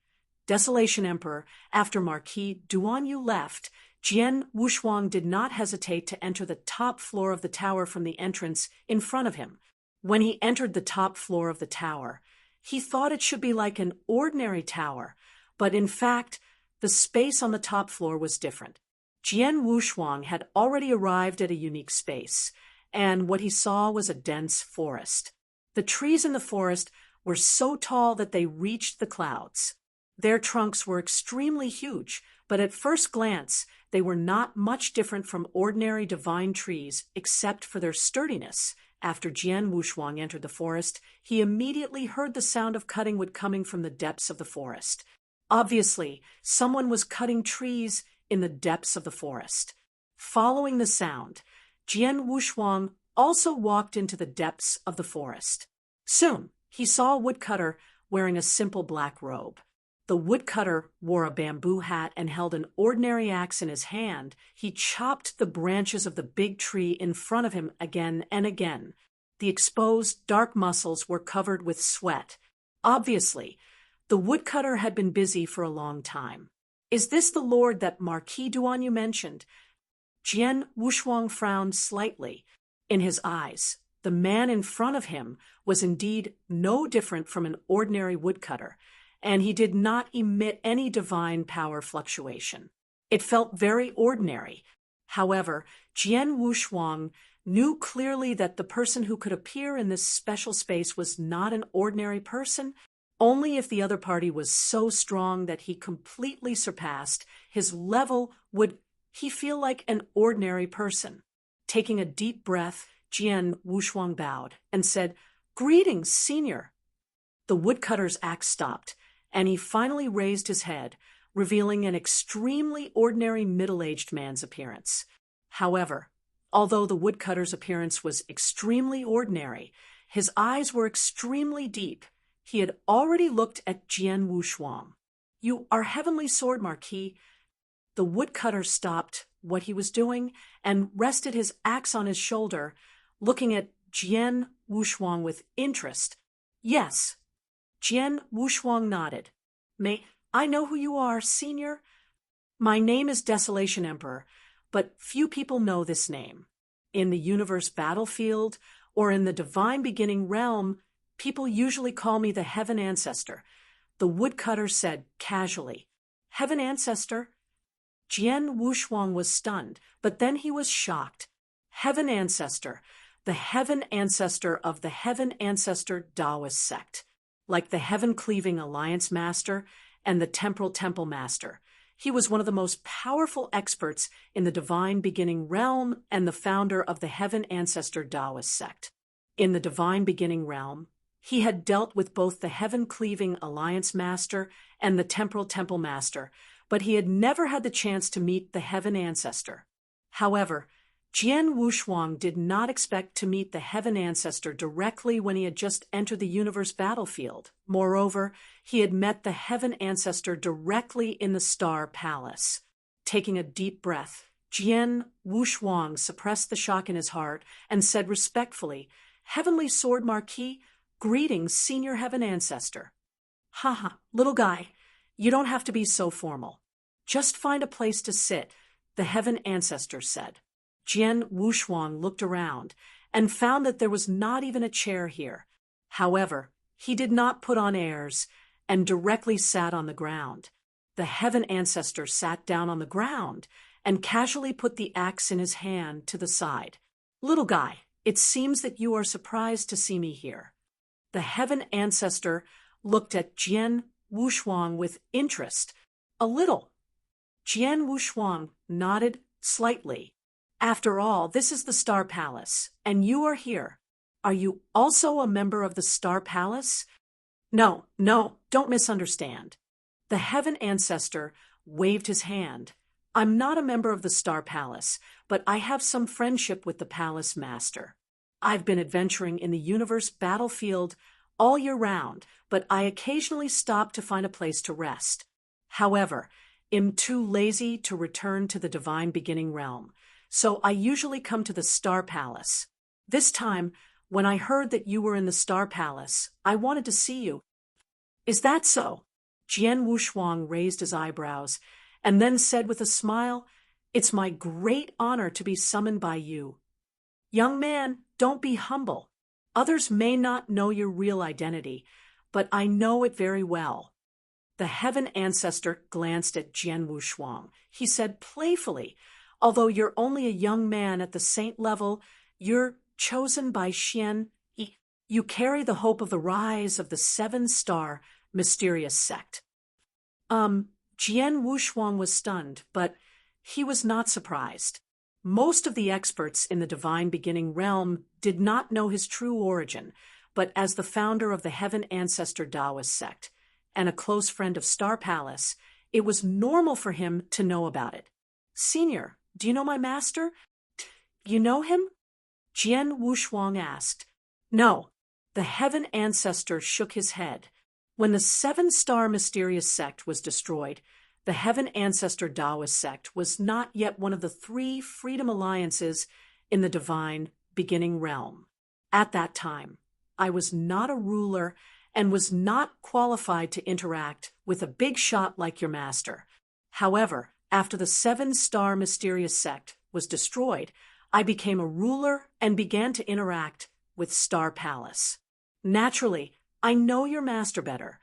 Desolation Emperor. After Marquis Duanyu left, Jian Wushuang did not hesitate to enter the top floor of the tower from the entrance in front of him. When he entered the top floor of the tower, he thought it should be like an ordinary tower, but in fact, the space on the top floor was different. Jian Wushuang had already arrived at a unique space, and what he saw was a dense forest. The trees in the forest were so tall that they reached the clouds. Their trunks were extremely huge, but at first glance, they were not much different from ordinary divine trees except for their sturdiness. After Jian Wushuang entered the forest, he immediately heard the sound of cutting wood coming from the depths of the forest. Obviously, someone was cutting trees in the depths of the forest. Following the sound, Jian Wushuang also walked into the depths of the forest. Soon, he saw a woodcutter wearing a simple black robe. The woodcutter wore a bamboo hat and held an ordinary axe in his hand. He chopped the branches of the big tree in front of him again and again. The exposed, dark muscles were covered with sweat. Obviously, the woodcutter had been busy for a long time. Is this the Lord that Marquis Duanyu mentioned? Jian Wushuang frowned slightly. In his eyes, the man in front of him was indeed no different from an ordinary woodcutter, and he did not emit any divine power fluctuation. It felt very ordinary. However, Jian Wushuang knew clearly that the person who could appear in this special space was not an ordinary person, only if the other party was so strong that he completely surpassed his level would he feel like an ordinary person. Taking a deep breath, Jian Wushuang bowed and said, "Greetings, senior." The woodcutter's axe stopped, and he finally raised his head, revealing an extremely ordinary middle-aged man's appearance. However, although the woodcutter's appearance was extremely ordinary, his eyes were extremely deep. He had already looked at Jian Wushuang. "You are Heavenly Sword, Marquis." The woodcutter stopped what he was doing and rested his axe on his shoulder, looking at Jian Wushuang with interest. "Yes." Jian Wushuang nodded. "May I know who you are, senior?" "My name is Desolation Emperor, but few people know this name. In the universe battlefield or in the divine beginning realm, people usually call me the Heaven Ancestor," the woodcutter said casually. "Heaven Ancestor?" Jian Wushuang was stunned, but then he was shocked. Heaven Ancestor, the Heaven Ancestor of the Heaven Ancestor Taoist sect. Like the Heaven-Cleaving Alliance Master and the Temporal Temple Master, he was one of the most powerful experts in the Divine Beginning realm and the founder of the Heaven Ancestor Taoist sect. In the Divine Beginning realm, he had dealt with both the Heaven-Cleaving Alliance Master and the Temporal Temple Master, but he had never had the chance to meet the Heaven Ancestor. However, Jian Wushuang did not expect to meet the Heaven Ancestor directly when he had just entered the universe battlefield. Moreover, he had met the Heaven Ancestor directly in the Star Palace. Taking a deep breath, Jian Wushuang suppressed the shock in his heart and said respectfully, "Heavenly Sword Marquis, greetings, Senior Heaven Ancestor." "Haha, little guy, you don't have to be so formal." Just find a place to sit, the heaven ancestor said. Jian Wushuang looked around and found that there was not even a chair here. However, he did not put on airs and directly sat on the ground. The heaven ancestor sat down on the ground and casually put the axe in his hand to the side. Little guy, it seems that you are surprised to see me here. The heaven ancestor looked at Jian Wushuang with interest. A little. Jian Wushuang nodded slightly. After all, this is the Star Palace, and you are here. Are you also a member of the Star Palace? No, don't misunderstand. The heaven ancestor waved his hand. I'm not a member of the Star Palace, but I have some friendship with the Palace Master. I've been adventuring in the universe battlefield all year round, but I occasionally stop to find a place to rest. However, I'm too lazy to return to the divine beginning realm, so I usually come to the Star Palace. This time, when I heard that you were in the Star Palace, I wanted to see you. Is that so? Jian Wushuang raised his eyebrows and then said with a smile, It's my great honor to be summoned by you. Young man, don't be humble. Others may not know your real identity, but I know it very well. The heaven ancestor glanced at Jian Wushuang. He said playfully, Although you're only a young man at the saint level, you're chosen by Xian Yi. You carry the hope of the rise of the 7-star mysterious sect. Jian Wushuang was stunned, but he was not surprised. Most of the experts in the divine beginning realm did not know his true origin, but as the founder of the Heaven Ancestor Taoist sect and a close friend of Star Palace, it was normal for him to know about it. Senior, do you know my master? You know him? Jian Wushuang asked. No. The Heaven Ancestor shook his head. When the 7-star mysterious sect was destroyed, the Heaven Ancestor Taoist sect was not yet one of the 3 freedom alliances in the divine beginning realm. At that time, I was not a ruler and was not qualified to interact with a big shot like your master. However, after the 7-star mysterious sect was destroyed, I became a ruler and began to interact with Star Palace. Naturally, I know your master better.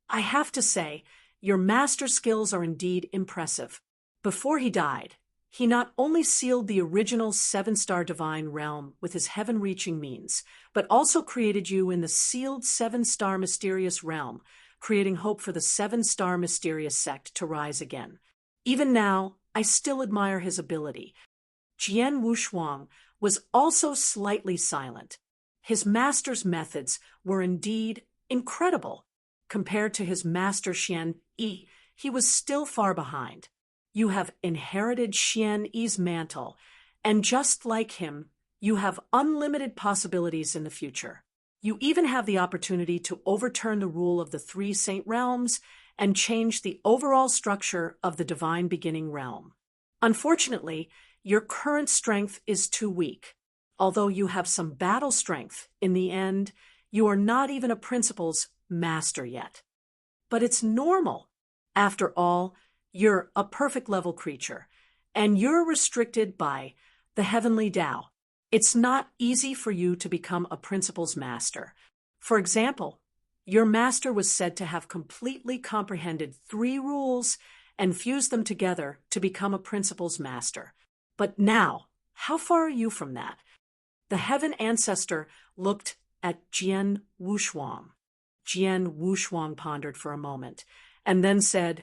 I have to say, your master skills are indeed impressive. Before he died, he not only sealed the original 7-star divine realm with his heaven-reaching means, but also created you in the sealed 7-star mysterious realm, creating hope for the 7-star mysterious sect to rise again. Even now, I still admire his ability. Jian Wushuang was also slightly silent. His master's methods were indeed incredible. Compared to his master Xian Yi, he was still far behind. You have inherited Xian Yi's mantle, and just like him, you have unlimited possibilities in the future. You even have the opportunity to overturn the rule of the 3 saint realms and change the overall structure of the divine beginning realm. Unfortunately, your current strength is too weak. Although you have some battle strength, in the end, you are not even a principal's master yet. But it's normal. After all, you're a perfect level creature, and you're restricted by the heavenly Tao. It's not easy for you to become a principal's master. For example, your master was said to have completely comprehended 3 rules and fused them together to become a principal's master. But now, how far are you from that? The Heaven Ancestor looked at Jian Wushuang. Jian Wushuang pondered for a moment, and then said,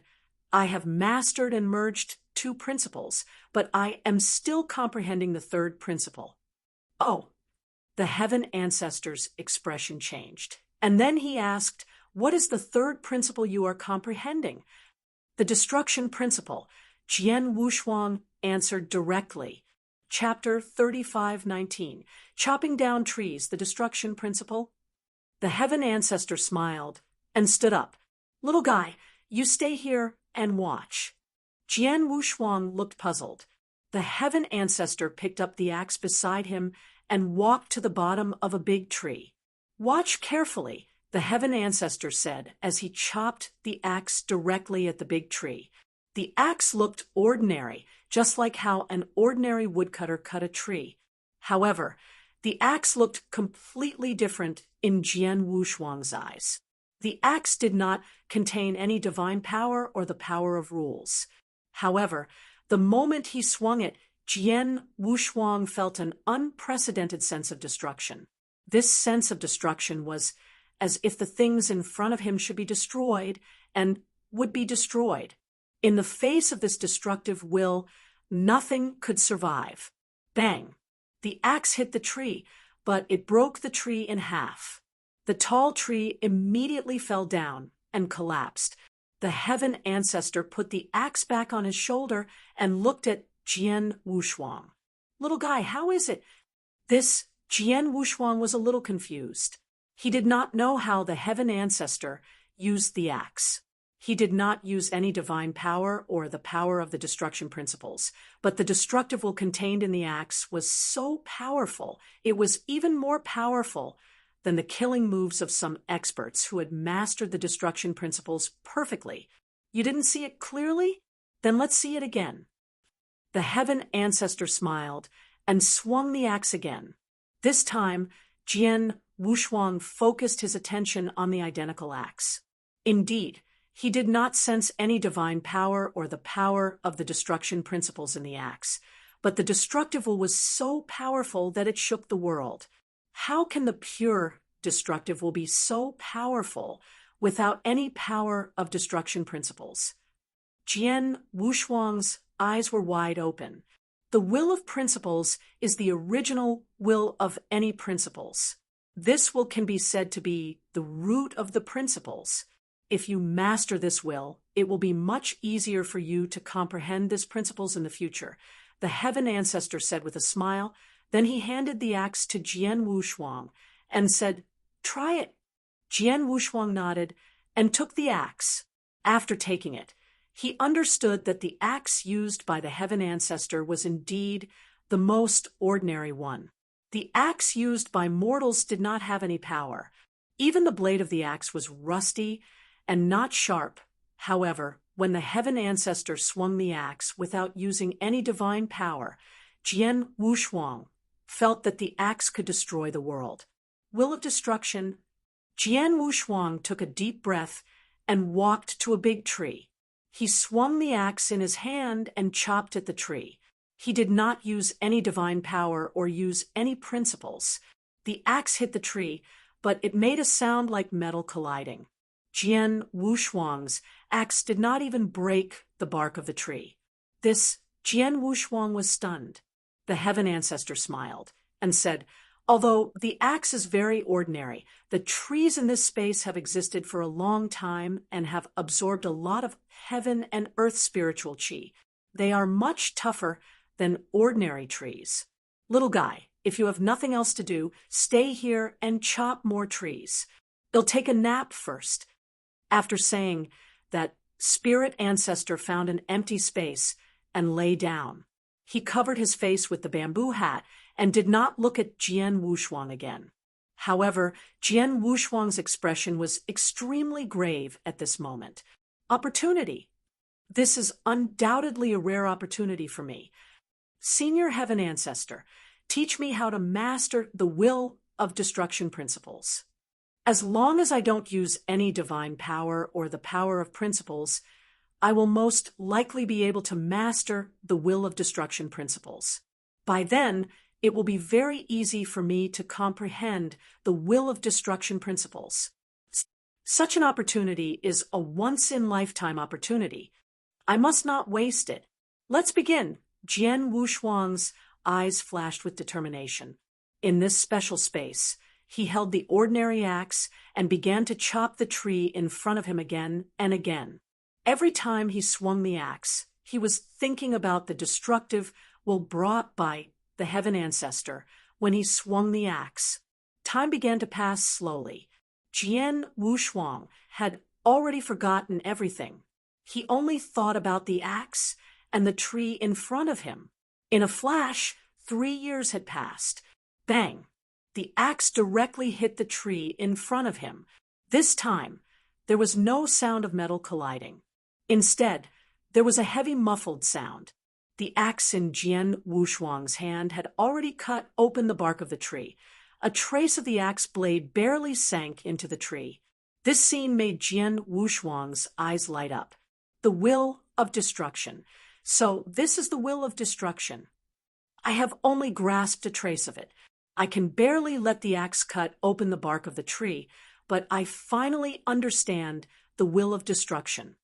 I have mastered and merged 2 principles, but I am still comprehending the 3rd principle. Oh, the Heaven Ancestor's expression changed. And then he asked, what is the 3rd principle you are comprehending? The destruction principle. Jian Wushuang answered directly. Chapter 35:19, Chopping Down Trees, the Destruction Principle. The Heaven Ancestor smiled and stood up. Little guy, you stay here and watch. Jian Wushuang looked puzzled. The Heaven Ancestor picked up the axe beside him and walked to the bottom of a big tree. Watch carefully, the Heaven Ancestor said as he chopped the axe directly at the big tree. The axe looked ordinary, just like how an ordinary woodcutter cut a tree. However, the axe looked completely different in Jian Wushuang's eyes. The axe did not contain any divine power or the power of rules. However, the moment he swung it, Jian Wushuang felt an unprecedented sense of destruction. This sense of destruction was as if the things in front of him should be destroyed and would be destroyed. In the face of this destructive will, nothing could survive. Bang! The axe hit the tree, but it broke the tree in half. The tall tree immediately fell down and collapsed. The heaven ancestor put the axe back on his shoulder and looked at Jian Wushuang. "Little guy, how is it?" This Jian Wushuang was a little confused. He did not know how the heaven ancestor used the axe. He did not use any divine power or the power of the destruction principles, but the destructive will contained in the axe was so powerful, it was even more powerful than the killing moves of some experts who had mastered the destruction principles perfectly. You didn't see it clearly? Then let's see it again. The heaven ancestor smiled and swung the axe again. This time, Jian Wushuang focused his attention on the identical axe. Indeed, he did not sense any divine power or the power of the destruction principles in the axe, but the destructive will was so powerful that it shook the world. How can the pure destructive will be so powerful without any power of destruction principles? Jian Wushuang's eyes were wide open. The will of principles is the original will of any principles. This will can be said to be the root of the principles. If you master this will, it will be much easier for you to comprehend these principles in the future, the heaven ancestor said with a smile. Then he handed the axe to Jian Wushuang and said, "Try it." Jian Wushuang nodded and took the axe. After taking it, he understood that the axe used by the heaven ancestor was indeed the most ordinary one. The axe used by mortals did not have any power. Even the blade of the axe was rusty and not sharp. However, when the heaven ancestor swung the axe without using any divine power, Jian Wushuang felt that the axe could destroy the world. Will of destruction. Jian Wushuang took a deep breath and walked to a big tree. He swung the axe in his hand and chopped at the tree. He did not use any divine power or use any principles. The axe hit the tree, but it made a sound like metal colliding. Jian Wushuang's axe did not even break the bark of the tree. This Jian Wushuang was stunned. The heaven ancestor smiled and said, "Although the axe is very ordinary, the trees in this space have existed for a long time and have absorbed a lot of heaven and earth spiritual chi. They are much tougher than ordinary trees. Little guy, if you have nothing else to do, stay here and chop more trees. They'll take a nap first." After saying that, spirit ancestor found an empty space and lay down. He covered his face with the bamboo hat and did not look at Jian Wushuang again. However, Jian Wushuang's expression was extremely grave at this moment. "Opportunity. This is undoubtedly a rare opportunity for me. Senior Heaven Ancestor, teach me how to master the will of destruction principles. As long as I don't use any divine power or the power of principles, I will most likely be able to master the will of destruction principles. By then, it will be very easy for me to comprehend the will of destruction principles. Such an opportunity is a once-in-lifetime opportunity. I must not waste it. Let's begin." Jian Wushuang's eyes flashed with determination. In this special space, he held the ordinary axe and began to chop the tree in front of him again and again. Every time he swung the axe, he was thinking about the destructive will brought by the heaven ancestor when he swung the axe. Time began to pass slowly. Jian Wushuang had already forgotten everything. He only thought about the axe and the tree in front of him. In a flash, 3 years had passed. Bang! The axe directly hit the tree in front of him. This time, there was no sound of metal colliding. Instead, There was a heavy muffled sound. The axe in Jian Wushuang's hand had already cut open the bark of the tree. A trace of the axe blade barely sank into the tree. This scene made Jian Wushuang's eyes light up. The will of destruction. So this is the will of destruction. I have only grasped a trace of it. I can barely let the axe cut open the bark of the tree, but I finally understand the will of destruction.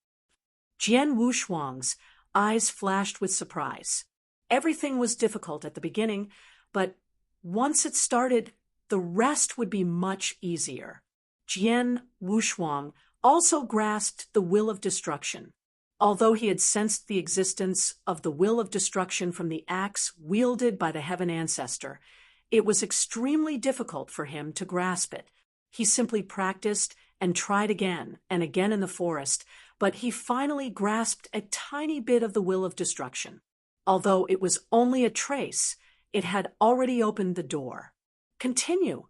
Jian Wushuang's eyes flashed with surprise. Everything was difficult at the beginning, but once it started, the rest would be much easier. Jian Wushuang also grasped the will of destruction. Although he had sensed the existence of the will of destruction from the axe wielded by the heaven ancestor, it was extremely difficult for him to grasp it. He simply practiced and tried again and again in the forest, but he finally grasped a tiny bit of the will of destruction. Although it was only a trace, it had already opened the door. Continue.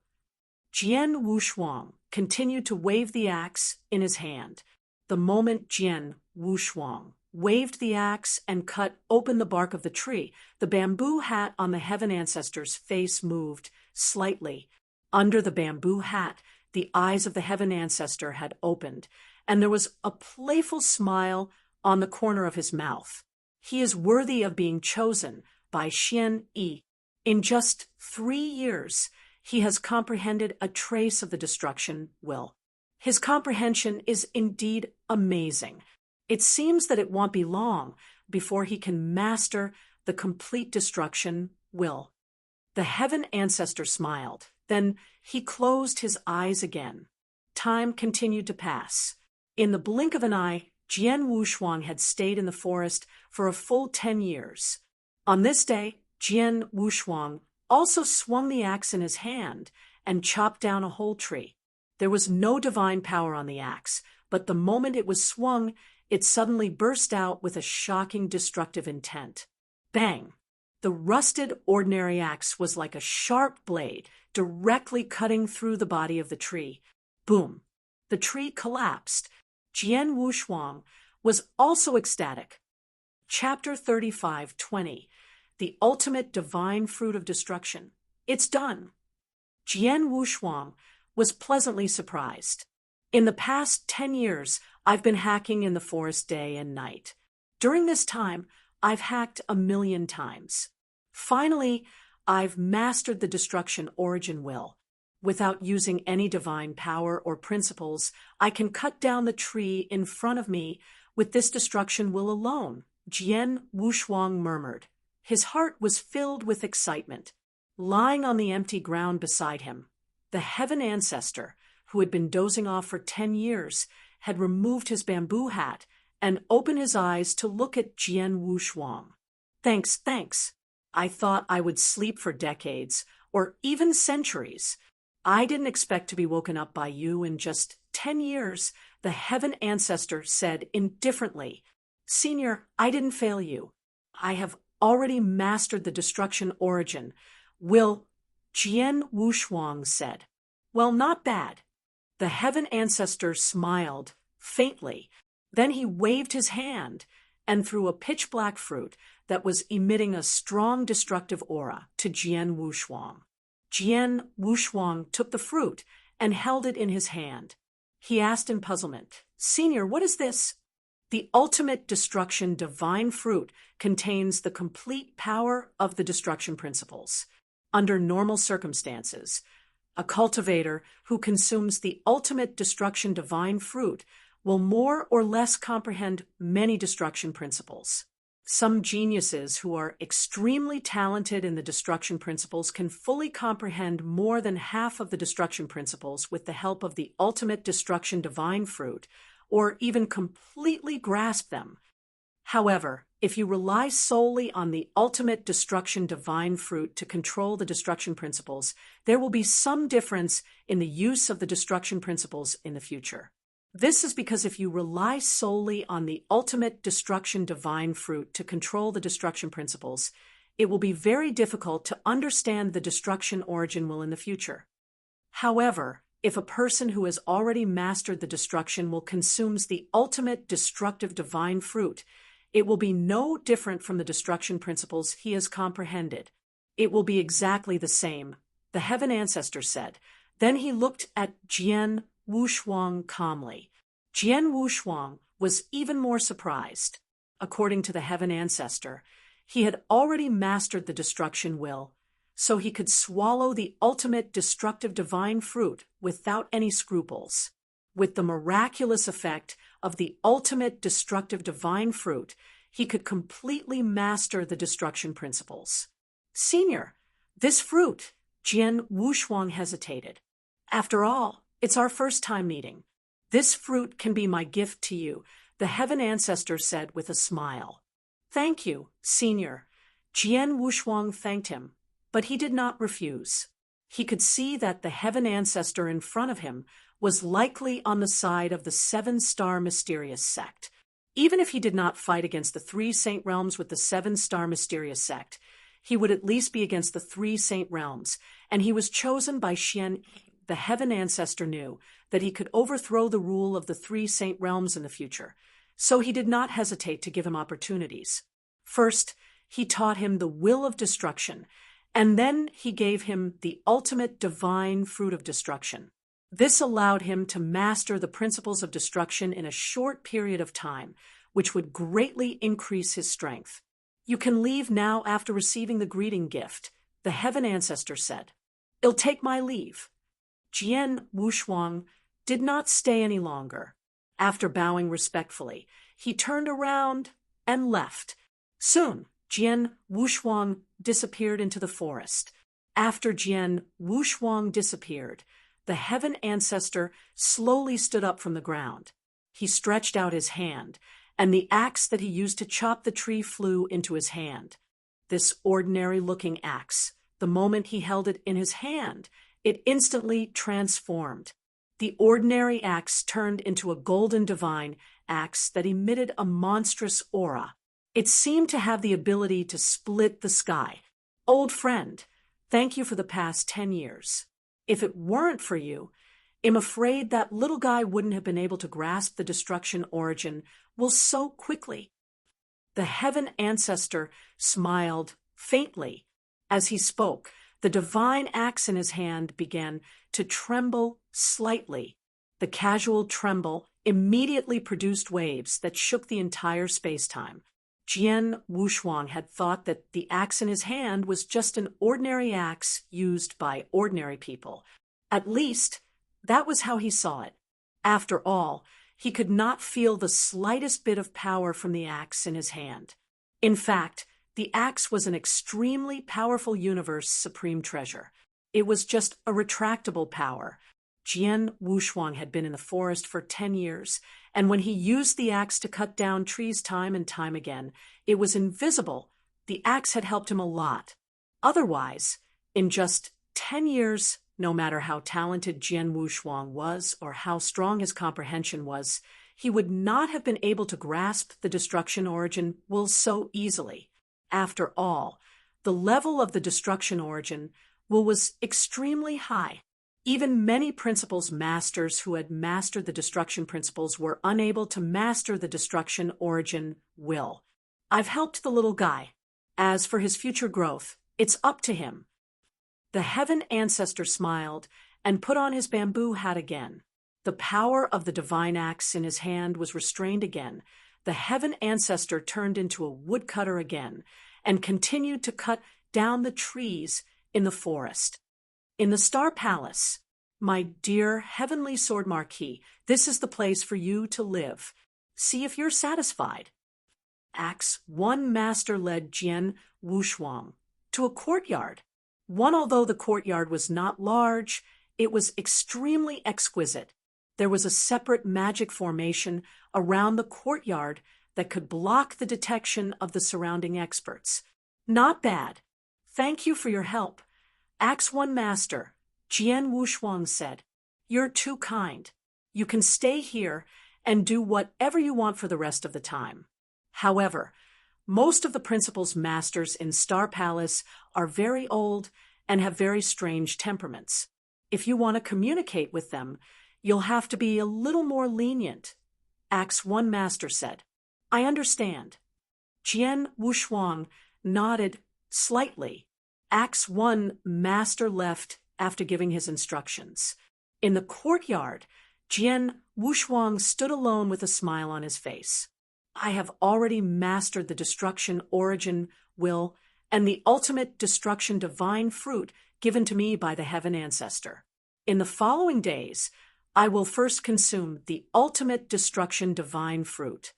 Jian Wushuang continued to wave the axe in his hand. The moment Jian Wushuang waved the axe and cut open the bark of the tree, the bamboo hat on the heaven ancestor's face moved slightly. Under the bamboo hat, the eyes of the heaven ancestor had opened, and there was a playful smile on the corner of his mouth. He is worthy of being chosen by Xian Yi. In just 3 years, he has comprehended a trace of the destruction will. His comprehension is indeed amazing. It seems that it won't be long before he can master the complete destruction will. The heaven ancestor smiled. Then he closed his eyes again. Time continued to pass. In the blink of an eye, Jian Wushuang had stayed in the forest for a full 10 years. On this day, Jian Wushuang also swung the axe in his hand and chopped down a whole tree. There was no divine power on the axe, but the moment it was swung, it suddenly burst out with a shocking destructive intent. Bang! The rusted ordinary axe was like a sharp blade, directly cutting through the body of the tree. Boom! The tree collapsed. Jian Wushuang was also ecstatic. Chapter 35:20. The ultimate divine fruit of destruction. It's done. Jian Wushuang was pleasantly surprised. In the past 10 years, I've been hacking in the forest day and night. During this time, I've hacked 1,000,000 times. Finally, I've mastered the destruction origin will. Without using any divine power or principles, I can cut down the tree in front of me with this destruction will alone, Jian Wushuang murmured. His heart was filled with excitement. Lying on the empty ground beside him, the heaven ancestor, who had been dozing off for 10 years, had removed his bamboo hat and opened his eyes to look at Jian Wushuang. Thanks. I thought I would sleep for decades, or even centuries. I didn't expect to be woken up by you in just 10 years, the heaven ancestor said indifferently. Senior, I didn't fail you. I have already mastered the destruction origin. Will, Jian Wushuang said. Well, not bad. The heaven ancestor smiled faintly. Then he waved his hand and threw a pitch-black fruit that was emitting a strong destructive aura to Jian Wushuang. Jian Wushuang took the fruit and held it in his hand. He asked in puzzlement, Senior, what is this? The ultimate destruction divine fruit contains the complete power of the destruction principles. Under normal circumstances, a cultivator who consumes the ultimate destruction divine fruit will more or less comprehend many destruction principles. Some geniuses who are extremely talented in the destruction principles can fully comprehend more than half of the destruction principles with the help of the ultimate destruction divine fruit, or even completely grasp them. However, if you rely solely on the ultimate destruction divine fruit to control the destruction principles, there will be some difference in the use of the destruction principles in the future. This is because if you rely solely on the ultimate destruction divine fruit to control the destruction principles, it will be very difficult to understand the destruction origin will in the future. However, if a person who has already mastered the destruction will consumes the ultimate destructive divine fruit, It will be no different from the destruction principles he has comprehended. It will be exactly the same, the Heaven Ancestor said. Then he looked at Jian Wushuang calmly. Jian Wushuang was even more surprised. According to the Heaven Ancestor, he had already mastered the destruction will, so he could swallow the ultimate destructive divine fruit without any scruples. With the miraculous effect of the ultimate destructive divine fruit, he could completely master the destruction principles. Senior, this fruit, Jian Wushuang hesitated. After all, it's our first time meeting. This fruit can be my gift to you, the Heaven Ancestor said with a smile. Thank you, Senior. Jian Wushuang thanked him, but he did not refuse. He could see that the Heaven Ancestor in front of him was likely on the side of the seven-star mysterious sect. Even if he did not fight against the 3 Saint Realms with the seven-star mysterious sect, he would at least be against the 3 Saint Realms, and he was chosen by Xian. The Heaven Ancestor knew that he could overthrow the rule of the 3 Saint Realms in the future, so he did not hesitate to give him opportunities. First, he taught him the will of destruction, and then he gave him the ultimate divine fruit of destruction. This allowed him to master the principles of destruction in a short period of time, which would greatly increase his strength. You can leave now after receiving the greeting gift, the Heaven Ancestor said. I'll take my leave. Jian Wushuang did not stay any longer. After bowing respectfully, he turned around and left. Soon, Jian Wushuang disappeared into the forest. After Jian Wushuang disappeared, the Heaven Ancestor slowly stood up from the ground. He stretched out his hand, and the axe that he used to chop the tree flew into his hand. This ordinary-looking axe, the moment he held it in his hand, it instantly transformed. The ordinary axe turned into a golden divine axe that emitted a monstrous aura. It seemed to have the ability to split the sky. Old friend, thank you for the past 10 years. If it weren't for you, I'm afraid that little guy wouldn't have been able to grasp the destruction origin will so quickly. The Heaven Ancestor smiled faintly. As he spoke, the divine axe in his hand began to tremble slightly. The casual tremble immediately produced waves that shook the entire space-time. Jian Wushuang had thought that the axe in his hand was just an ordinary axe used by ordinary people. At least, that was how he saw it. After all, he could not feel the slightest bit of power from the axe in his hand. In fact, the axe was an extremely powerful universe supreme treasure. It was just a retractable power. Jian Wushuang had been in the forest for 10 years, and when he used the axe to cut down trees time and time again, it was invisible. The axe had helped him a lot. Otherwise, in just 10 years, no matter how talented Jian Wushuang was or how strong his comprehension was, he would not have been able to grasp the destruction origin will so easily. After all, the level of the destruction origin will was extremely high. Even many principles masters who had mastered the destruction principles were unable to master the destruction origin will. I've helped the little guy. As for his future growth, it's up to him. The Heaven Ancestor smiled and put on his bamboo hat again. The power of the divine axe in his hand was restrained again. The Heaven Ancestor turned into a woodcutter again and continued to cut down the trees in the forest. In the Star Palace, my dear Heavenly Sword Marquis, this is the place for you to live. See if you're satisfied. Axe 1 Master led Jian Wushuang to a courtyard. Although the courtyard was not large, it was extremely exquisite. There was a separate magic formation around the courtyard that could block the detection of the surrounding experts. Not bad. Thank you for your help. Axe 1 Master, Jian Wushuang said, you're too kind. You can stay here and do whatever you want for the rest of the time. However, most of the principal's masters in Star Palace are very old and have very strange temperaments. If you want to communicate with them, you'll have to be a little more lenient, Axe 1 Master said. I understand. Jian Wushuang nodded slightly. Acts 1 Master left after giving his instructions. In the courtyard, Jian Wushuang stood alone with a smile on his face. I have already mastered the destruction origin will and the ultimate destruction divine fruit given to me by the heaven ancestor. In the following days, I will first consume the ultimate destruction divine fruit.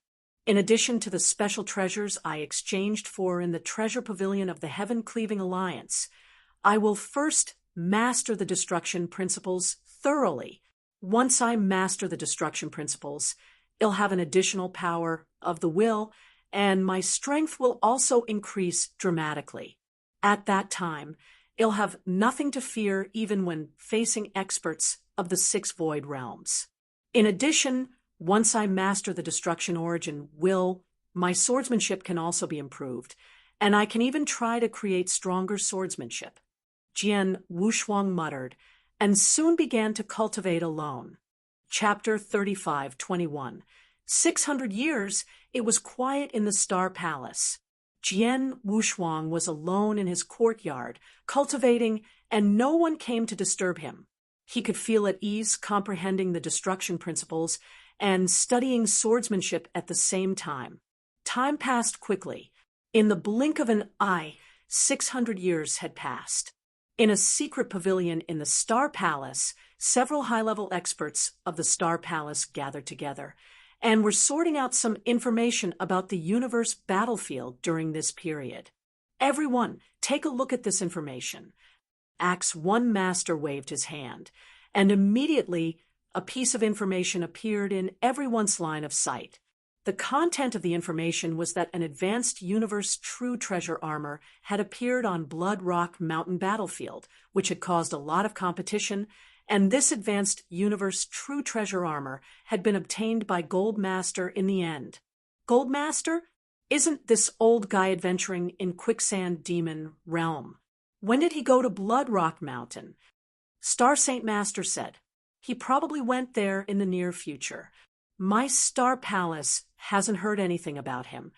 In addition to the special treasures I exchanged for in the treasure pavilion of the Heaven-Cleaving Alliance, I will first master the destruction principles thoroughly. Once I master the destruction principles, I'll have an additional power of the will, and my strength will also increase dramatically. At that time, I'll have nothing to fear even when facing experts of the 6 void realms. In addition, once I master the destruction origin will, my swordsmanship can also be improved, and I can even try to create stronger swordsmanship. Jian Wushuang muttered, and soon began to cultivate alone. Chapter 35:21. 600 years, it was quiet in the Star Palace. Jian Wushuang was alone in his courtyard, cultivating, and no one came to disturb him. He could feel at ease comprehending the destruction principles and studying swordsmanship at the same time. Time passed quickly. In the blink of an eye, 600 years had passed. In a secret pavilion in the Star Palace, several high-level experts of the Star Palace gathered together and were sorting out some information about the universe battlefield during this period. Everyone, take a look at this information. Acts 1 Master waved his hand, and immediately a piece of information appeared in everyone's line of sight. The content of the information was that an advanced universe true treasure armor had appeared on Blood Rock Mountain battlefield, which had caused a lot of competition, and this advanced universe true treasure armor had been obtained by Gold Master in the end. Gold Master? Isn't this old guy adventuring in Quicksand Demon realm? When did he go to Blood Rock Mountain? Star Saint Master said. He probably went there in the near future. My Star Palace hasn't heard anything about him,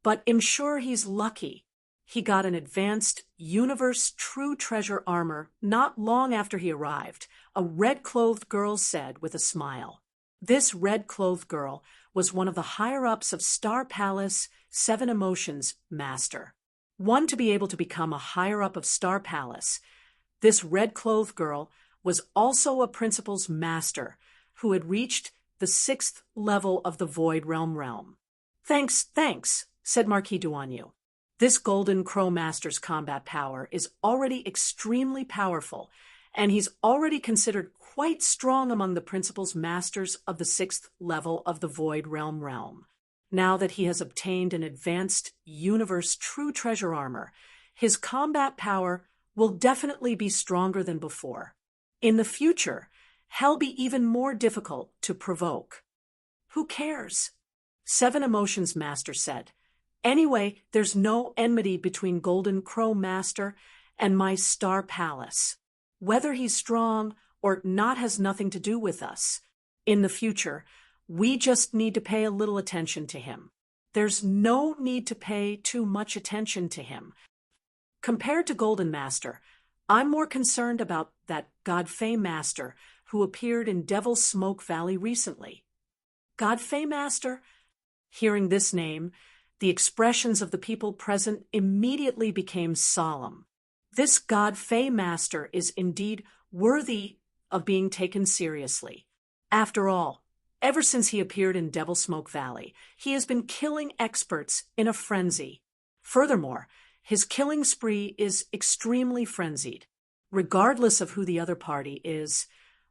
but I'm sure he's lucky. He got an advanced universe true treasure armor not long after he arrived, a red-clothed girl said with a smile. This red-clothed girl was one of the higher-ups of Star Palace 7 Emotions Master. One to be able to become a higher-up of Star Palace. This red-clothed girl was also a Principal's Master who had reached the 6th level of the Void realm. Thanks, said Marquis Duanyu. This Golden Crow Master's combat power is already extremely powerful, and he's already considered quite strong among the Principal's Masters of the 6th level of the Void realm. Now that he has obtained an advanced universe true treasure armor, his combat power will definitely be stronger than before. In the future, hell be even more difficult to provoke. Who cares? 7 Emotions Master said. Anyway, there's no enmity between Golden Crow Master and my Star Palace. Whether he's strong or not has nothing to do with us. In the future, we just need to pay a little attention to him. There's no need to pay too much attention to him. Compared to Golden Master, I'm more concerned about that Godfey Master who appeared in Devil's Smoke Valley recently. Godfey Master? Hearing this name, the expressions of the people present immediately became solemn. This Godfey Master is indeed worthy of being taken seriously. After all, ever since he appeared in Devil's Smoke Valley, he has been killing experts in a frenzy. Furthermore, his killing spree is extremely frenzied. Regardless of who the other party is,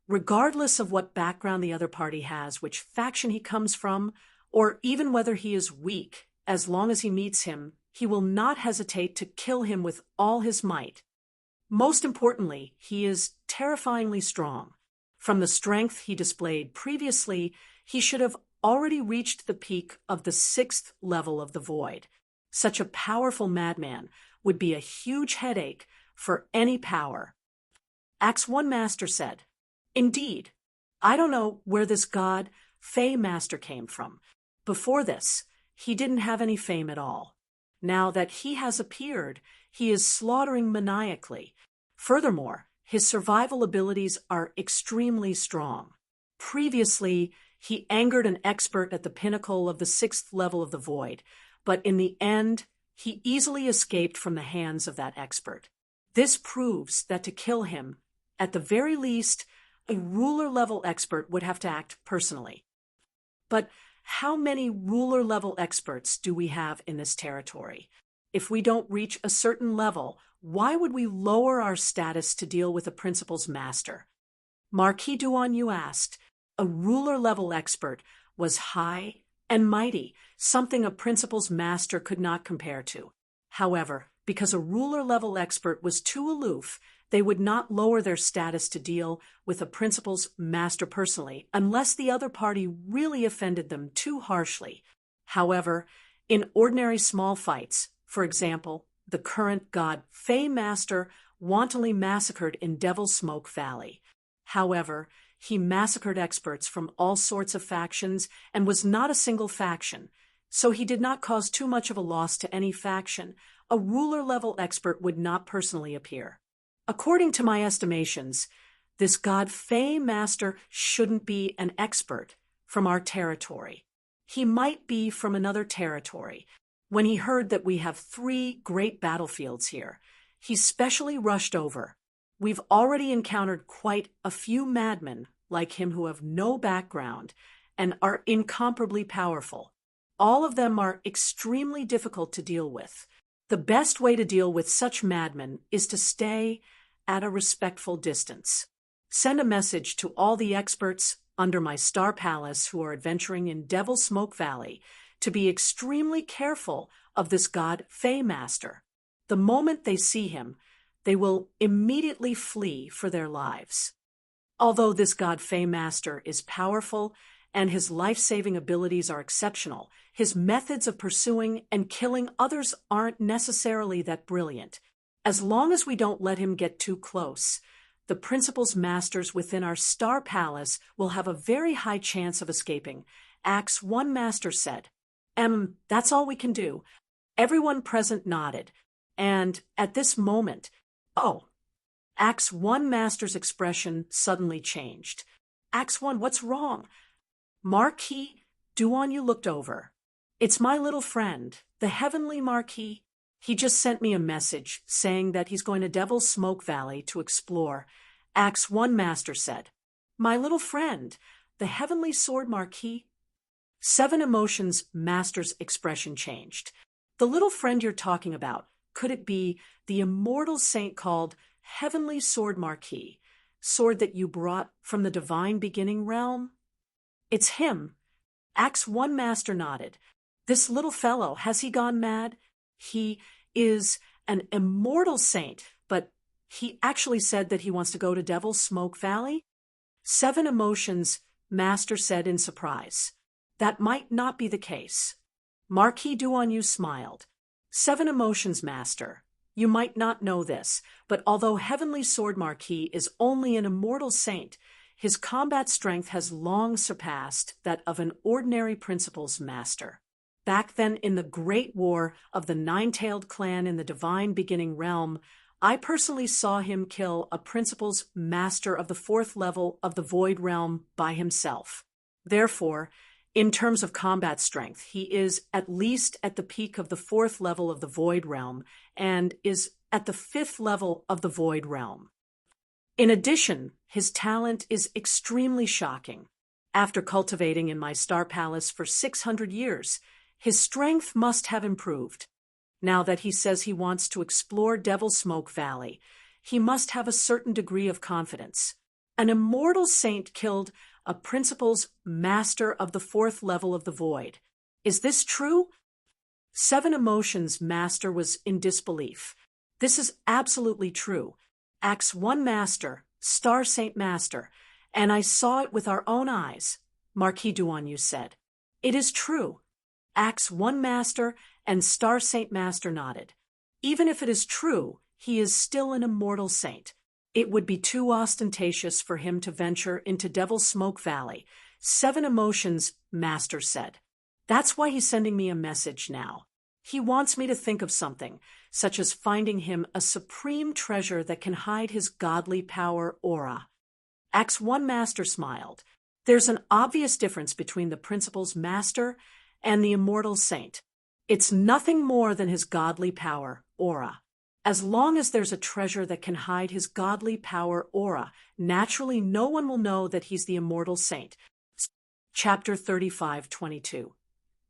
regardless of what background the other party has, which faction he comes from, or even whether he is weak, as long as he meets him, he will not hesitate to kill him with all his might. Most importantly, he is terrifyingly strong. From the strength he displayed previously, he should have already reached the peak of the 6th level of the Void. Such a powerful madman would be a huge headache for any power. Acts 1 Master said, Indeed, I don't know where this god, Fey Master, came from. Before this, he didn't have any fame at all. Now that he has appeared, he is slaughtering maniacally. Furthermore, his survival abilities are extremely strong. Previously, he angered an expert at the pinnacle of the 6th level of the void, but in the end, he easily escaped from the hands of that expert. This proves that to kill him, at the very least, a ruler-level expert would have to act personally. But how many ruler-level experts do we have in this territory? If we don't reach a certain level, why would we lower our status to deal with a principal's master? Marquis Duan, you asked. A ruler-level expert was high and mighty, something a principal's master could not compare to. However, because a ruler-level expert was too aloof, they would not lower their status to deal with a principal's master personally, unless the other party really offended them too harshly. However, in ordinary small fights, for example, the current god Fey Master wantonly massacred in Devil's Smoke Valley. However, he massacred experts from all sorts of factions and was not a single faction, so he did not cause too much of a loss to any faction. A ruler-level expert would not personally appear. According to my estimations, this god Fey Master shouldn't be an expert from our territory. He might be from another territory. When he heard that we have 3 great battlefields here, he specially rushed over. We've already encountered quite a few madmen like him who have no background and are incomparably powerful. All of them are extremely difficult to deal with. The best way to deal with such madmen is to stay at a respectful distance. Send a message to all the experts under my Star Palace who are adventuring in Devil's Smoke Valley to be extremely careful of this god Fey Master. The moment they see him, they will immediately flee for their lives. Although this god Fey Master is powerful and his life-saving abilities are exceptional, his methods of pursuing and killing others aren't necessarily that brilliant. As long as we don't let him get too close, the principal's masters within our Star Palace will have a very high chance of escaping. Axe 1 Master said. That's all we can do. Everyone present nodded. And at this moment, Axe 1 Master's expression suddenly changed. Axe 1, what's wrong? Marquis Duan, you looked over. It's my little friend, the Heavenly Marquis. He just sent me a message saying that he's going to Devil's Smoke Valley to explore. Axe 1 Master said. My little friend, the Heavenly Sword Marquis. 7 Emotions Master's expression changed. The little friend you're talking about, could it be the immortal saint called Heavenly Sword Marquis, sword that you brought from the divine beginning realm? It's him. Axe 1 Master nodded. This little fellow, has he gone mad? He is an immortal saint, but he actually said that he wants to go to Devil's Smoke Valley? 7 Emotions Master said in surprise. That might not be the case. Marquis Duanyu smiled. 7 Emotions Master, you might not know this, but although Heavenly Sword Marquis is only an immortal saint, his combat strength has long surpassed that of an ordinary principal's master. Back then in the Great War of the Nine-Tailed Clan in the Divine Beginning Realm, I personally saw him kill a principal's master of the 4th level of the Void Realm by himself. Therefore, in terms of combat strength, he is at least at the peak of the 4th level of the Void Realm and is at the 5th level of the Void Realm. In addition, his talent is extremely shocking. After cultivating in my Star Palace for 600 years, his strength must have improved. Now that he says he wants to explore Devil's Smoke Valley, he must have a certain degree of confidence. An immortal saint killed a principal's master of the 4th level of the void. Is this true? 7 Emotions Master was in disbelief. This is absolutely true. Axe 1 Master, Star Saint Master, and I saw it with our own eyes, Marquis Duanyu said. It is true. Axe 1 Master and Star Saint Master nodded. Even if it is true, he is still an immortal saint. It would be too ostentatious for him to venture into Devil's Smoke Valley, 7 Emotions Master said. That's why he's sending me a message now. He wants me to think of something, such as finding him a supreme treasure that can hide his godly power aura. Acts 1 Master smiled. There's an obvious difference between the principal's master and the immortal saint. It's nothing more than his godly power aura. As long as there's a treasure that can hide his godly power aura, naturally no one will know that he's the immortal saint. Chapter 35:22.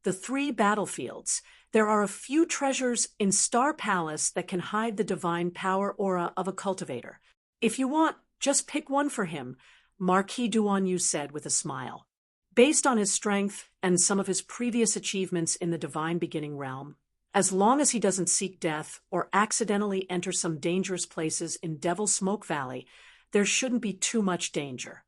The three battlefields. There are a few treasures in Star Palace that can hide the divine power aura of a cultivator. If you want, just pick one for him, Marquis Duanyu said with a smile. Based on his strength and some of his previous achievements in the divine beginning realm, as long as he doesn't seek death or accidentally enter some dangerous places in Devil Smoke Valley, there shouldn't be too much danger.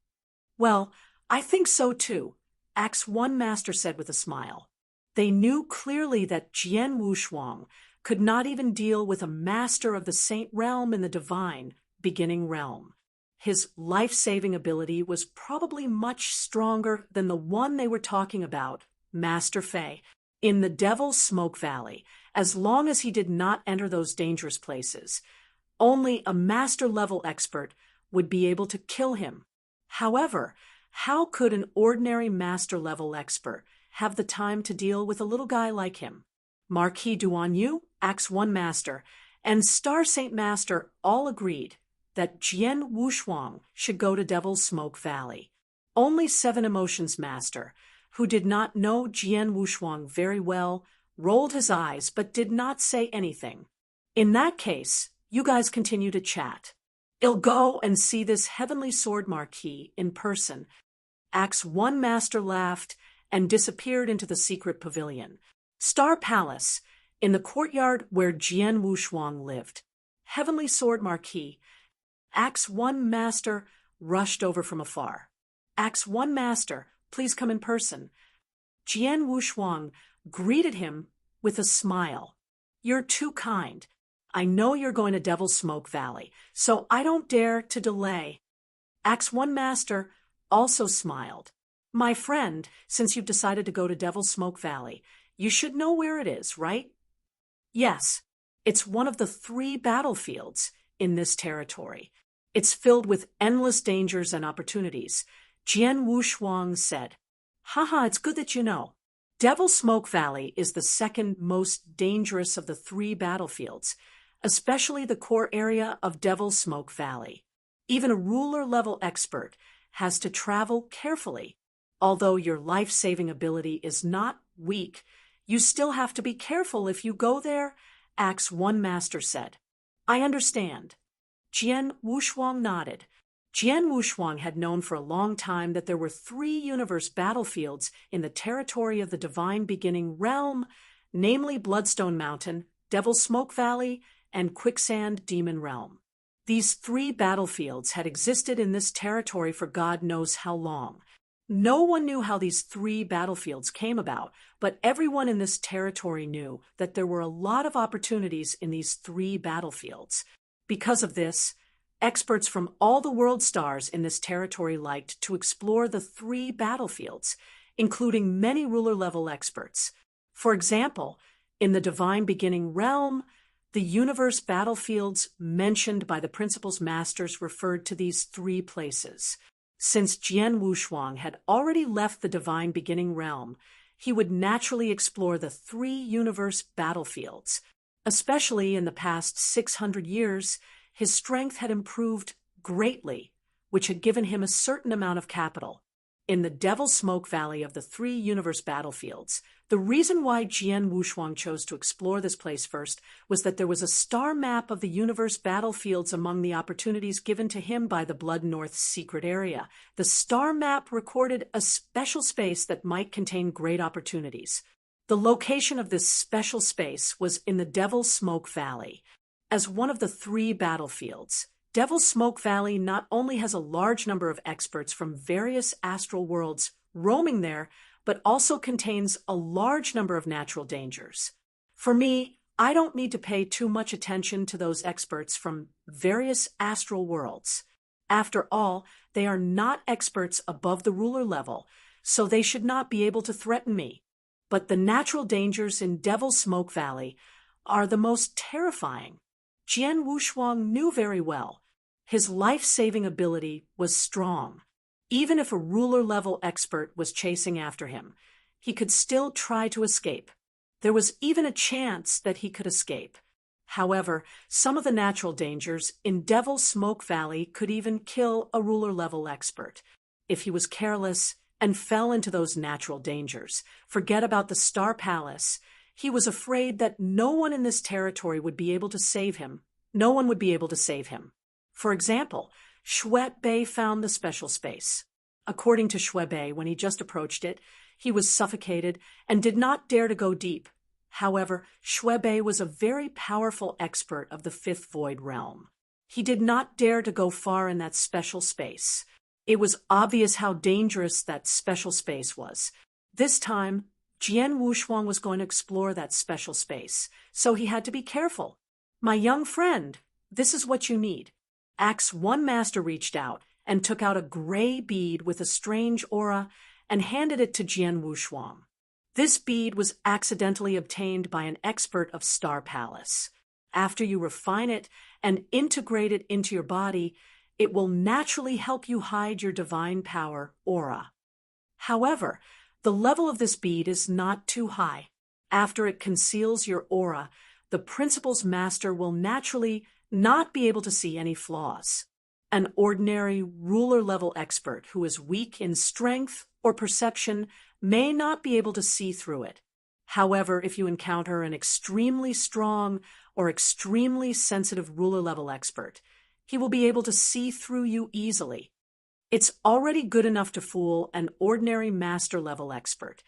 Well, I think so too, Acts 1 Master said with a smile. They knew clearly that Jian Wushuang could not even deal with a master of the saint realm in the divine beginning realm. His life-saving ability was probably much stronger than the one they were talking about, Master Fei, in the Devil Smoke Valley, as long as he did not enter those dangerous places. Only a master-level expert would be able to kill him. However, how could an ordinary master-level expert have the time to deal with a little guy like him? Marquis Duanyu, Acts 1 Master, and Star Saint Master all agreed that Jian Wushuang should go to Devil Smoke Valley. Only Seven Emotions Master, who did not know Jian Wushuang very well, rolled his eyes but did not say anything. In that case, you guys continue to chat. I'll go and see this heavenly sword Marquis in person. Acts 1 Master laughed and disappeared into the secret pavilion. Star Palace, in the courtyard where Jian Wushuang lived. Heavenly Sword Marquis. Acts 1 Master rushed over from afar. Acts 1 Master, please come in person. Jian Wushuang greeted him with a smile. You're too kind. I know you're going to Devil Smoke Valley, so I don't dare to delay. Acts 1 Master also smiled. My friend, since you've decided to go to Devil Smoke Valley, you should know where it is, right? Yes, it's one of the three battlefields in this territory. It's filled with endless dangers and opportunities, Jian Wushuang said. Haha, it's good that you know. Devil Smoke Valley is the second most dangerous of the three battlefields, especially the core area of Devil Smoke Valley. Even a ruler-level expert has to travel carefully. Although your life-saving ability is not weak, you still have to be careful if you go there, Acts 1 Master said. I understand. Jian Wushuang nodded. Jian Wushuang had known for a long time that there were three universe battlefields in the territory of the divine beginning realm, namely Bloodstone Mountain, Devil Smoke Valley, and Quicksand Demon Realm. These three battlefields had existed in this territory for God knows how long. No one knew how these three battlefields came about, but everyone in this territory knew that there were a lot of opportunities in these three battlefields. Because of this, experts from all the world stars in this territory liked to explore the three battlefields, including many ruler-level experts. For example, in the Divine Beginning realm, the universe battlefields mentioned by the Principal's Masters referred to these three places. Since Jian Wushuang had already left the Divine Beginning realm, he would naturally explore the three universe battlefields. Especially in the past 600 years, his strength had improved greatly, which had given him a certain amount of capital. In the Devil Smoke Valley of the three universe battlefields, the reason why Jian Wushuang chose to explore this place first was that there was a star map of the universe battlefields among the opportunities given to him by the Blood North secret area. The star map recorded a special space that might contain great opportunities. The location of this special space was in the Devil Smoke Valley. As one of the three battlefields, Devil Smoke Valley not only has a large number of experts from various astral worlds roaming there, but also contains a large number of natural dangers. For me, I don't need to pay too much attention to those experts from various astral worlds. After all, they are not experts above the ruler level, so they should not be able to threaten me. but the natural dangers in Devil's Smoke Valley are the most terrifying. Jian Wushuang knew very well. His life-saving ability was strong. Even if a ruler-level expert was chasing after him, he could still try to escape. There was even a chance that he could escape. However, some of the natural dangers in Devil's Smoke Valley could even kill a ruler-level expert. If he was careless and fell into those natural dangers, forget about the Star Palace. He was afraid that no one in this territory would be able to save him. No one would be able to save him. For example, Shui Bei found the special space. According to Shui Bei, when he just approached it, he was suffocated and did not dare to go deep. However, Shui Bei was a very powerful expert of the Fifth Void Realm. He did not dare to go far in that special space. It was obvious how dangerous that special space was. This time, Jian Wushuang was going to explore that special space, so he had to be careful. My young friend, this is what you need. Axe 1 Master reached out and took out a gray bead with a strange aura and handed it to Jian Wushuang. This bead was accidentally obtained by an expert of Star Palace. After you refine it and integrate it into your body, it will naturally help you hide your divine power aura. However, the level of this bead is not too high. After it conceals your aura, the Principal's Master will naturally not be able to see any flaws. An ordinary ruler-level expert who is weak in strength or perception may not be able to see through it. However, if you encounter an extremely strong or extremely sensitive ruler-level expert, he will be able to see through you easily. It's already good enough to fool an ordinary master-level expert.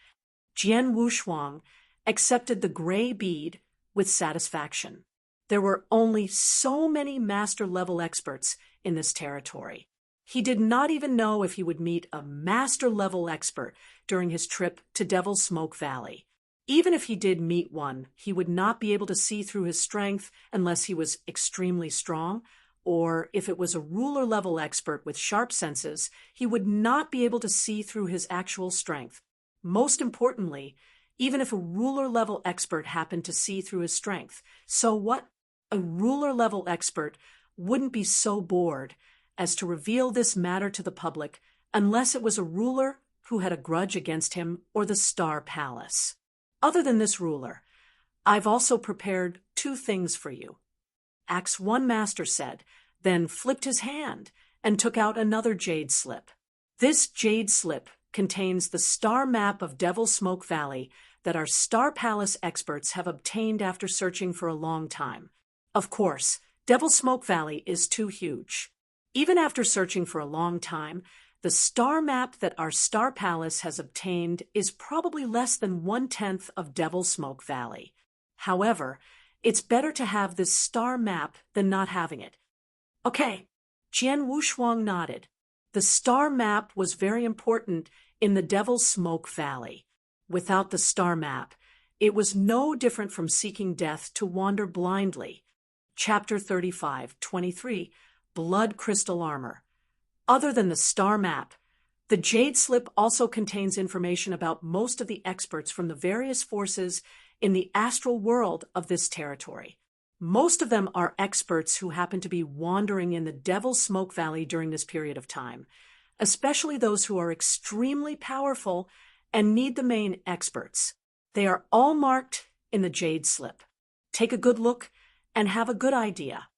Jian Wushuang accepted the gray bead with satisfaction. There were only so many master-level experts in this territory. He did not even know if he would meet a master-level expert during his trip to Devil's Smoke Valley. Even if he did meet one, he would not be able to see through his strength unless he was extremely strong, or if it was a ruler-level expert with sharp senses, he would not be able to see through his actual strength. Most importantly, even if a ruler-level expert happened to see through his strength, so what? A ruler-level expert wouldn't be so bored as to reveal this matter to the public unless it was a ruler who had a grudge against him or the Star Palace. Other than this ruler, I've also prepared 2 things for you. Axe 1 Master said, then flipped his hand and took out another jade slip. This jade slip contains the star map of Devil's Smoke Valley that our Star Palace experts have obtained after searching for a long time. Of course, Devil's Smoke Valley is too huge. Even after searching for a long time, the star map that our Star Palace has obtained is probably less than 1/10 of Devil's Smoke Valley. However, it's better to have this star map than not having it. Okay, Jian Wushuang nodded. The star map was very important in the Devil's Smoke Valley. Without the star map, it was no different from seeking death to wander blindly. Chapter 35:23. Blood Crystal Armor. Other than the star map, the Jade Slip also contains information about most of the experts from the various forces in the astral world of this territory. Most of them are experts who happen to be wandering in the Devil's Smoke Valley during this period of time, especially those who are extremely powerful and need the main experts. They are all marked in the Jade Slip. Take a good look and have a good idea.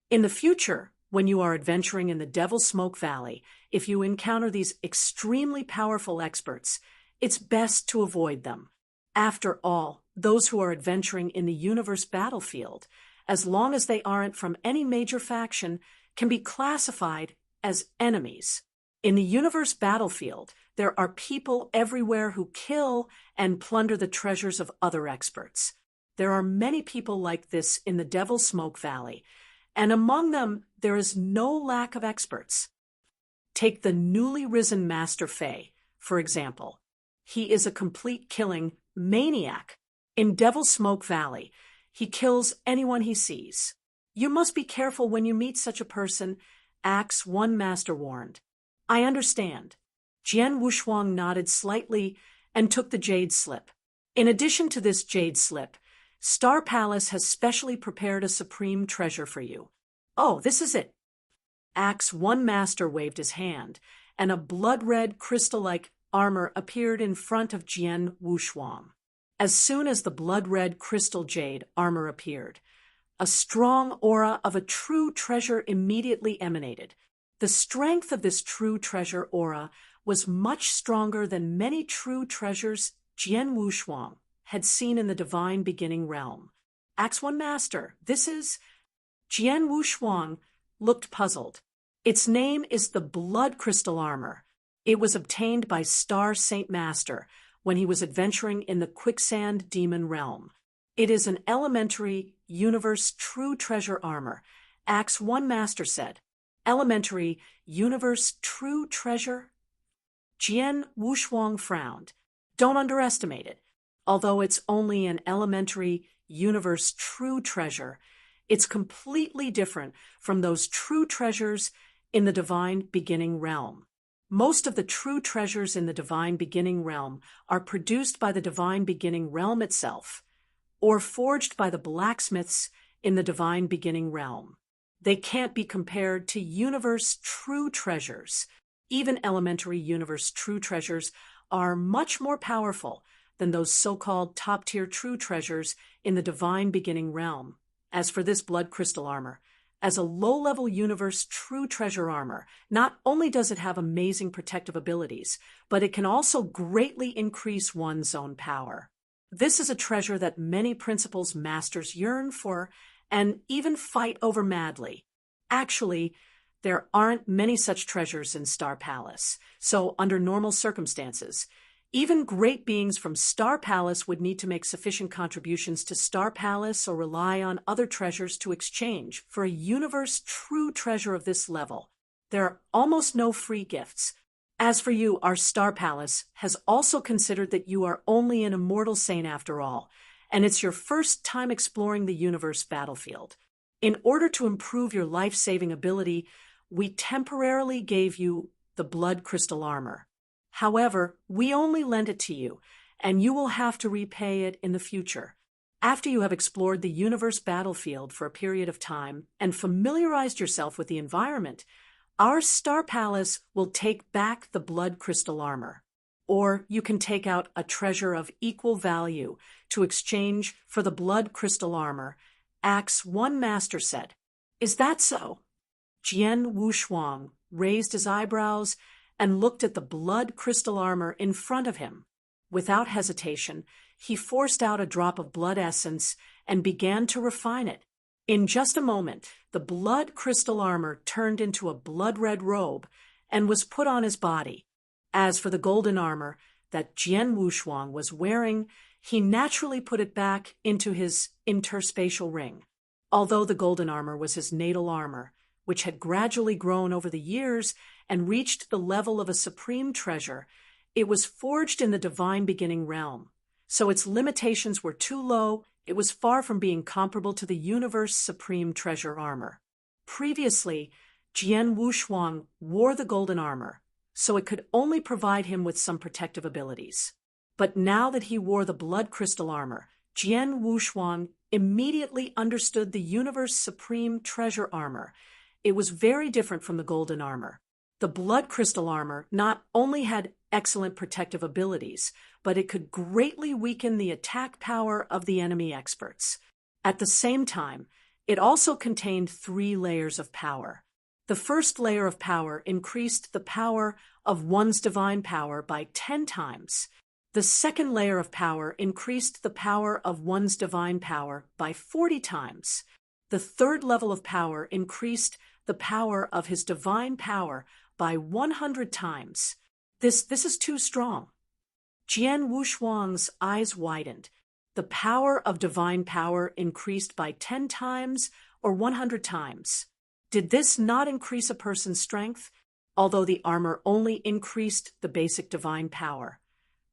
In the future, when you are adventuring in the Devil's Smoke Valley, if you encounter these extremely powerful experts, it's best to avoid them. After all, those who are adventuring in the universe battlefield, as long as they aren't from any major faction, can be classified as enemies. In the universe battlefield, there are people everywhere who kill and plunder the treasures of other experts. There are many people like this in the Devil's Smoke Valley, and among them there is no lack of experts. Take the newly risen Master Fei, for example. He is a complete killing maniac. In Devil's Smoke Valley, he kills anyone he sees. You must be careful when you meet such a person, Axe 1 Master warned. I understand. Jian Wushuang nodded slightly and took the jade slip. In addition to this jade slip, Star Palace has specially prepared a supreme treasure for you. Oh, this is it. Axe One Master waved his hand, and a blood-red crystal-like armor appeared in front of Jian Wushuang. As soon as the blood-red crystal jade armor appeared, a strong aura of a true treasure immediately emanated. The strength of this true treasure aura was much stronger than many true treasures Jian Wushuang had seen in the divine beginning realm. Axe One Master, this is... Jian Wushuang looked puzzled. Its name is the Blood Crystal Armor. It was obtained by Star Saint Master when he was adventuring in the Quicksand Demon Realm. It is an elementary universe true treasure armor, Axe One Master said. Elementary universe true treasure? Jian Wushuang frowned. Don't underestimate it. Although it's only an elementary universe true treasure, it's completely different from those true treasures in the divine beginning realm. Most of the true treasures in the divine beginning realm are produced by the divine beginning realm itself, or forged by the blacksmiths in the divine beginning realm. They can't be compared to universe true treasures. Even elementary universe true treasures are much more powerful than those so-called top-tier true treasures in the divine beginning realm. As for this blood crystal armor, as a low-level universe true treasure armor, not only does it have amazing protective abilities, but it can also greatly increase one's own power. This is a treasure that many principles masters yearn for and even fight over madly. Actually, there aren't many such treasures in Star Palace, so under normal circumstances, even great beings from Star Palace would need to make sufficient contributions to Star Palace or rely on other treasures to exchange for a universe true treasure of this level. There are almost no free gifts. As for you, our Star Palace has also considered that you are only an immortal saint after all, and it's your first time exploring the universe battlefield. In order to improve your life-saving ability, we temporarily gave you the blood crystal armor. However, we only lent it to you, and you will have to repay it in the future. After you have explored the universe battlefield for a period of time and familiarized yourself with the environment, our Star Palace will take back the blood crystal armor. Or you can take out a treasure of equal value to exchange for the blood crystal armor, Axe One Master said. Is that so? Jian Wushuang raised his eyebrows and looked at the blood crystal armor in front of him. Without hesitation, he forced out a drop of blood essence and began to refine it. In just a moment, the blood crystal armor turned into a blood-red robe and was put on his body. As for the golden armor that Jian Wushuang was wearing, he naturally put it back into his interspatial ring. Although the golden armor was his natal armor, which had gradually grown over the years and reached the level of a supreme treasure, it was forged in the divine beginning realm. So its limitations were too low, it was far from being comparable to the universe supreme treasure armor. Previously, Jian Wushuang wore the golden armor, so it could only provide him with some protective abilities. But now that he wore the blood crystal armor, Jian Wushuang immediately understood the universe supreme treasure armor. It was very different from the golden armor. The blood crystal armor not only had excellent protective abilities, but it could greatly weaken the attack power of the enemy experts. At the same time, it also contained 3 layers of power. The first layer of power increased the power of one's divine power by 10 times. The second layer of power increased the power of one's divine power by 40 times. The third level of power increased the power of his divine power by 100 times. This is too strong. Jian Wushuang's eyes widened. The power of divine power increased by 10 times or 100 times. Did this not increase a person's strength? Although the armor only increased the basic divine power,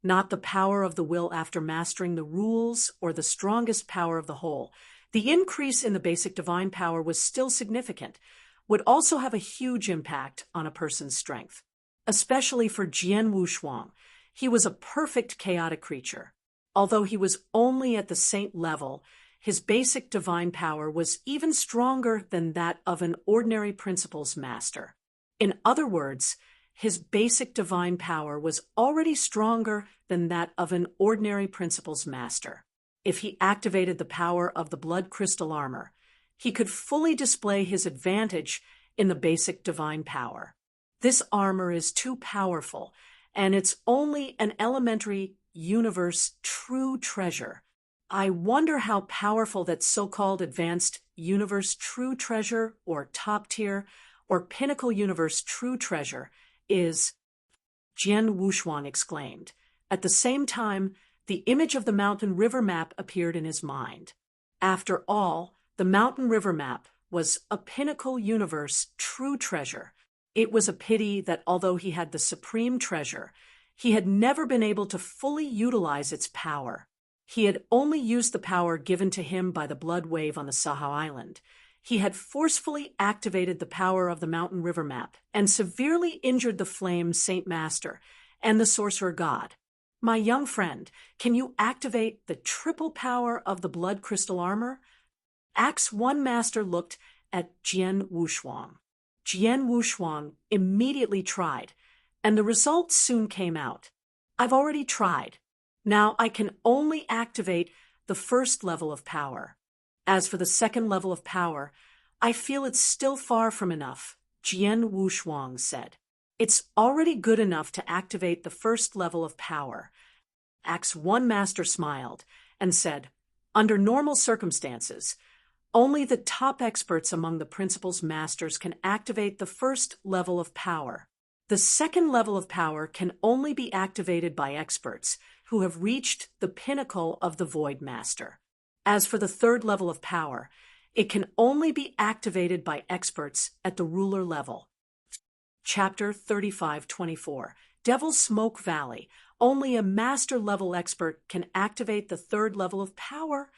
not the power of the will after mastering the rules or the strongest power of the whole. The increase in the basic divine power was still significant, would also have a huge impact on a person's strength. Especially for Jian Wushuang, he was a perfect chaotic creature. Although he was only at the saint level, his basic divine power was even stronger than that of an ordinary principles master. In other words, his basic divine power was already stronger than that of an ordinary principles master. If he activated the power of the blood crystal armor, he could fully display his advantage in the basic divine power. This armor is too powerful, and it's only an elementary universe true treasure. I wonder how powerful that so-called advanced universe true treasure, or top tier, or pinnacle universe true treasure is, Jian Wushuang exclaimed. At the same time, the image of the mountain river map appeared in his mind. After all, the mountain river map was a pinnacle universe true treasure. It was a pity that although he had the supreme treasure, he had never been able to fully utilize its power. He had only used the power given to him by the blood wave on the Sahau Island. He had forcefully activated the power of the mountain river map and severely injured the flame Saint Master and the sorcerer god. My young friend, can you activate the triple power of the blood crystal armor? Acts 1 Master looked at Jian Wushuang. Jian Wushuang immediately tried, and the results soon came out. I've already tried. Now I can only activate the first level of power. As for the second level of power, I feel it's still far from enough, Jian Wushuang said. It's already good enough to activate the first level of power. Acts 1 Master smiled and said, under normal circumstances, only the top experts among the principles masters can activate the first level of power. The second level of power can only be activated by experts who have reached the pinnacle of the Void Master. As for the third level of power, it can only be activated by experts at the ruler level. Chapter 35-24, Devil's Smoke Valley. Only a master-level expert can activate the third level of power.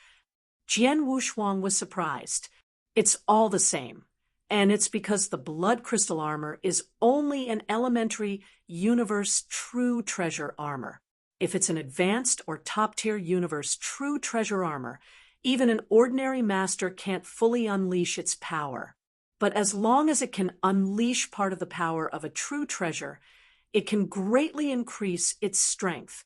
Jian Wushuang was surprised. It's all the same, and it's because the blood crystal armor is only an elementary universe true treasure armor. If it's an advanced or top-tier universe true treasure armor, even an ordinary master can't fully unleash its power. But as long as it can unleash part of the power of a true treasure, it can greatly increase its strength.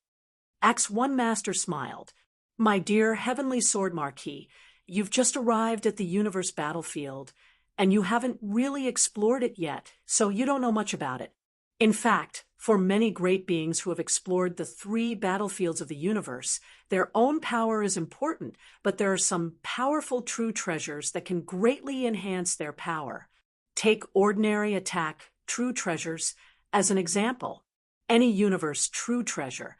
Acts 1 Master smiled. My dear Heavenly Sword Marquis, you've just arrived at the universe battlefield, and you haven't really explored it yet, so you don't know much about it. In fact, for many great beings who have explored the 3 battlefields of the universe, their own power is important, but there are some powerful true treasures that can greatly enhance their power. Take ordinary attack true treasures as an example. Any universe true treasure,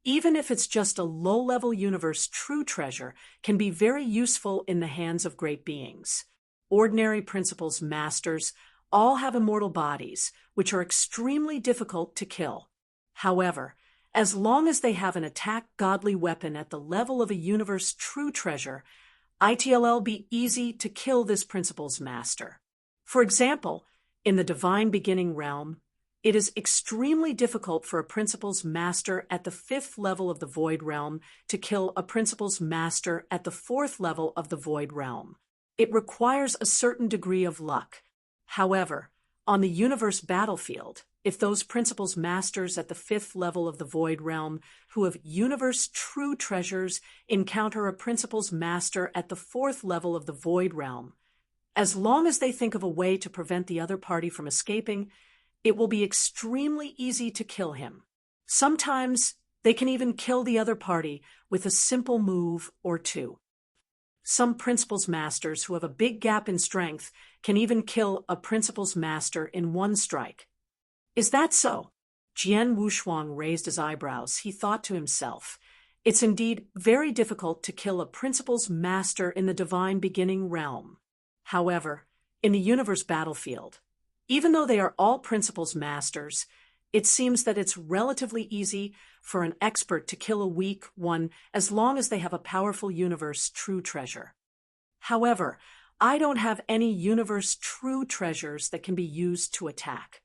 even if it's just a low-level universe true treasure, can be very useful in the hands of great beings. Ordinary principles masters all have immortal bodies, which are extremely difficult to kill. However, as long as they have an attack godly weapon at the level of a universe true treasure, it'll be easy to kill this principle's master. For example, in the divine beginning realm, it is extremely difficult for a principle's master at the 5th level of the void realm to kill a principle's master at the 4th level of the void realm. It requires a certain degree of luck. However, on the universe battlefield, if those principles masters at the 5th level of the void realm who have universe true treasures encounter a principles master at the 4th level of the void realm, as long as they think of a way to prevent the other party from escaping, it will be extremely easy to kill him. Sometimes they can even kill the other party with a simple move or two. Some principles masters who have a big gap in strength can even kill a principles master in one strike. Is that so? Jian Wushuang raised his eyebrows. He thought to himself, it's indeed very difficult to kill a principles master in the divine beginning realm. However, in the universe battlefield, even though they are all principles masters, it seems that it's relatively easy for an expert to kill a weak one as long as they have a powerful universe true treasure. However, I don't have any universe true treasures that can be used to attack.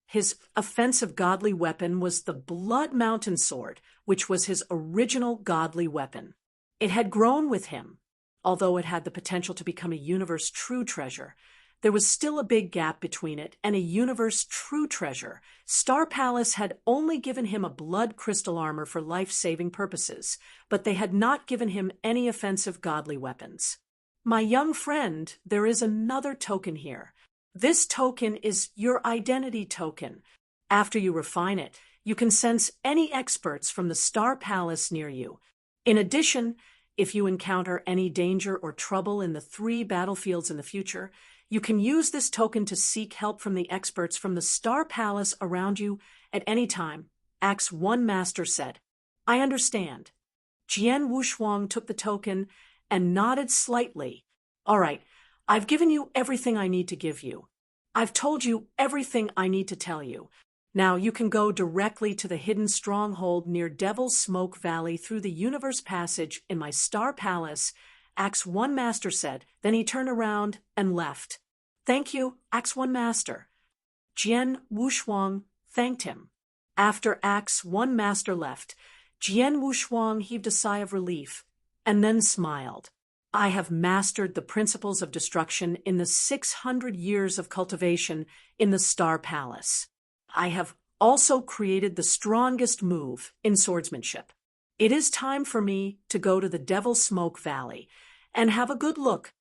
His offensive godly weapon was the Blood Mountain Sword, which was his original godly weapon. It had grown with him. Although it had the potential to become a universe true treasure, there was still a big gap between it and a universe true treasure. Star Palace had only given him a blood crystal armor for life-saving purposes, but they had not given him any offensive godly weapons. My young friend, there is another token here. This token is your identity token. After you refine it, you can sense any experts from the Star Palace near you. In addition, if you encounter any danger or trouble in the 3 battlefields in the future, you can use this token to seek help from the experts from the Star Palace around you at any time. Acts 1 Master said, I understand. Jian Wushuang took the token and nodded slightly. All right, I've given you everything I need to give you. I've told you everything I need to tell you. Now you can go directly to the hidden stronghold near Devil's Smoke Valley through the Universe Passage in my Star Palace, Acts 1 Master said. Then he turned around and left. Thank you, Acts 1 Master. Jian Wushuang thanked him. After Acts 1 Master left, Jian Wushuang heaved a sigh of relief and then smiled. I have mastered the principles of destruction in the 600 years of cultivation in the Star Palace. I have also created the strongest move in swordsmanship. It is time for me to go to the Devil's Smoke Valley and have a good look.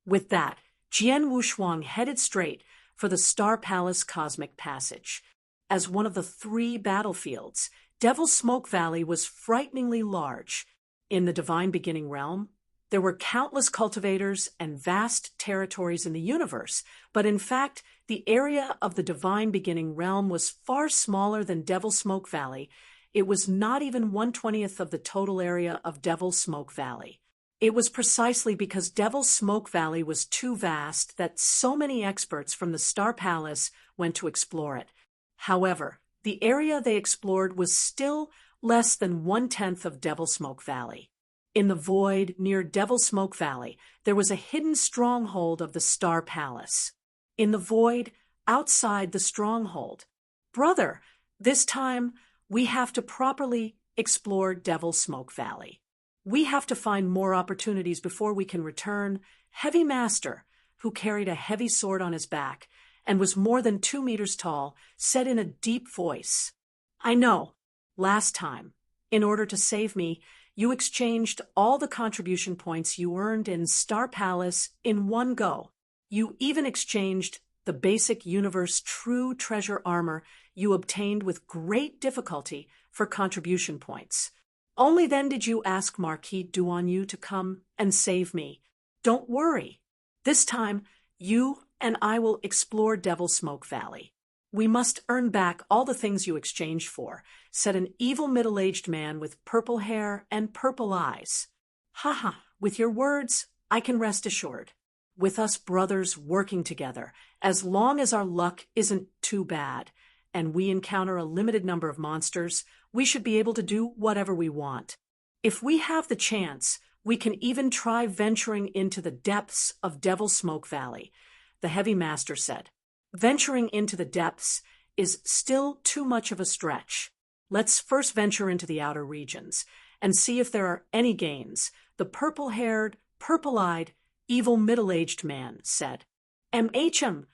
With that, Jian Wushuang headed straight for the Star Palace Cosmic Passage. As one of the 3 battlefields, Devil's Smoke Valley was frighteningly large. In the Divine Beginning realm, there were countless cultivators and vast territories in the universe, but in fact, the area of the Divine Beginning realm was far smaller than Devil's Smoke Valley. It was not even 1/20th of the total area of Devil's Smoke Valley. It was precisely because Devil's Smoke Valley was too vast that so many experts from the Star Palace went to explore it. However, the area they explored was still less than 1/10 of Devil's Smoke Valley. In the void near Devil's Smoke Valley, there was a hidden stronghold of the Star Palace. In the void outside the stronghold. Brother, this time we have to properly explore Devil's Smoke Valley. We have to find more opportunities before we can return. Heavy Master, who carried a heavy sword on his back and was more than 2 meters tall, said in a deep voice, I know, last time, in order to save me, you exchanged all the contribution points you earned in Star Palace in one go. You even exchanged the basic universe true treasure armor you obtained with great difficulty for contribution points. Only then did you ask Marquis Duanyu to come and save me. Don't worry. This time, you and I will explore Devil's Smoke Valley. We must earn back all the things you exchanged for, said an evil middle-aged man with purple hair and purple eyes. Haha, with your words, I can rest assured. With us brothers working together, as long as our luck isn't too bad, and we encounter a limited number of monsters, we should be able to do whatever we want. If we have the chance, we can even try venturing into the depths of Devil's Smoke Valley, the Heavy Master said. Venturing into the depths is still too much of a stretch. Let's first venture into the outer regions and see if there are any gains, the purple-haired, purple-eyed, evil middle-aged man said. MHM.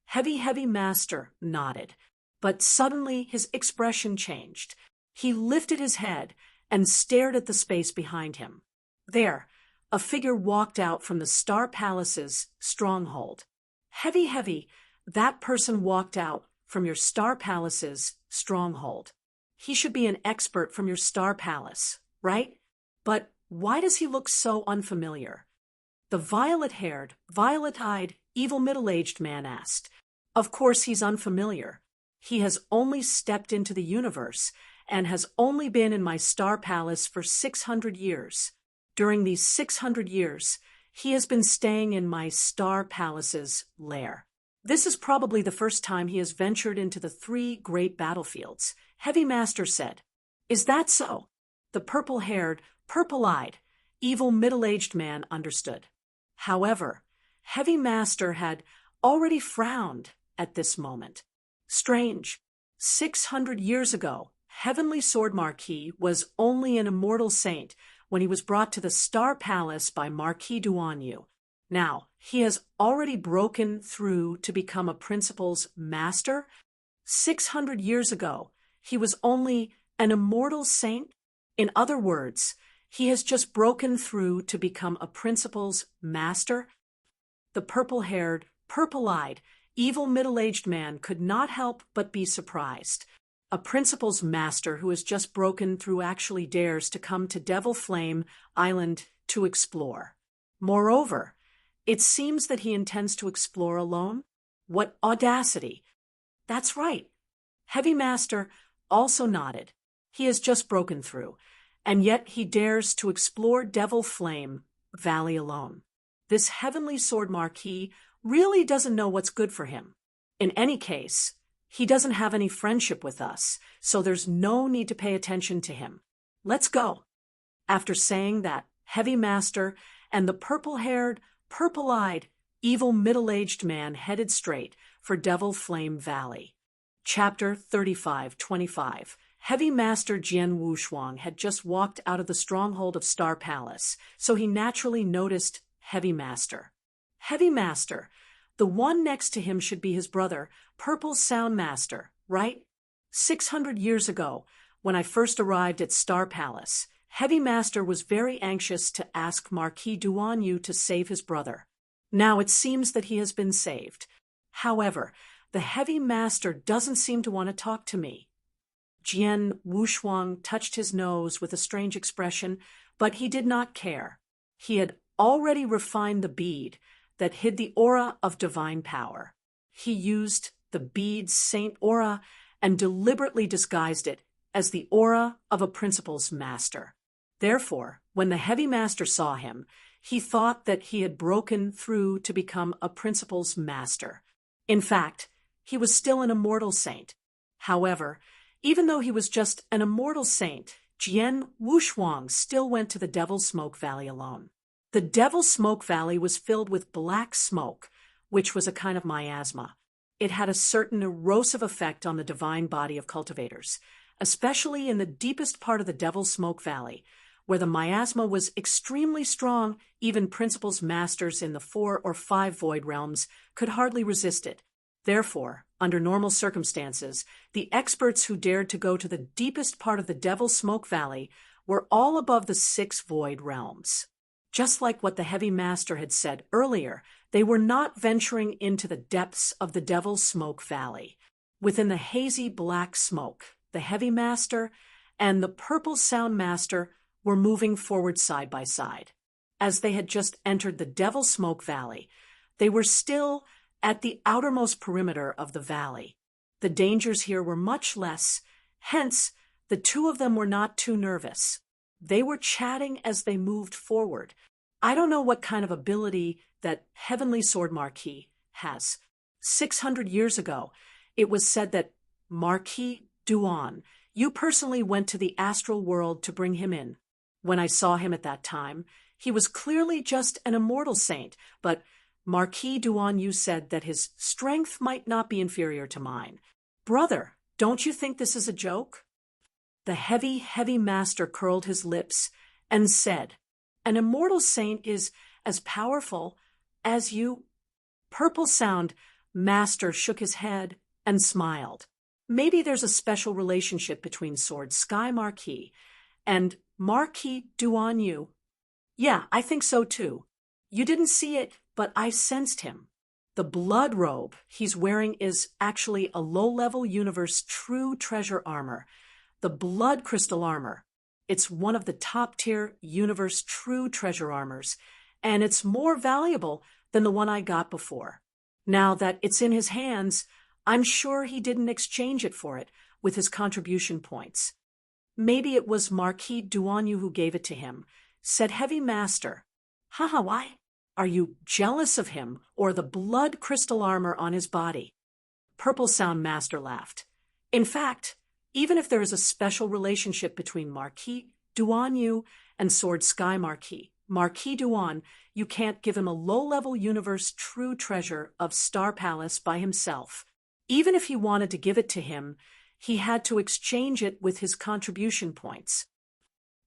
Heavy Master nodded, but suddenly his expression changed. He lifted his head and stared at the space behind him. There, a figure walked out from the Star Palace's stronghold. Heavy, that person walked out from your Star Palace's stronghold. He should be an expert from your Star Palace, right? But why does he look so unfamiliar? The violet-haired, violet-eyed, evil middle-aged man asked. Of course he's unfamiliar. He has only stepped into the universe and has only been in my Star Palace for 600 years. During these 600 years, he has been staying in my Star Palace's lair. This is probably the first time he has ventured into the 3 great battlefields, Heavy Master said. Is that so? The purple-haired, purple-eyed, evil middle-aged man understood. However, Heavy Master had already frowned at this moment. Strange. 600 years ago, Heavenly Sword Marquis was only an immortal saint when he was brought to the Star Palace by Marquis Duanyu. Now, he has already broken through to become a principal's master. 600 years ago, he was only an immortal saint. In other words, he has just broken through to become a principal's master. The purple-haired, purple-eyed, evil middle-aged man could not help but be surprised. A principal's master who has just broken through actually dares to come to Devil Flame Island to explore. Moreover, it seems that he intends to explore alone. What audacity! That's right. Heavy Master also nodded. He has just broken through, and yet he dares to explore Devil Flame Valley alone. This Heavenly Sword Marquis really doesn't know what's good for him. In any case, he doesn't have any friendship with us, so there's no need to pay attention to him. Let's go. After saying that, Heavy Master and the purple-haired, purple-eyed, evil middle-aged man headed straight for Devil Flame Valley. Chapter 35-25. Heavy Master Jian Wushuang had just walked out of the stronghold of Star Palace, so he naturally noticed Heavy Master. Heavy Master, the one next to him should be his brother, Purple Sound Master, right? 600 years ago, when I first arrived at Star Palace, Heavy Master was very anxious to ask Marquis Duanyu to save his brother. Now it seems that he has been saved. However, the Heavy Master doesn't seem to want to talk to me. Jian Wushuang touched his nose with a strange expression, but he did not care. He had already refined the bead that hid the aura of divine power. He used the bead's saint aura and deliberately disguised it as the aura of a principal's master. Therefore, when the Heavy Master saw him, he thought that he had broken through to become a principal's master. In fact, he was still an immortal saint. However, even though he was just an immortal saint, Jian Wushuang still went to the Devil Smoke Valley alone. The Devil Smoke Valley was filled with black smoke, which was a kind of miasma. It had a certain erosive effect on the divine body of cultivators, especially in the deepest part of the Devil Smoke Valley, where the miasma was extremely strong. Even principal's masters in the 4 or 5 void realms could hardly resist it. Therefore, under normal circumstances, the experts who dared to go to the deepest part of the Devil Smoke Valley were all above the 6 void realms. Just like what the Heavy Master had said earlier, they were not venturing into the depths of the Devil Smoke Valley. Within the hazy black smoke, the Heavy Master and the Purple Sound Master were moving forward side by side. As they had just entered the Devil Smoke Valley, they were still at the outermost perimeter of the valley. The dangers here were much less, hence, the two of them were not too nervous. They were chatting as they moved forward. I don't know what kind of ability that Heavenly Sword Marquis has. 600 years ago, it was said that Marquis Duan, you personally went to the astral world to bring him in. When I saw him at that time, he was clearly just an immortal saint, but Marquis Duanyu said that his strength might not be inferior to mine. Brother, don't you think this is a joke? The Heavy Master curled his lips and said, an immortal saint is as powerful as you. Purple Sound Master shook his head and smiled. Maybe there's a special relationship between Sword Sky Marquis and Marquis Duanyu. Yeah, I think so too. You didn't see it, but I sensed him. The blood robe he's wearing is actually a low-level universe true treasure armor. The blood crystal armor. It's one of the top-tier universe true treasure armors, and it's more valuable than the one I got before. Now that it's in his hands, I'm sure he didn't exchange it for it with his contribution points. Maybe it was Marquis Duanyu who gave it to him, said Heavy Master. Haha, why? Are you jealous of him or the blood crystal armor on his body? Purple Sound Master laughed. In fact, even if there is a special relationship between Marquis Duanyu and Sword Sky Marquis, Marquis Duan, you can't give him a low-level universe true treasure of Star Palace by himself. Even if he wanted to give it to him, he had to exchange it with his contribution points.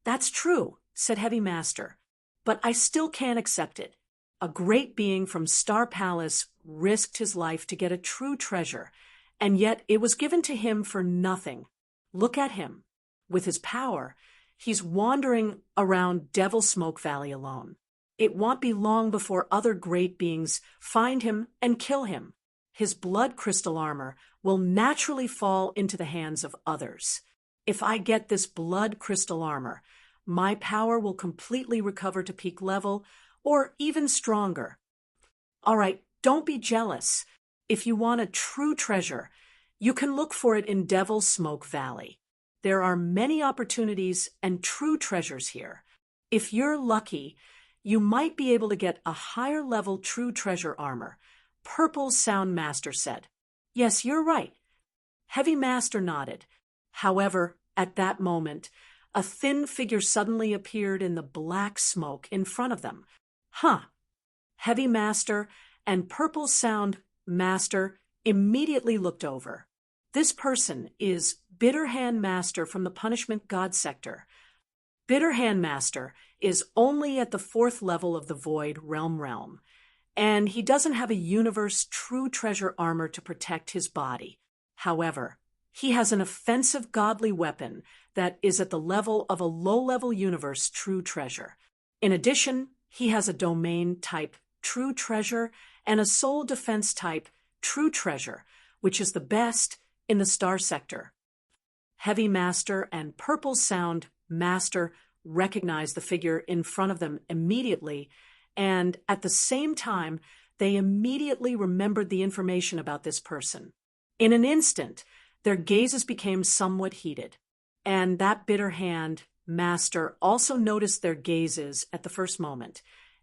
"That's true," said Heavy Master, "but I still can't accept it. A great being from Star Palace risked his life to get a true treasure, and yet it was given to him for nothing. Look at him. With his power, he's wandering around Devil Smoke Valley alone. It won't be long before other great beings find him and kill him. His blood crystal armor will naturally fall into the hands of others. If I get this blood crystal armor, my power will completely recover to peak level, or even stronger. All right, don't be jealous. If you want a true treasure, you can look for it in Devil Smoke Valley. There are many opportunities and true treasures here. If you're lucky, you might be able to get a higher level true treasure armor," Purple Sound Master said. "Yes, you're right." Heavy Master nodded. However, at that moment, a thin figure suddenly appeared in the black smoke in front of them. "Huh." Heavy Master and Purple Sound Master immediately looked over. This person is Bitter Hand Master from the Punishment God Sector. Bitter Hand Master is only at the 4th level of the Void realm, and he doesn't have a universe true treasure armor to protect his body. However, he has an offensive godly weapon that is at the level of a low-level universe true treasure. In addition, he has a domain type true treasure and a soul defense type true treasure, which is the best in the Star Sector. Heavy Master and Purple Sound Master recognized the figure in front of them immediately, and at the same time, they immediately remembered the information about this person. In an instant, their gazes became somewhat heated, and that Bitter Hand Master also noticed their gazes at the first moment,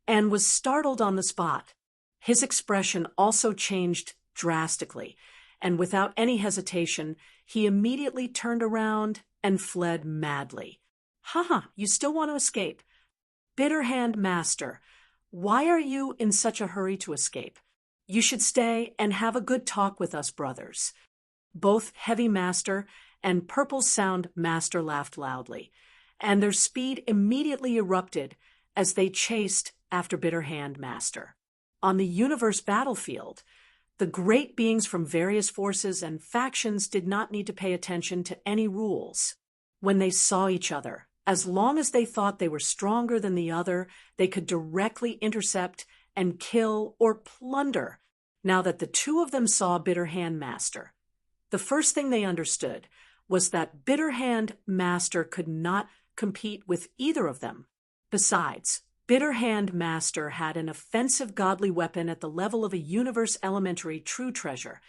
and was startled on the spot. His expression also changed drastically, and without any hesitation, he immediately turned around and fled madly. "Haha, you still want to escape? Bitter Hand Master, why are you in such a hurry to escape? You should stay and have a good talk with us brothers." Both Heavy Master and Purple Sound Master laughed loudly, and their speed immediately erupted as they chased after Bitter Hand Master. On the universe battlefield, the great beings from various forces and factions did not need to pay attention to any rules. When they saw each other, as long as they thought they were stronger than the other, they could directly intercept and kill or plunder. Now that the two of them saw Bitter Hand Master, the first thing they understood was that Bitter Hand Master could not compete with either of them. Besides, Bitter Hand Master had an offensive godly weapon at the level of a universe elementary true treasure.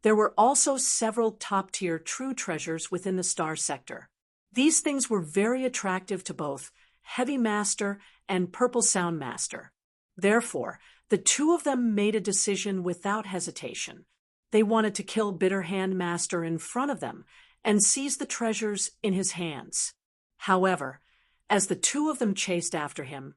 There were also several top-tier true treasures within the Star Sector. These things were very attractive to both Heavy Master and Purple Sound Master. Therefore, the two of them made a decision without hesitation. They wanted to kill Bitter Hand Master in front of them and seize the treasures in his hands. However, as the two of them chased after him,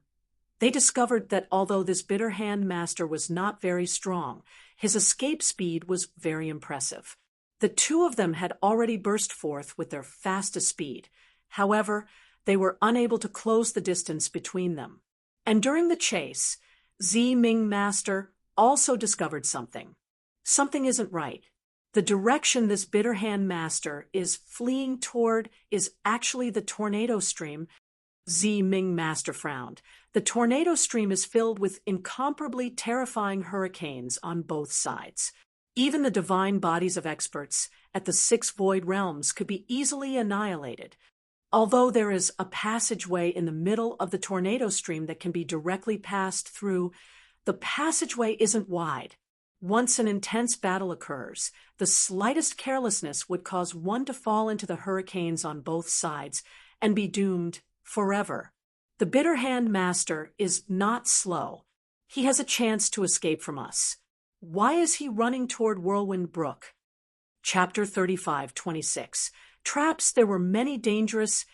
they discovered that although this Bitter Hand Master was not very strong, his escape speed was very impressive. The two of them had already burst forth with their fastest speed. However, they were unable to close the distance between them. And during the chase, Z-Ming Master also discovered something. Something isn't right. The direction this Bitter Hand Master is fleeing toward is actually the tornado stream. Z-Ming Master frowned. The tornado stream is filled with incomparably terrifying hurricanes on both sides. Even the divine bodies of experts at the 6 void realms could be easily annihilated. Although there is a passageway in the middle of the tornado stream that can be directly passed through, the passageway isn't wide. Once an intense battle occurs, the slightest carelessness would cause one to fall into the hurricanes on both sides and be doomed forever. The Bitter Hand Master is not slow. He has a chance to escape from us. Why is he running toward Whirlwind Brook? Chapter 35:26. Traps. There were many dangerous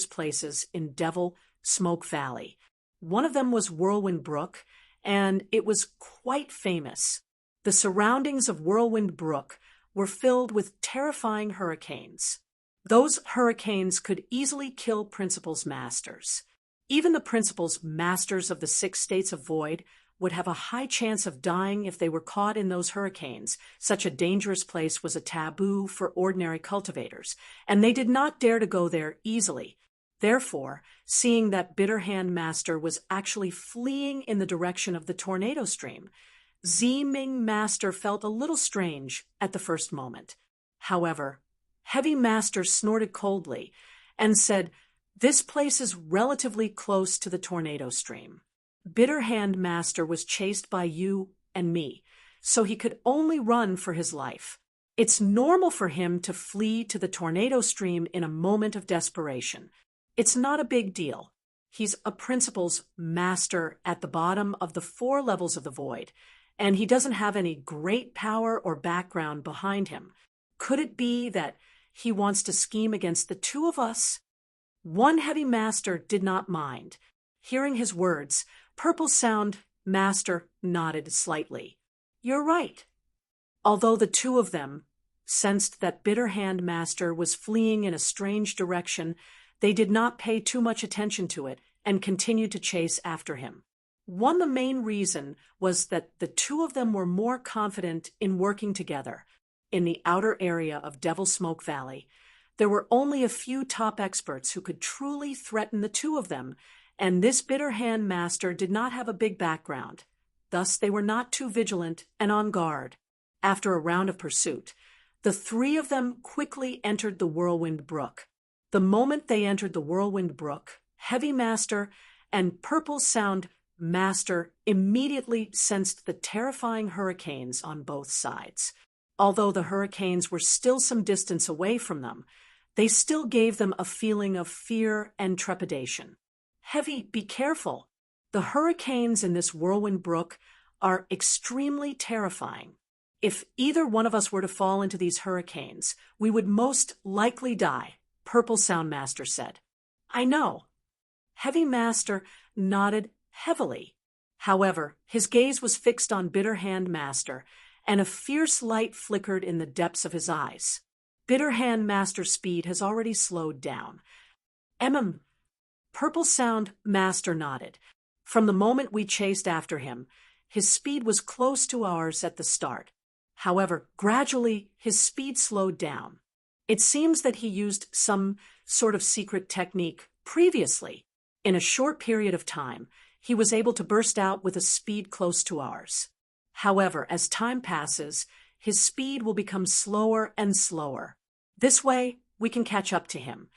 places in Devil Smoke Valley. One of them was Whirlwind Brook, and it was quite famous. The surroundings of Whirlwind Brook were filled with terrifying hurricanes. Those hurricanes could easily kill Principal's masters. Even the Principal's masters of the 6 states of void would have a high chance of dying if they were caught in those hurricanes. Such a dangerous place was a taboo for ordinary cultivators, and they did not dare to go there easily. Therefore, seeing that Bitter Hand Master was actually fleeing in the direction of the tornado stream, Ming Master felt a little strange at the first moment. However, Heavy Master snorted coldly and said, "This place is relatively close to the tornado stream. Bitter Hand Master was chased by you and me, so he could only run for his life. It's normal for him to flee to the tornado stream in a moment of desperation. It's not a big deal. He's a Principal's master at the bottom of the 4 levels of the void, and he doesn't have any great power or background behind him. Could it be that he wants to scheme against the 2 of us?" One Heavy Master did not mind. Hearing his words, Purple Sound Master nodded slightly. "You're right." Although the 2 of them sensed that Bitter Hand Master was fleeing in a strange direction, they did not pay too much attention to it and continued to chase after him. The main reason was that the 2 of them were more confident in working together. In the outer area of Devil Smoke Valley, there were only a few top experts who could truly threaten the 2 of them, and this Bitter Hand Master did not have a big background. Thus, they were not too vigilant and on guard. After a round of pursuit, the 3 of them quickly entered the Whirlwind Brook. The moment they entered the Whirlwind Brook, Heavy Master and Purple Sound Master immediately sensed the terrifying hurricanes on both sides. Although the hurricanes were still some distance away from them, they still gave them a feeling of fear and trepidation. "Heavy, be careful. The hurricanes in this Whirlwind Brook are extremely terrifying. If either one of us were to fall into these hurricanes, we would most likely die," Purple Sound Master said. "I know." Heavy Master nodded heavily. However, his gaze was fixed on Bitter Hand Master, and a fierce light flickered in the depths of his eyes. Bitter Hand Master's speed has already slowed down. Purple Sound Master nodded. "From the moment we chased after him, his speed was close to ours at the start. However, gradually his speed slowed down. It seems that he used some sort of secret technique previously. In a short period of time, he was able to burst out with a speed close to ours. However, as time passes, his speed will become slower and slower. This way, we can catch up to him."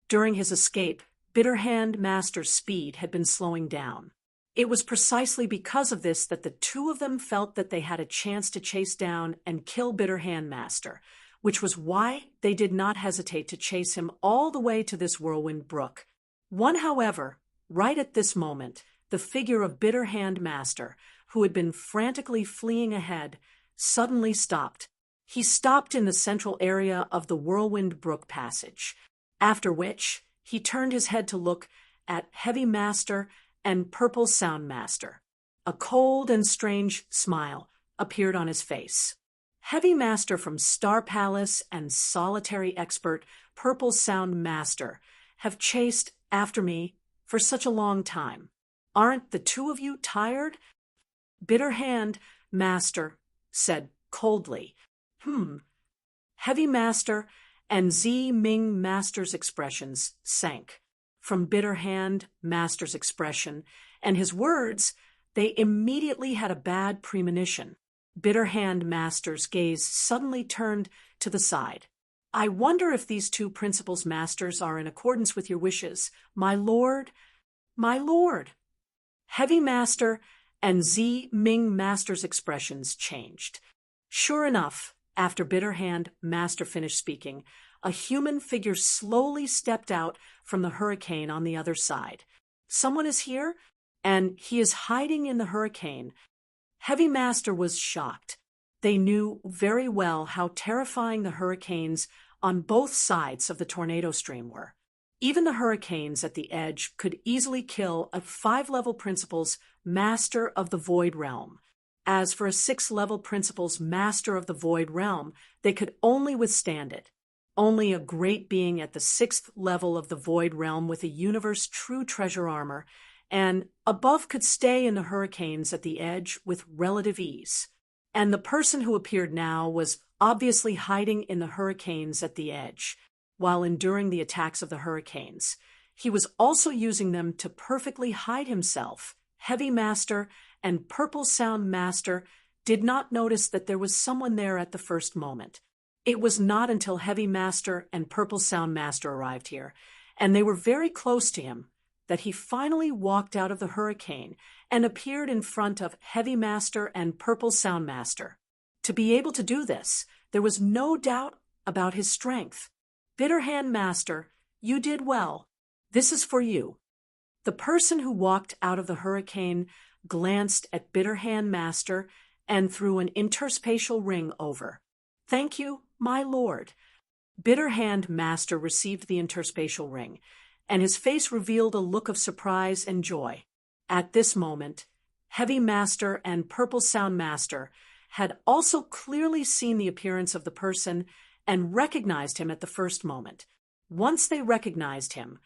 During his escape, Bitter Hand Master's speed had been slowing down. It was precisely because of this that the 2 of them felt that they had a chance to chase down and kill Bitter Hand Master, which was why they did not hesitate to chase him all the way to this Whirlwind Brook. However, right at this moment, the figure of Bitter Hand Master, who had been frantically fleeing ahead, suddenly stopped. He stopped in the central area of the Whirlwind Brook passage, after which he turned his head to look at Heavy Master and Purple Sound Master. A cold and strange smile appeared on his face. Heavy Master from Star Palace and Solitary Expert Purple Sound Master have chased after me for such a long time. Aren't the 2 of you tired? Bitter Hand Master said coldly. Heavy Master and Ming Master's expressions sank. From Bitter Hand Master's expression and his words, they immediately had a bad premonition. Bitter Hand Master's gaze suddenly turned to the side. "I wonder if these 2 Principal's masters are in accordance with your wishes, my lord, my lord." Heavy Master and Ming Master's expressions changed. Sure enough, after Bitter Hand Master finished speaking, a human figure slowly stepped out from the hurricane on the other side. "Someone is here, and he is hiding in the hurricane." Heavy Master was shocked. They knew very well how terrifying the hurricanes on both sides of the tornado stream were. Even the hurricanes at the edge could easily kill a 5-level Principal's Master of the Void Realm. As for a sixth-level principal's master of the void realm, they could only withstand it. Only a great being at the sixth level of the void realm with a universe true treasure armor and above could stay in the hurricanes at the edge with relative ease. And the person who appeared now was obviously hiding in the hurricanes at the edge, while enduring the attacks of the hurricanes. He was also using them to perfectly hide himself. Heavy Master and Purple Sound Master did not notice that there was someone there at the first moment. It was not until Heavy Master and Purple Sound Master arrived here, and they were very close to him, that he finally walked out of the hurricane and appeared in front of Heavy Master and Purple Sound Master. To be able to do this, there was no doubt about his strength. Bitter Hand Master, you did well. This is for you. The person who walked out of the hurricane glanced at Bitter Hand Master and threw an interspatial ring over. Thank you, my lord. Bitter Hand Master received the interspatial ring, and his face revealed a look of surprise and joy. At this moment, Heavy Master and Purple Sound Master had also clearly seen the appearance of the person and recognized him at the first moment. Once they recognized him,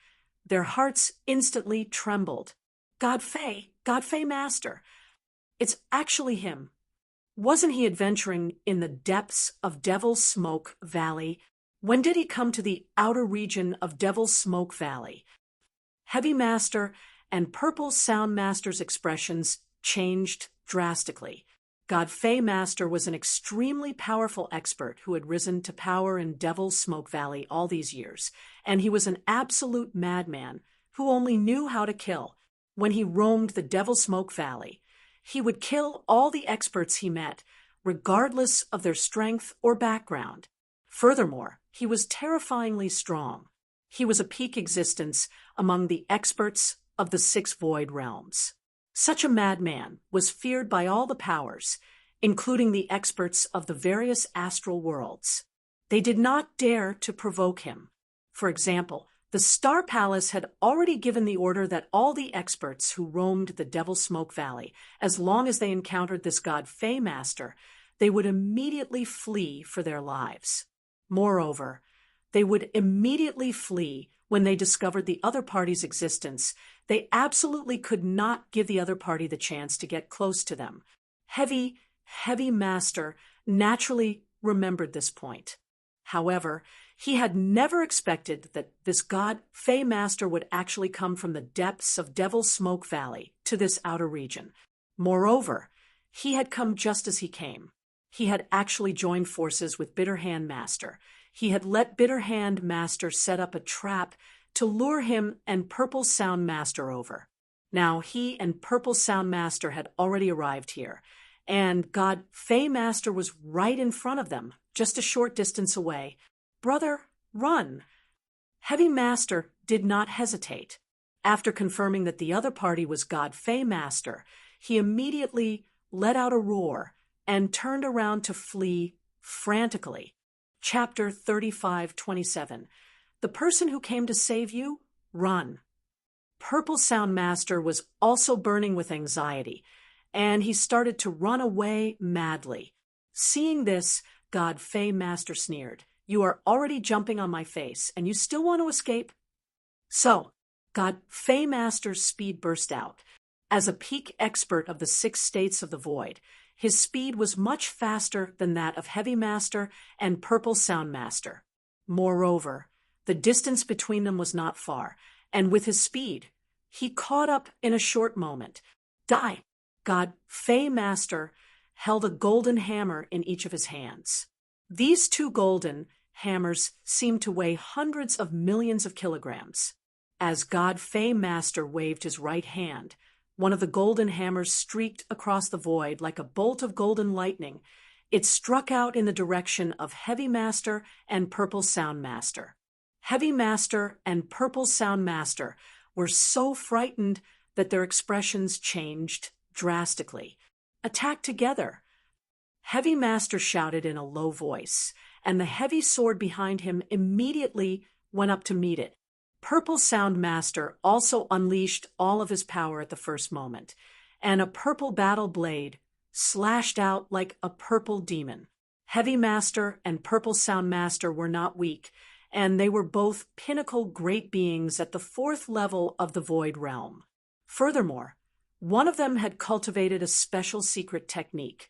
their hearts instantly trembled. Godfrey Master. It's actually him. Wasn't he adventuring in the depths of Devil's Smoke Valley? When did he come to the outer region of Devil's Smoke Valley? Heavy Master and Purple Sound Master's expressions changed drastically. Godfrey Master was an extremely powerful expert who had risen to power in Devil's Smoke Valley all these years, and he was an absolute madman who only knew how to kill. When he roamed the Devil's Smoke Valley, he would kill all the experts he met, regardless of their strength or background. Furthermore, he was terrifyingly strong. He was a peak existence among the experts of the six void realms. Such a madman was feared by all the powers, including the experts of the various astral worlds. They did not dare to provoke him. For example, the Star Palace had already given the order that all the experts who roamed the Devil's Smoke Valley, as long as they encountered this Godfrey Master, they would immediately flee for their lives. Moreover, they would immediately flee when they discovered the other party's existence. They absolutely could not give the other party the chance to get close to them. Heavy Master naturally remembered this point. However, he had never expected that this Godfrey Master would actually come from the depths of Devil's Smoke Valley to this outer region. Moreover, he had come just as he came. He had actually joined forces with Bitter Hand Master. He had let Bitter Hand Master set up a trap to lure him and Purple Sound Master over. Now he and Purple Sound Master had already arrived here, and Godfrey Master was right in front of them, just a short distance away. Brother, run! Heavy Master did not hesitate. After confirming that the other party was Godfrey Master, he immediately let out a roar and turned around to flee frantically. Chapter 35:27. The person who came to save you, run. Purple Sound Master was also burning with anxiety, and he started to run away madly. Seeing this, Godfrey Master sneered. You are already jumping on my face, and you still want to escape? So, Godfrey Master's speed burst out. As a peak expert of the 6 states of the void, his speed was much faster than that of Heavy Master and Purple Sound Master. Moreover, the distance between them was not far, and with his speed, he caught up in a short moment. Die! Godfrey Master held a golden hammer in each of his hands. These 2 golden hammers seemed to weigh hundreds of millions of kilograms. As Godfrey Master waved his right hand, one of the golden hammers streaked across the void like a bolt of golden lightning. It struck out in the direction of Heavy Master and Purple Sound Master. Heavy Master and Purple Sound Master were so frightened that their expressions changed drastically. Attack together! Heavy Master shouted in a low voice, and the heavy sword behind him immediately went up to meet it. Purple Sound Master also unleashed all of his power at the first moment, and a purple battle blade slashed out like a purple demon. Heavy Master and Purple Sound Master were not weak, and they were both pinnacle great beings at the fourth level of the Void Realm. Furthermore, one of them had cultivated a special secret technique,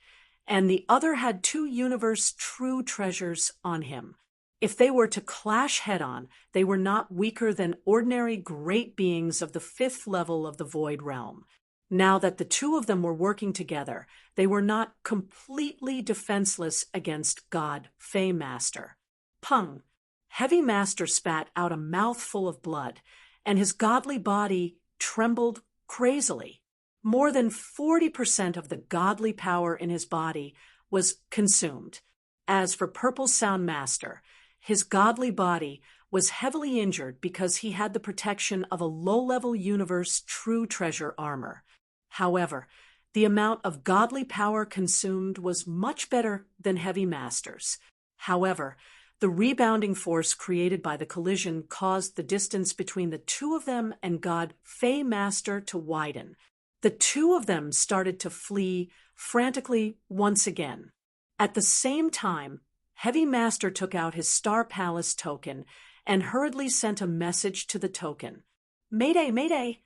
and the other had two universe true treasures on him. If they were to clash head-on, they were not weaker than ordinary great beings of the fifth level of the Void Realm. Now that the two of them were working together, they were not completely defenseless against God, Fey Master. Pung! Heavy Master spat out a mouthful of blood, and his godly body trembled crazily. More than 40% of the godly power in his body was consumed. As for Purple Sound Master, his godly body was heavily injured because he had the protection of a low-level universe true treasure armor. However, the amount of godly power consumed was much better than Heavy Master's. However, the rebounding force created by the collision caused the distance between the two of them and God Fey Master to widen. The two of them started to flee frantically once again. At the same time, Heavy Master took out his Star Palace token and hurriedly sent a message to the token. Mayday, mayday!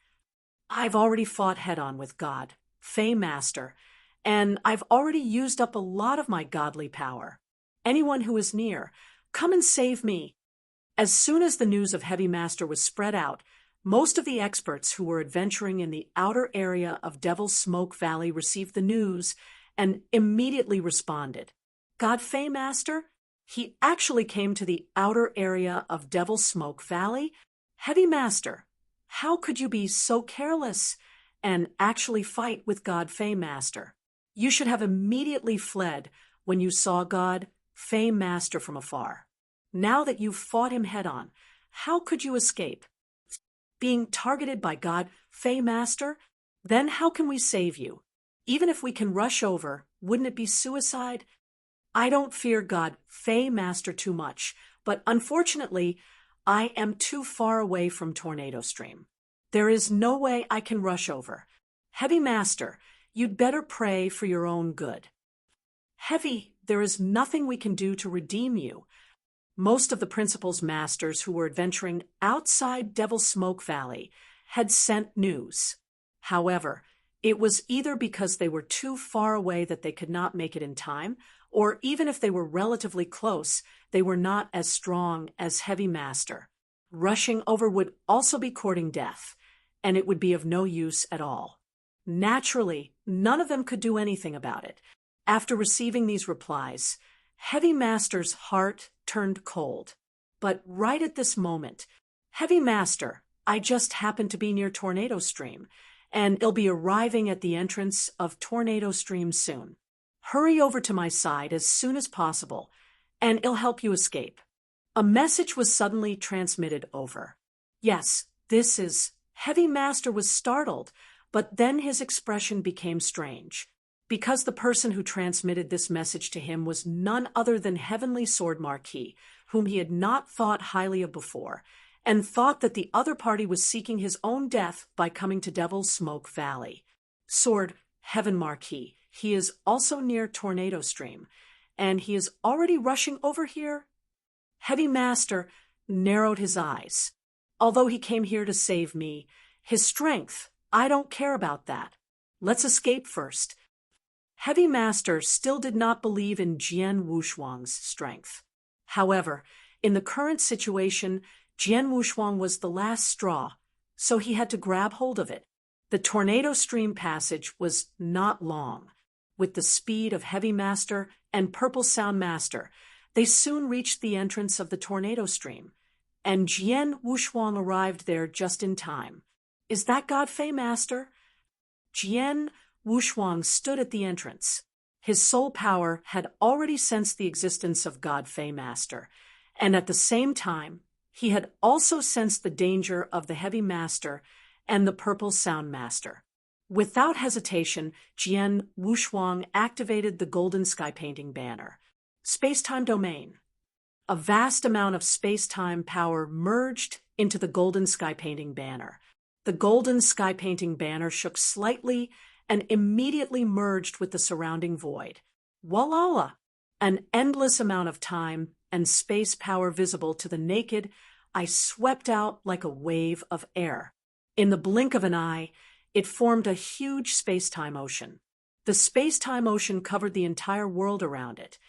I've already fought head-on with God, Fey Master, and I've already used up a lot of my godly power. Anyone who is near, come and save me. As soon as the news of Heavy Master was spread out, most of the experts who were adventuring in the outer area of Devil's Smoke Valley received the news and immediately responded. God Fey Master? He actually came to the outer area of Devil's Smoke Valley? Heavy Master, how could you be so careless and actually fight with God Fey Master? You should have immediately fled when you saw God Fey Master from afar. Now that you've fought him head-on, how could you escape? Being targeted by God Fey Master? Then how can we save you? Even if we can rush over, wouldn't it be suicide? I don't fear God Fey Master too much, but unfortunately, I am too far away from Tornado Stream. There is no way I can rush over. Heavy Master, you'd better pray for your own good. Heavy, there is nothing we can do to redeem you. Most of the Principal's masters who were adventuring outside Devil's Smoke Valley had sent news. However, it was either because they were too far away that they could not make it in time, or even if they were relatively close, they were not as strong as Heavy Master. Rushing over would also be courting death, and it would be of no use at all. Naturally, none of them could do anything about it. After receiving these replies, Heavy Master's heart turned cold. But right at this moment, Heavy Master, I just happened to be near Tornado Stream, and it'll be arriving at the entrance of Tornado Stream soon. Hurry over to my side as soon as possible, and it'll help you escape. A message was suddenly transmitted over. Yes, this is... Heavy Master was startled, but then his expression became strange. Because the person who transmitted this message to him was none other than Heavenly Sword Marquis, whom he had not thought highly of before, and thought that the other party was seeking his own death by coming to Devil's Smoke Valley. Sword, Heaven Marquis, he is also near Tornado Stream, and he is already rushing over here? Heavy Master narrowed his eyes. Although he came here to save me, his strength, I don't care about that. Let's escape first. Heavy Master still did not believe in Jian Wushuang's strength. However, in the current situation, Jian Wushuang was the last straw, so he had to grab hold of it. The Tornado Stream passage was not long. With the speed of Heavy Master and Purple Sound Master, they soon reached the entrance of the Tornado Stream, and Jian Wushuang arrived there just in time. Is that God Fey Master? Jian Wushuang stood at the entrance. His soul power had already sensed the existence of God Fey Master, and at the same time, he had also sensed the danger of the Heavy Master and the Purple Sound Master. Without hesitation, Jian Wushuang activated the Golden Sky Painting banner. Space-time domain. A vast amount of space-time power merged into the Golden Sky Painting banner. The Golden Sky Painting banner shook slightly and immediately merged with the surrounding void. Voila! An endless amount of time and space power visible to the naked, I swept out like a wave of air. In the blink of an eye, it formed a huge space-time ocean. The space-time ocean covered the entire world around it,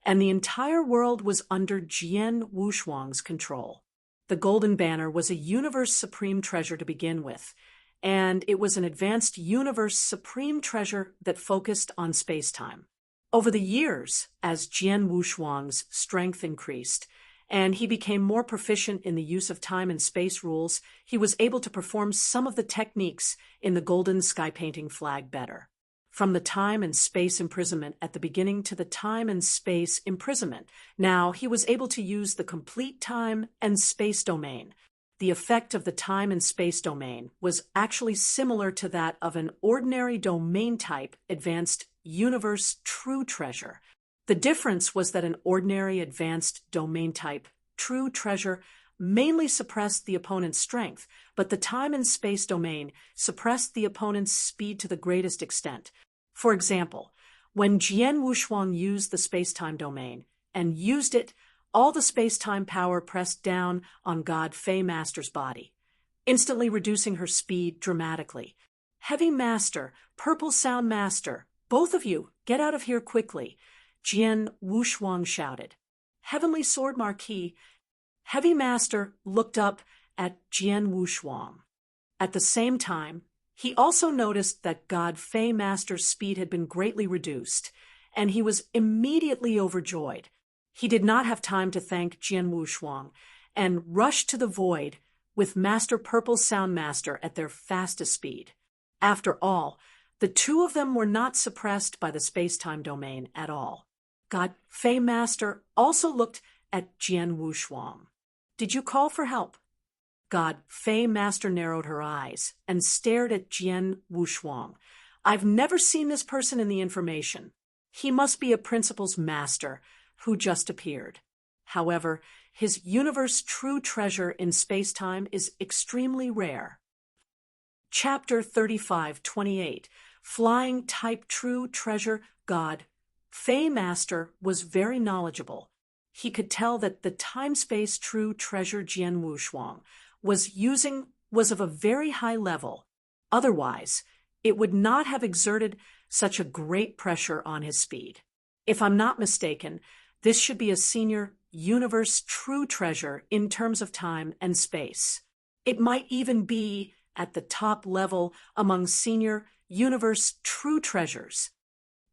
and the entire world was under Jian Wushuang's control. The Golden Banner was a universe supreme treasure to begin with, and it was an advanced universe supreme treasure that focused on space-time. Over the years, as Jian Wushuang's strength increased, and he became more proficient in the use of time and space rules, he was able to perform some of the techniques in the Golden Sky Painting flag better. From the time and space imprisonment at the beginning to the time and space imprisonment, now he was able to use the complete time and space domain. The effect of the time and space domain was actually similar to that of an ordinary domain type advanced universe true treasure. The difference was that an ordinary advanced domain type true treasure mainly suppressed the opponent's strength, but the time and space domain suppressed the opponent's speed to the greatest extent. For example, when Jian Wushuang used the space-time domain and used it, all the space-time power pressed down on God Fei Master's body, instantly reducing her speed dramatically. Heavy Master, Purple Sound Master, both of you, get out of here quickly, Jian Wushuang shouted. Heavenly Sword Marquis, Heavy Master looked up at Jian Wushuang. At the same time, he also noticed that God Fei Master's speed had been greatly reduced, and he was immediately overjoyed. He did not have time to thank Jian Wushuang and rushed to the void with Master Purple Sound Master at their fastest speed. After all, the two of them were not suppressed by the space-time domain at all. God Fei Master also looked at Jian Wushuang. Did you call for help? God Fei Master narrowed her eyes and stared at Jian Wushuang. I've never seen this person in the information. He must be a principal's master who just appeared. However, his universe true treasure in space-time is extremely rare. Chapter 35-28 Flying Type True Treasure God Fei Master was very knowledgeable. He could tell that the time-space true treasure Jian Wushuang was using was of a very high level. Otherwise, it would not have exerted such a great pressure on his speed. If I'm not mistaken, this should be a senior universe true treasure in terms of time and space. It might even be at the top level among senior universe true treasures.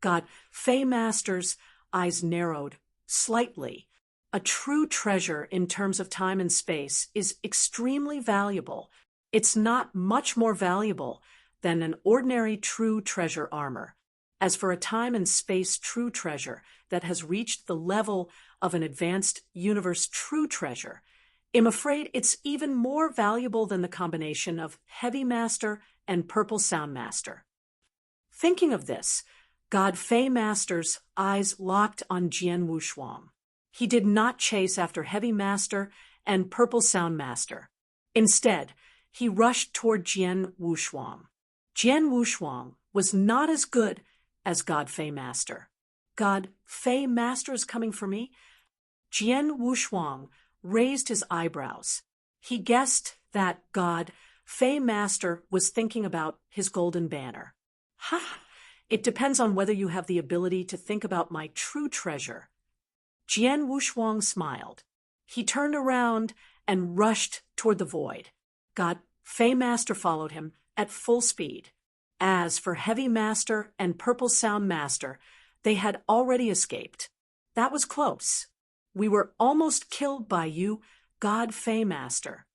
God Fei Master's eyes narrowed slightly. A true treasure in terms of time and space is extremely valuable. It's not much more valuable than an ordinary true treasure armor. As for a time and space true treasure that has reached the level of an advanced universe true treasure, I'm afraid it's even more valuable than the combination of Heavy Master and Purple Sound Master. Thinking of this, God Fei Master's eyes locked on Jian Wushuang. He did not chase after Heavy Master and Purple Sound Master. Instead, he rushed toward Jian Wushuang. Jian Wushuang was not as good as God Fei Master. God Fei Master is coming for me? Jian Wushuang raised his eyebrows. He guessed that God Fei Master was thinking about his golden banner. Ha! It depends on whether you have the ability to think about my true treasure. Jian Wushuang smiled. He turned around and rushed toward the void. God Fei Master followed him at full speed. As for Heavy Master and Purple Sound Master, they had already escaped. That was close. We were almost killed by you, God Fei Master.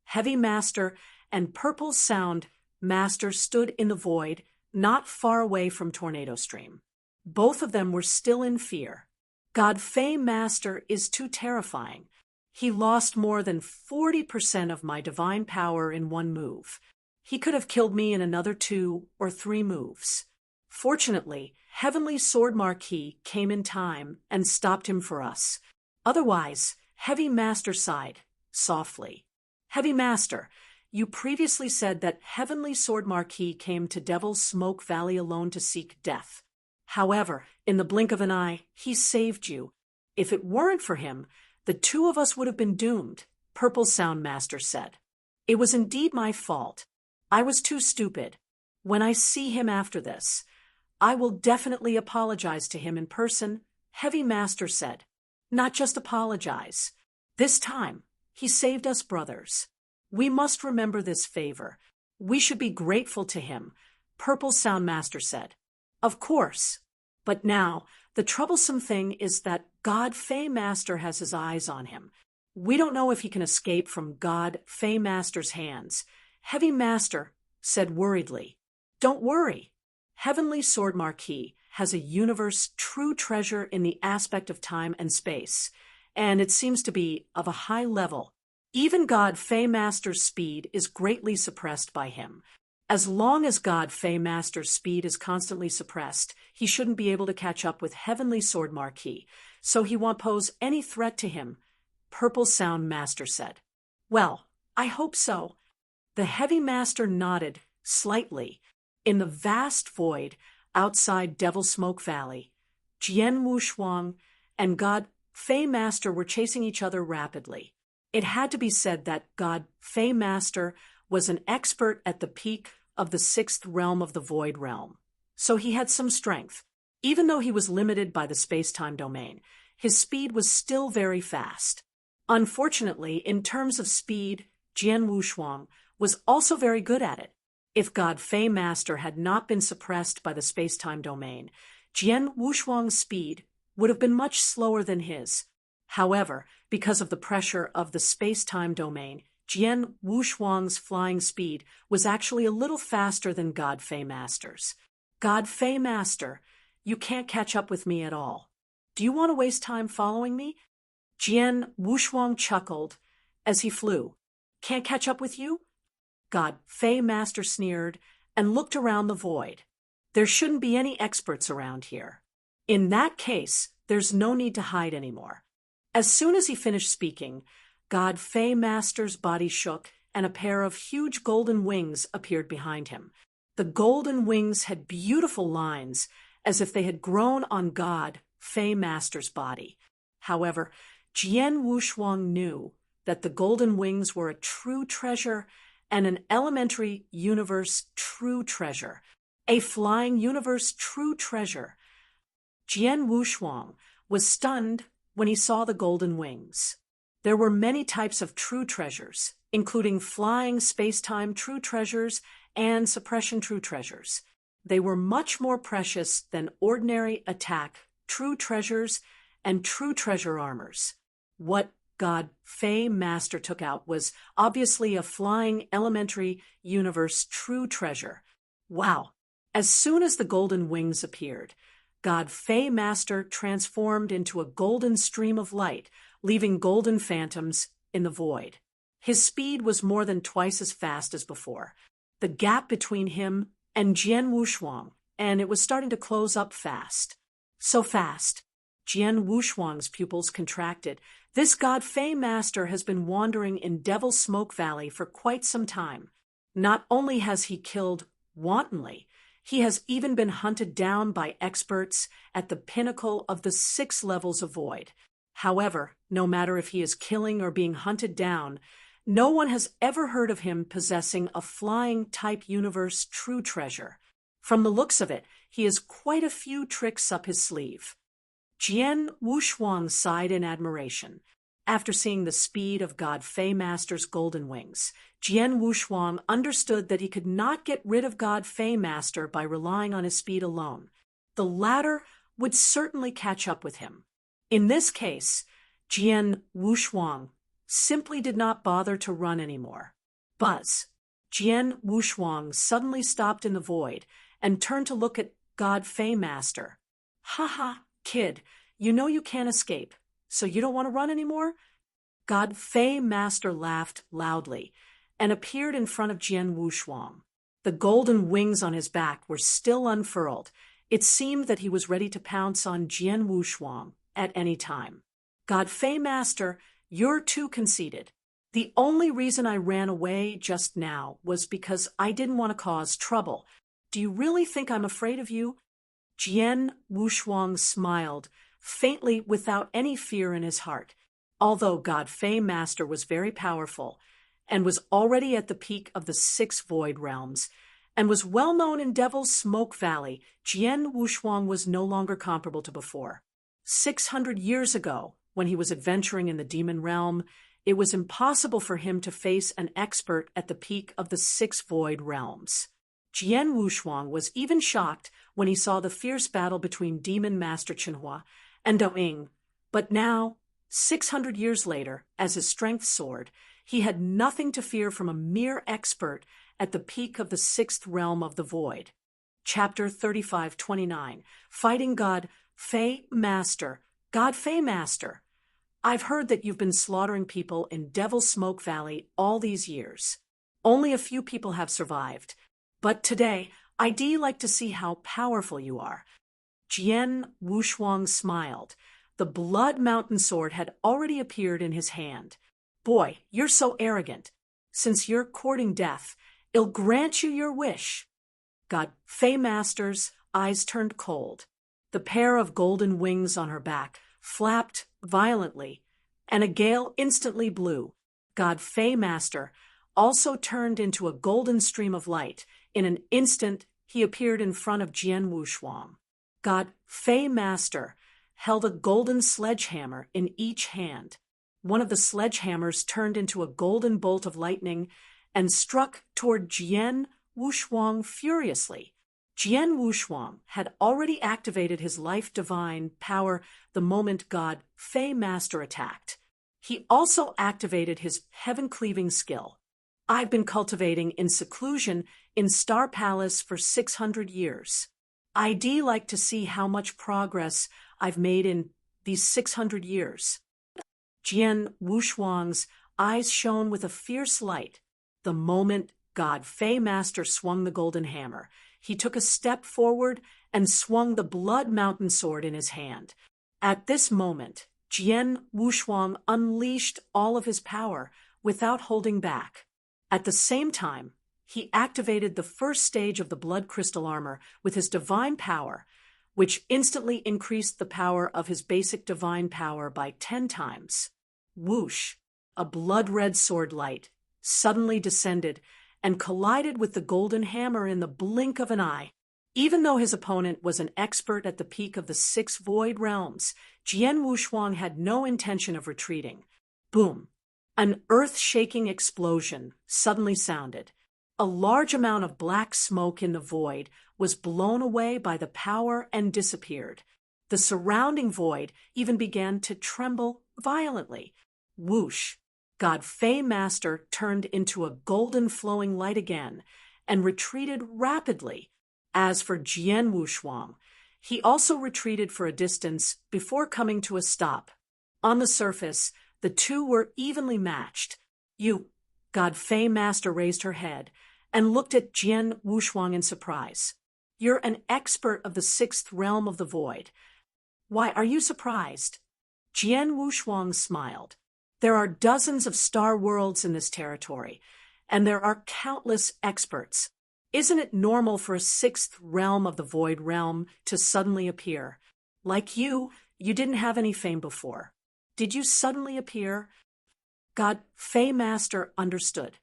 Heavy Master and Purple Sound Master stood in the void, not far away from Tornado Stream. Both of them were still in fear. God Fei Master is too terrifying. He lost more than 40% of my divine power in one move. He could have killed me in another 2 or 3 moves. Fortunately, Heavenly Sword Marquis came in time and stopped him for us. Otherwise, Heavy Master sighed softly. Heavy Master, You previously said that Heavenly Sword Marquis came to Devil's Smoke Valley alone to seek death. However, in the blink of an eye, he saved you. If it weren't for him, the two of us would have been doomed, Purple Sound Master said. It was indeed my fault. I was too stupid. When I see him after this, I will definitely apologize to him in person, Heavy Master said. Not just apologize. This time, he saved us brothers. We must remember this favor. We should be grateful to him, Purple Sound Master said. Of course. But now, the troublesome thing is that God Fey Master has his eyes on him. We don't know if he can escape from God Fey Master's hands. Heavy Master said worriedly. Don't worry. Heavenly Sword Marquis has a universe true treasure in the aspect of time and space, and it seems to be of a high level. Even God Fey Master's speed is greatly suppressed by him. As long as God Fey Master's speed is constantly suppressed, he shouldn't be able to catch up with Heavenly Sword Marquis, so he won't pose any threat to him, Purple Sound Master said. Well, I hope so. The Heavy Master nodded slightly. In the vast void outside Devil Smoke Valley, Jian Wushuang and God Fey Master were chasing each other rapidly. It had to be said that God Fey Master was an expert at the peak of the sixth realm of the Void Realm, so he had some strength. Even though he was limited by the space-time domain, his speed was still very fast. Unfortunately, in terms of speed, Jian Wushuang was also very good at it. If God Fey Master had not been suppressed by the space-time domain, Jian Wushuang's speed would have been much slower than his. However, because of the pressure of the space-time domain, Jian Wushuang's flying speed was actually a little faster than God Fey Master's. God Fey Master, you can't catch up with me at all. Do you want to waste time following me? Jian Wushuang chuckled as he flew. Can't catch up with you? God Fey Master sneered and looked around the void. There shouldn't be any experts around here. In that case, there's no need to hide anymore. As soon as he finished speaking, God Fey Master's body shook and a pair of huge golden wings appeared behind him. The golden wings had beautiful lines, as if they had grown on God Fey Master's body. However, Jian Wushuang knew that the golden wings were a true treasure and an elementary universe true treasure, a flying universe true treasure. Jian Wushuang was stunned when he saw the golden wings. There were many types of true treasures, including flying space-time true treasures and suppression true treasures. They were much more precious than ordinary attack true treasures and true treasure armors. What God Fey Master took out was obviously a flying elementary universe true treasure. Wow! As soon as the golden wings appeared, God Fey Master transformed into a golden stream of light, leaving golden phantoms in the void. His speed was more than twice as fast as before. The gap between him and Jian Wushuang, and it was starting to close up fast. So fast, Jian Wushuang's pupils contracted. This God Fey Master has been wandering in Devil Smoke Valley for quite some time. Not only has he killed wantonly, he has even been hunted down by experts at the pinnacle of the 6 levels of void. However, no matter if he is killing or being hunted down, no one has ever heard of him possessing a flying type universe true treasure. From the looks of it, he has quite a few tricks up his sleeve. Jian Wushuang sighed in admiration. After seeing the speed of God Fey Master's golden wings, Jian Wushuang understood that he could not get rid of God Fey Master by relying on his speed alone. The latter would certainly catch up with him. In this case, Jian Wushuang simply did not bother to run anymore. Buzz! Jian Wushuang suddenly stopped in the void and turned to look at God Fey Master. Ha ha, kid, you know you can't escape, so you don't want to run anymore? God Fey Master laughed loudly and appeared in front of Jian Wushuang. The golden wings on his back were still unfurled. It seemed that he was ready to pounce on Jian Wushuang at any time. God Fey Master, you're too conceited. The only reason I ran away just now was because I didn't want to cause trouble. Do you really think I'm afraid of you? Jian Wushuang smiled, faintly without any fear in his heart. Although God Fei Master was very powerful, and was already at the peak of the 6 void realms, and was well known in Devil's Smoke Valley, Jian Wushuang was no longer comparable to before. 600 years ago, when he was adventuring in the demon realm, it was impossible for him to face an expert at the peak of the 6 void realms. Jian Wushuang was even shocked when he saw the fierce battle between Demon Master Chenhua and Doing, but now, 600 years later, as his strength soared, he had nothing to fear from a mere expert at the peak of the 6th realm of the void. Chapter 35-29, Fighting God Fei Master. God Fei Master, I've heard that you've been slaughtering people in Devil's Smoke Valley all these years. Only a few people have survived. But today, I'd like to see how powerful you are. Jian Wushuang smiled. The Blood Mountain Sword had already appeared in his hand. Boy, you're so arrogant. Since you're courting death, it'll grant you your wish. God Fei Master's eyes turned cold. The pair of golden wings on her back flapped violently, and a gale instantly blew. God Fei Master also turned into a golden stream of light. In an instant, he appeared in front of Jian Wushuang. God Fei Master held a golden sledgehammer in each hand. One of the sledgehammers turned into a golden bolt of lightning and struck toward Jian Wushuang furiously. Jian Wushuang had already activated his life divine power the moment God Fei Master attacked. He also activated his heaven-cleaving skill. I've been cultivating in seclusion in Star Palace for 600 years. I'd like to see how much progress I've made in these 600 years. Jian Wushuang's eyes shone with a fierce light. The moment God Fei Master swung the golden hammer, he took a step forward and swung the Blood Mountain Sword in his hand. At this moment, Jian Wushuang unleashed all of his power without holding back. At the same time, he activated the first stage of the Blood Crystal Armor with his divine power, which instantly increased the power of his basic divine power by 10 times. Whoosh! A blood-red sword light suddenly descended and collided with the golden hammer in the blink of an eye. Even though his opponent was an expert at the peak of the 6 void realms, Jian Wushuang had no intention of retreating. Boom! An earth-shaking explosion suddenly sounded. A large amount of black smoke in the void was blown away by the power and disappeared. The surrounding void even began to tremble violently. Whoosh! God Fei Master turned into a golden flowing light again and retreated rapidly. As for Jian Wushuang, he also retreated for a distance before coming to a stop. On the surface, the two were evenly matched. God Fei Master raised her head and looked at Jian Wushuang in surprise. You're an expert of the 6th realm of the void. Why are you surprised? Jian Wushuang smiled. There are dozens of star worlds in this territory, and there are countless experts. Isn't it normal for a 6th realm of the void realm to suddenly appear? Like you didn't have any fame before. Did you suddenly appear? God Fei Master understood.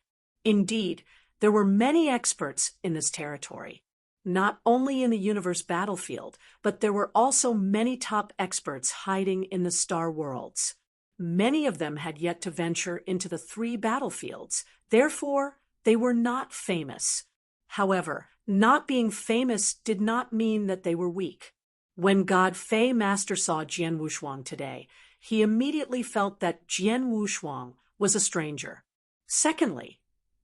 Indeed, there were many experts in this territory. Not only in the universe battlefield, but there were also many top experts hiding in the star worlds. Many of them had yet to venture into the 3 battlefields. Therefore, they were not famous. However, not being famous did not mean that they were weak. When God Fei Master saw Jian Wushuang today, he immediately felt that Jian Wushuang was a stranger. Secondly,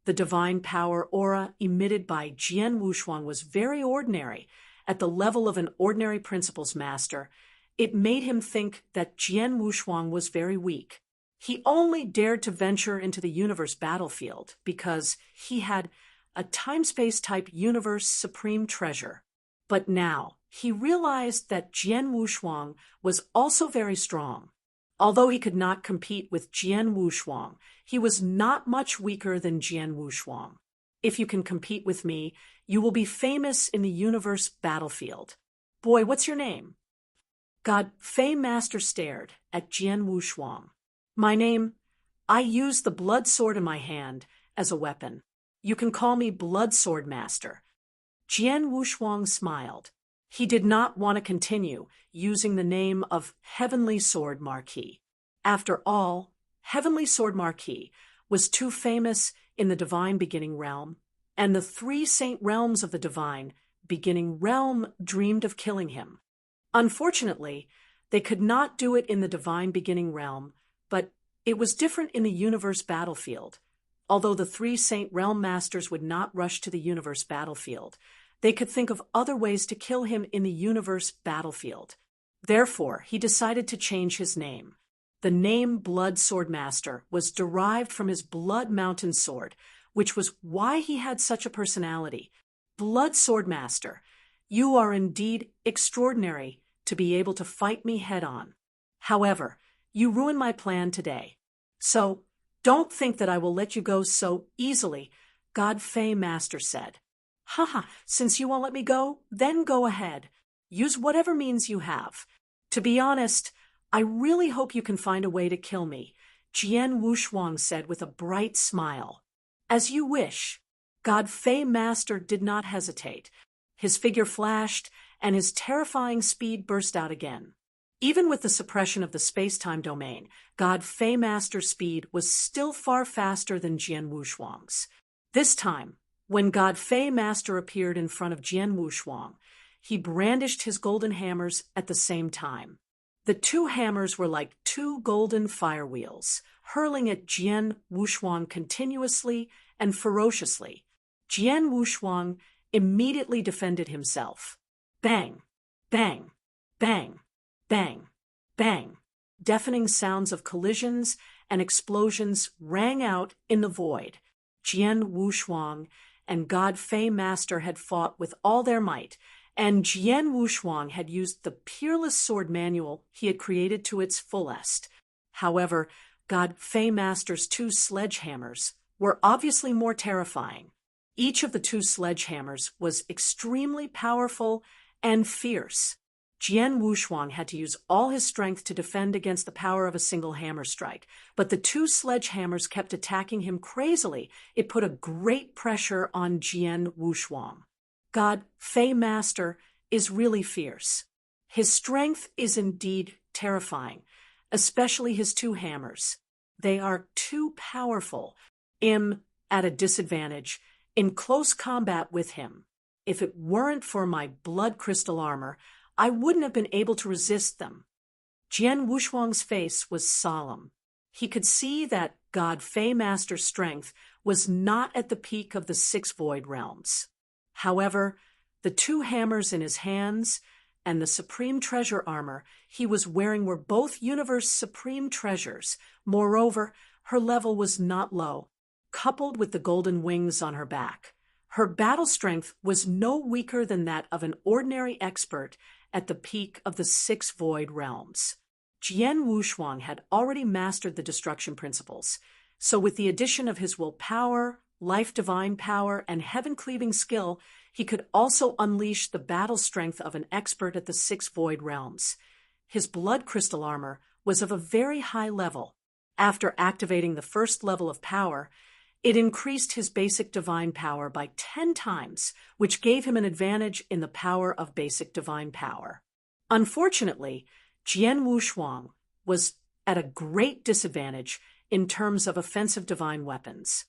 the divine power aura emitted by Jian Wushuang was very ordinary, at the level of an ordinary principles master. It made him think that Jian Wushuang was very weak. He only dared to venture into the universe battlefield because he had a time-space type universe supreme treasure. But now, he realized that Jian Wushuang was also very strong. Although he could not compete with Jian Wushuang, he was not much weaker than Jian Wushuang. If you can compete with me, you will be famous in the universe battlefield. Boy, what's your name? God Fei Master stared at Jian Wushuang. My name? I use the blood sword in my hand as a weapon. You can call me Blood Sword Master. Jian Wushuang smiled. He did not want to continue using the name of Heavenly Sword Marquis. After all, Heavenly Sword Marquis was too famous in the Divine Beginning Realm, and the 3 Saint Realms of the Divine Beginning Realm dreamed of killing him. Unfortunately, they could not do it in the Divine Beginning Realm, but it was different in the universe battlefield. Although the 3 Saint Realm Masters would not rush to the universe battlefield, they could think of other ways to kill him in the universe battlefield. Therefore, he decided to change his name. The name Blood Sword Master was derived from his Blood Mountain sword, which was why he had such a personality. Blood Sword Master, you are indeed extraordinary to be able to fight me head-on. However, you ruined my plan today. So, don't think that I will let you go so easily, God Fei Master said. Haha, since you won't let me go, then go ahead. Use whatever means you have. To be honest, I really hope you can find a way to kill me, Jian Wushuang said with a bright smile. As you wish. God Fei Master did not hesitate. His figure flashed, and his terrifying speed burst out again. Even with the suppression of the space-time domain, God Fei Master's speed was still far faster than Jian Wushuang's. This time, when God Fei Master appeared in front of Jian Wushuang, he brandished his golden hammers at the same time. The 2 hammers were like 2 golden fire wheels, hurling at Jian Wushuang continuously and ferociously. Jian Wushuang immediately defended himself. Bang! Bang! Bang! Bang! Bang! Deafening sounds of collisions and explosions rang out in the void. Jian Wushuang and God Fei Master had fought with all their might, and Jian Wushuang had used the peerless sword manual he had created to its fullest. However, God Fei Master's 2 sledgehammers were obviously more terrifying. Each of the 2 sledgehammers was extremely powerful and fierce. Jian Wushuang had to use all his strength to defend against the power of a single hammer strike, but the 2 sledgehammers kept attacking him crazily. It put a great pressure on Jian Wushuang. God Fei Master is really fierce. His strength is indeed terrifying, especially his 2 hammers. They are too powerful. I'm at a disadvantage in close combat with him. If it weren't for my blood crystal armor, I wouldn't have been able to resist them. Jian Wushuang's face was solemn. He could see that God Fei Master's strength was not at the peak of the 6 void realms. However, the 2 hammers in his hands and the supreme treasure armor he was wearing were both universe supreme treasures. Moreover, her level was not low. Coupled with the golden wings on her back, her battle strength was no weaker than that of an ordinary expert at the peak of the 6 void realms. Jian Wushuang had already mastered the destruction principles, so with the addition of his willpower, life divine power, and heaven-cleaving skill, he could also unleash the battle strength of an expert at the 6 void realms. His blood crystal armor was of a very high level. After activating the first level of power, it increased his basic divine power by 10 times, which gave him an advantage in the power of basic divine power. Unfortunately, Jian Wushuang was at a great disadvantage in terms of offensive divine weapons.